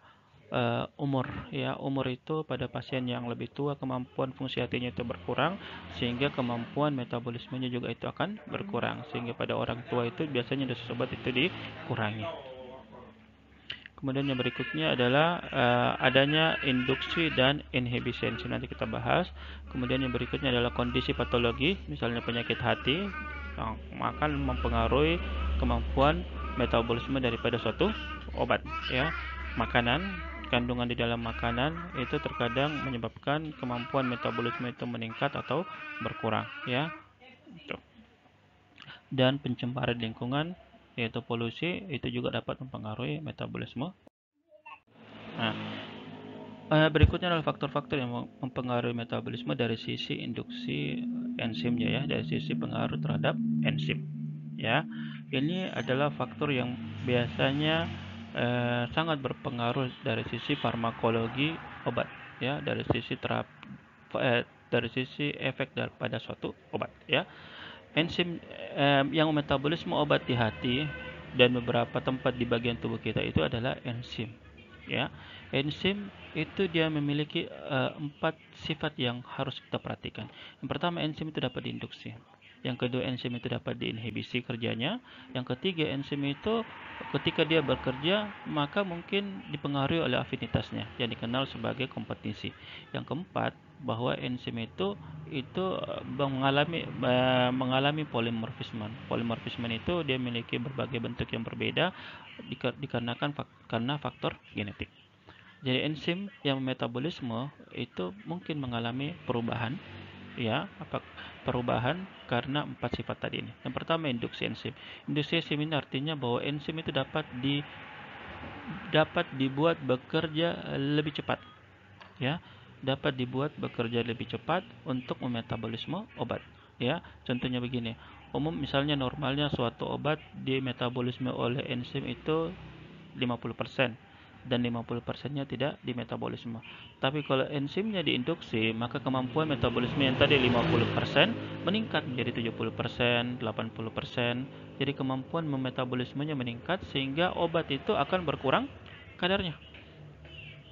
Speaker 1: umur, ya, umur itu pada pasien yang lebih tua kemampuan fungsi hatinya itu berkurang sehingga kemampuan metabolismenya juga itu akan berkurang, sehingga pada orang tua itu biasanya dosis obat itu dikurangi. Kemudian yang berikutnya adalah adanya induksi dan inhibisi enzim, nanti kita bahas. Kemudian yang berikutnya adalah kondisi patologi, misalnya penyakit hati yang akan mempengaruhi kemampuan metabolisme daripada suatu obat, ya. Makanan, kandungan di dalam makanan itu terkadang menyebabkan kemampuan metabolisme itu meningkat atau berkurang, ya. Dan pencemaran lingkungan yaitu polusi itu juga dapat mempengaruhi metabolisme. Nah, berikutnya adalah faktor-faktor yang mempengaruhi metabolisme dari sisi induksi enzimnya, ya, dari sisi pengaruh terhadap enzim, ya. Ini adalah faktor yang biasanya sangat berpengaruh dari sisi farmakologi obat, ya, dari sisi efek daripada suatu obat, ya. Enzim yang metabolisme obat di hati dan beberapa tempat di bagian tubuh kita itu adalah enzim, ya. Enzim itu dia memiliki 4 sifat yang harus kita perhatikan. Yang pertama, enzim itu dapat diinduksi. Yang kedua, enzim itu dapat diinhibisi kerjanya. Yang ketiga, enzim itu ketika dia bekerja maka mungkin dipengaruhi oleh afinitasnya yang dikenal sebagai kompetisi. Yang keempat, bahwa enzim itu mengalami polimorfisme. Polimorfisme itu dia memiliki berbagai bentuk yang berbeda dikarenakan karena faktor genetik. Jadi enzim yang metabolisme itu mungkin mengalami perubahan, ya, perubahan karena 4 sifat tadi ini. Yang pertama, induksi enzim. Induksi enzim ini artinya bahwa enzim itu dapat dibuat bekerja lebih cepat, ya. Dapat dibuat bekerja lebih cepat untuk memetabolisme obat, ya. Contohnya begini. Misalnya normalnya suatu obat dimetabolisme oleh enzim itu 50% dan 50%-nya tidak dimetabolisme. Tapi kalau enzimnya diinduksi, maka kemampuan metabolisme yang tadi 50% meningkat menjadi 70%, 80%. Jadi kemampuan memetabolismenya meningkat sehingga obat itu akan berkurang kadarnya.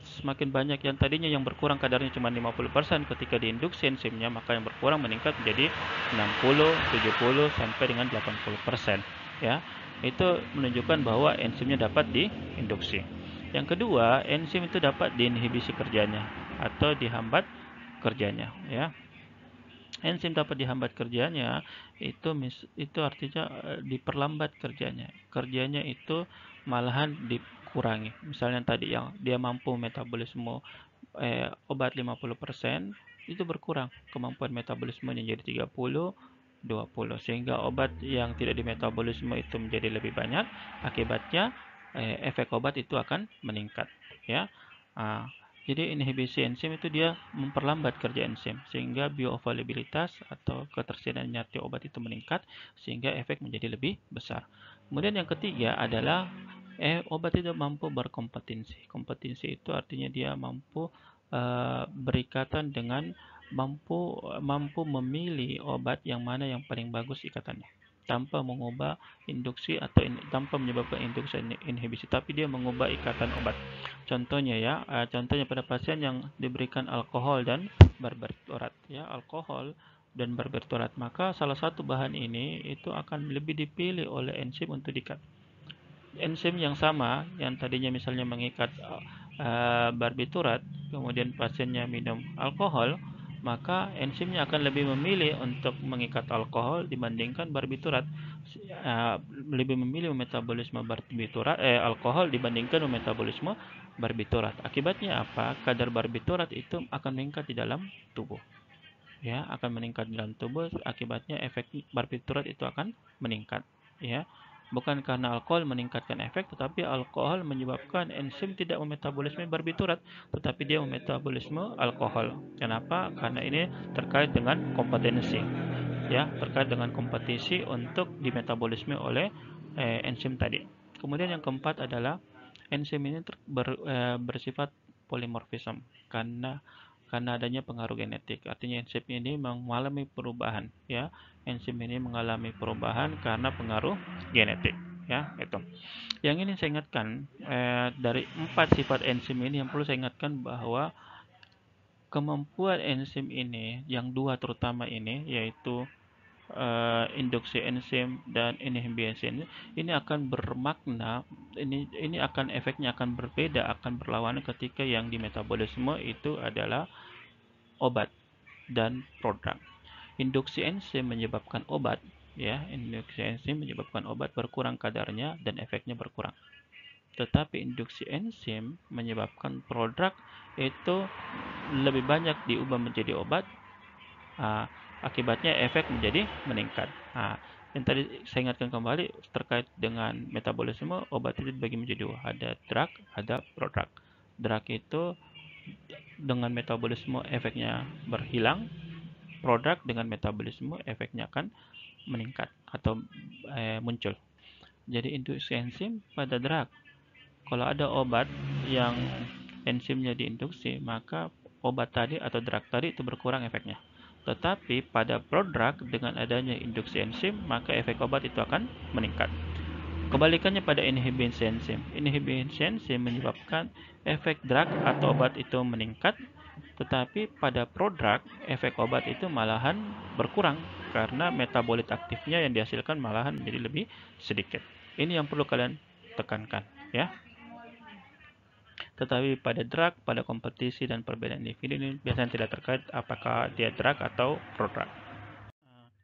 Speaker 1: Semakin banyak yang tadinya yang berkurang kadarnya cuma 50% ketika diinduksi enzimnya, maka yang berkurang meningkat menjadi 60, 70 sampai dengan 80%, ya. Itu menunjukkan bahwa enzimnya dapat diinduksi. Yang kedua, enzim itu dapat diinhibisi kerjanya atau dihambat kerjanya, ya. Enzim dapat dihambat kerjanya itu artinya diperlambat kerjanya. Kerjanya itu malahan dikurangi. Misalnya tadi yang dia mampu metabolisme obat 50%, itu berkurang kemampuan metabolismenya jadi 30, 20, sehingga obat yang tidak dimetabolisme itu menjadi lebih banyak. Akibatnya efek obat itu akan meningkat, ya. Jadi inhibisi enzim itu dia memperlambat kerja enzim sehingga bioavailabilitas atau ketersediaan nyati obat itu meningkat sehingga efek menjadi lebih besar. Kemudian yang ketiga adalah obat itu mampu berkompetensi. Kompetensi itu artinya dia mampu berikatan dengan mampu memilih obat yang mana yang paling bagus ikatannya. tanpa mengubah induksi atau tanpa menyebabkan induksi inhibisi, tapi dia mengubah ikatan obat. Contohnya ya, contohnya pada pasien yang diberikan alkohol dan barbiturat ya, alkohol dan barbiturat, maka salah satu bahan ini itu akan lebih dipilih oleh enzim untuk diikat. Enzim yang sama yang tadinya misalnya mengikat barbiturat, kemudian pasiennya minum alkohol, maka enzimnya akan lebih memilih untuk mengikat alkohol dibandingkan barbiturat, lebih memilih metabolisme alkohol dibandingkan metabolisme barbiturat. Akibatnya apa? Kadar barbiturat itu akan meningkat di dalam tubuh. Ya, akan meningkat di dalam tubuh, akibatnya efek barbiturat itu akan meningkat. Ya, bukan karena alkohol meningkatkan efek, tetapi alkohol menyebabkan enzim tidak memetabolisme barbiturat, tetapi dia memetabolisme alkohol. Kenapa? Karena ini terkait dengan kompetensi. Ya, terkait dengan kompetisi untuk dimetabolisme oleh enzim tadi. Kemudian yang keempat adalah enzim ini bersifat polimorfisme karena adanya pengaruh genetik. Artinya enzim ini mengalami perubahan ya. Enzim ini mengalami perubahan karena pengaruh genetik ya, itu. Yang ini saya ingatkan dari 4 sifat enzim ini yang perlu saya ingatkan bahwa kemampuan enzim ini yang 2 terutama ini yaitu induksi enzim dan inhibisi enzim ini akan bermakna, ini akan efeknya akan berbeda, akan berlawanan ketika yang di metabolisme itu adalah obat dan produk. Induksi enzim menyebabkan obat ya, induksi enzim menyebabkan obat berkurang kadarnya dan efeknya berkurang. Tetapi induksi enzim menyebabkan produk itu lebih banyak diubah menjadi obat. Akibatnya efek menjadi meningkat. Yang tadi saya ingatkan kembali terkait dengan metabolisme, obat itu dibagi menjadi dua, ada drug, ada produk. Drug itu dengan metabolisme efeknya berhilang, produk dengan metabolisme efeknya akan meningkat atau muncul. Jadi induksi enzim pada drug, kalau ada obat yang enzimnya diinduksi, maka obat tadi atau drug tadi itu berkurang efeknya. Tetapi pada produk dengan adanya induksi enzim, maka efek obat itu akan meningkat. Kebalikannya pada inhibisi enzim. Inhibisi enzim menyebabkan efek drug atau obat itu meningkat, tetapi pada produk efek obat itu malahan berkurang karena metabolit aktifnya yang dihasilkan malahan menjadi lebih sedikit. Ini yang perlu kalian tekankan ya. Tetapi pada drug, pada kompetisi dan perbedaan individu ini biasanya tidak terkait apakah dia drug atau prodrug.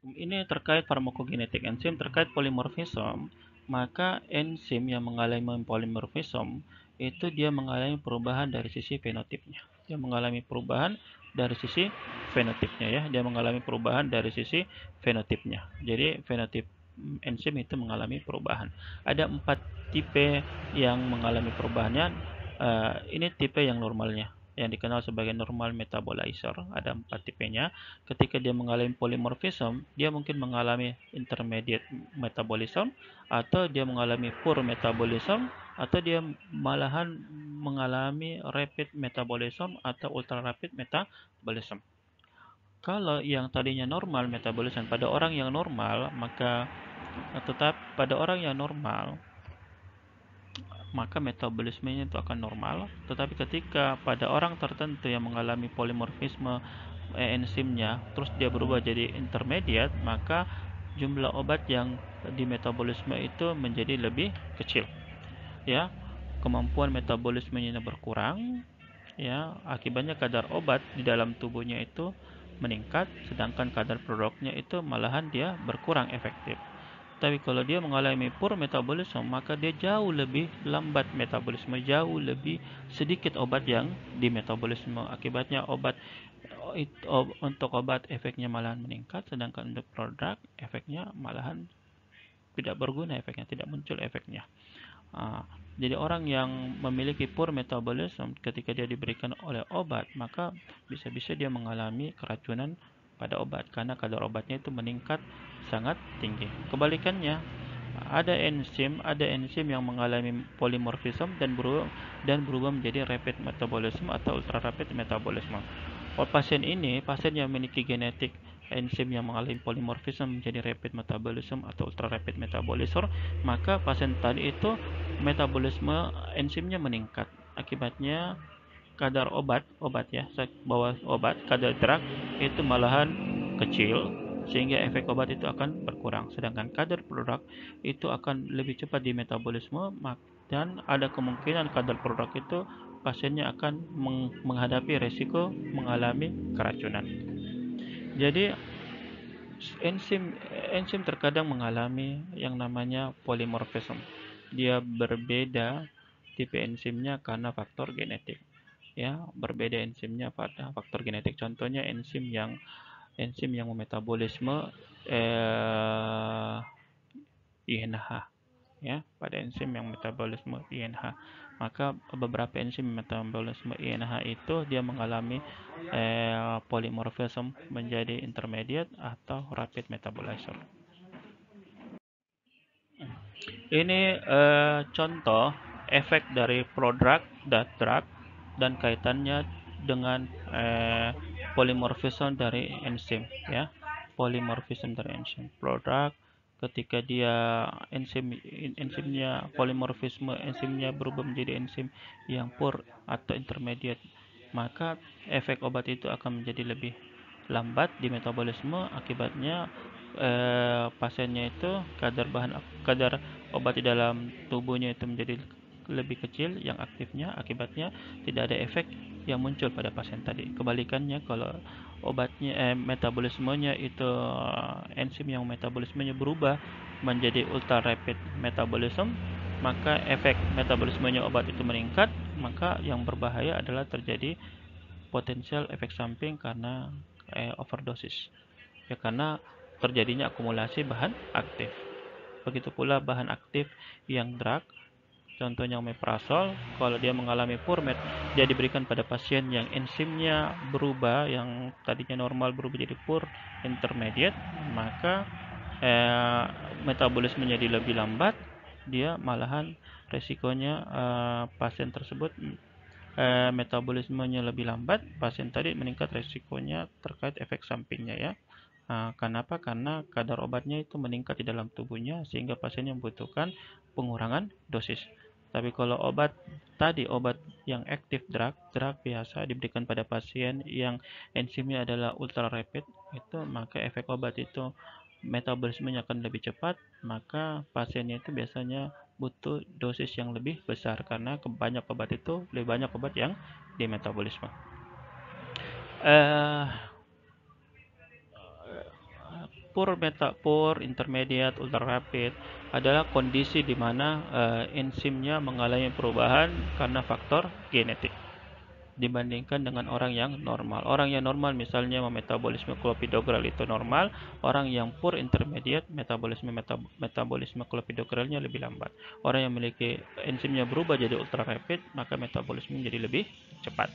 Speaker 1: Ini terkait farmakogenetik enzim, terkait polimorfisme, maka enzim yang mengalami polimorfisme itu dia mengalami perubahan dari sisi fenotipnya. Dia mengalami perubahan dari sisi fenotipnya ya, dia mengalami perubahan dari sisi fenotipnya. Jadi fenotip enzim itu mengalami perubahan. Ada 4 tipe yang mengalami perubahannya. Ini tipe yang normalnya, yang dikenal sebagai normal metabolizer. Ada 4 tipenya. Ketika dia mengalami polymorphism, dia mungkin mengalami intermediate metabolism, atau dia mengalami poor metabolism, atau dia malahan mengalami rapid metabolism atau ultra rapid metabolism. Kalau yang tadinya normal metabolism pada orang yang normal, maka pada orang yang normal maka metabolismenya itu akan normal. Tetapi ketika pada orang tertentu yang mengalami polimorfisme enzimnya terus dia berubah jadi intermediate, maka jumlah obat yang di metabolisme itu menjadi lebih kecil ya, kemampuan metabolismenya berkurang ya, akibatnya kadar obat di dalam tubuhnya itu meningkat, sedangkan kadar produknya itu malahan dia berkurang efektif. Tapi kalau dia mengalami poor metabolisme, maka dia jauh lebih lambat metabolisme, jauh lebih sedikit obat yang di metabolisme. Akibatnya untuk obat efeknya malahan meningkat, sedangkan untuk produk efeknya malahan tidak berguna, efeknya tidak muncul efeknya. Jadi orang yang memiliki poor metabolism ketika dia diberikan oleh obat, maka bisa-bisa dia mengalami keracunan pada obat karena kadar obatnya itu meningkat sangat tinggi. Kebalikannya, ada enzim yang mengalami polymorphism dan berubah menjadi rapid metabolism atau ultra rapid metabolism. Pasien yang memiliki genetik enzim yang mengalami polimorfisme menjadi rapid metabolism atau ultra rapid metabolism, maka pasien tadi itu metabolisme enzimnya meningkat. Akibatnya kadar obat ya, bahwa obat kadar drug itu malahan kecil, sehingga efek obat itu akan berkurang, sedangkan kadar produk itu akan lebih cepat di metabolisme, dan ada kemungkinan kadar produk itu pasiennya akan menghadapi resiko mengalami keracunan. Jadi enzim enzim terkadang mengalami yang namanya polimorfisme. Dia berbeda tipe enzimnya karena faktor genetik. Ya, berbeda enzimnya pada faktor genetik. Contohnya enzim yang memetabolisme INH, ya, pada enzim yang metabolisme INH. Maka beberapa enzim metabolisme INH itu dia mengalami polimorfisme menjadi intermediate atau rapid metabolizer. Ini contoh efek dari prodrug dan drug dan kaitannya dengan polimorfisme dari enzim, ya. Polimorfisme dari enzim. Prodrug ketika dia enzimnya polimorfisme enzimnya berubah menjadi enzim yang pure atau intermediate, maka efek obat itu akan menjadi lebih lambat di metabolisme. Akibatnya pasiennya itu kadar obat di dalam tubuhnya itu menjadi lebih kecil yang aktifnya, akibatnya tidak ada efek yang muncul pada pasien tadi. Kebalikannya, kalau obatnya metabolismenya itu enzim yang metabolismenya berubah menjadi ultra rapid metabolism, maka efek metabolismenya obat itu meningkat, maka yang berbahaya adalah terjadi potensial efek samping karena overdosis, ya, karena terjadinya akumulasi bahan aktif. Begitu pula bahan aktif yang drug, contohnya omeprazol, kalau dia mengalami purmet, dia diberikan pada pasien yang enzimnya berubah, yang tadinya normal berubah jadi pur intermediate, maka metabolismenya jadi lebih lambat, dia malahan resikonya pasien tersebut metabolismenya lebih lambat, pasien tadi meningkat resikonya terkait efek sampingnya, ya. Kenapa? Karena kadar obatnya itu meningkat di dalam tubuhnya sehingga pasien membutuhkan pengurangan dosis. Tapi kalau obat yang aktif drug biasa diberikan pada pasien yang enzimnya adalah ultra rapid, itu maka efek obat itu metabolismenya akan lebih cepat, maka pasiennya itu biasanya butuh dosis yang lebih besar karena lebih banyak obat yang di metabolisme. Pure, intermediate, ultra rapid adalah kondisi di mana enzimnya mengalami perubahan karena faktor genetik dibandingkan dengan orang yang normal. Orang yang normal misalnya metabolisme clopidogrel itu normal, orang yang pure intermediate metabolisme clopidogrelnya lebih lambat. Orang yang memiliki enzimnya berubah jadi ultra rapid, maka metabolisme jadi lebih cepat.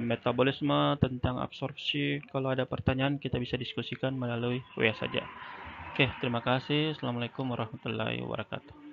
Speaker 1: Metabolisme, tentang absorpsi, kalau ada pertanyaan kita bisa diskusikan melalui WA saja. Oke, terima kasih. Assalamualaikum warahmatullahi wabarakatuh.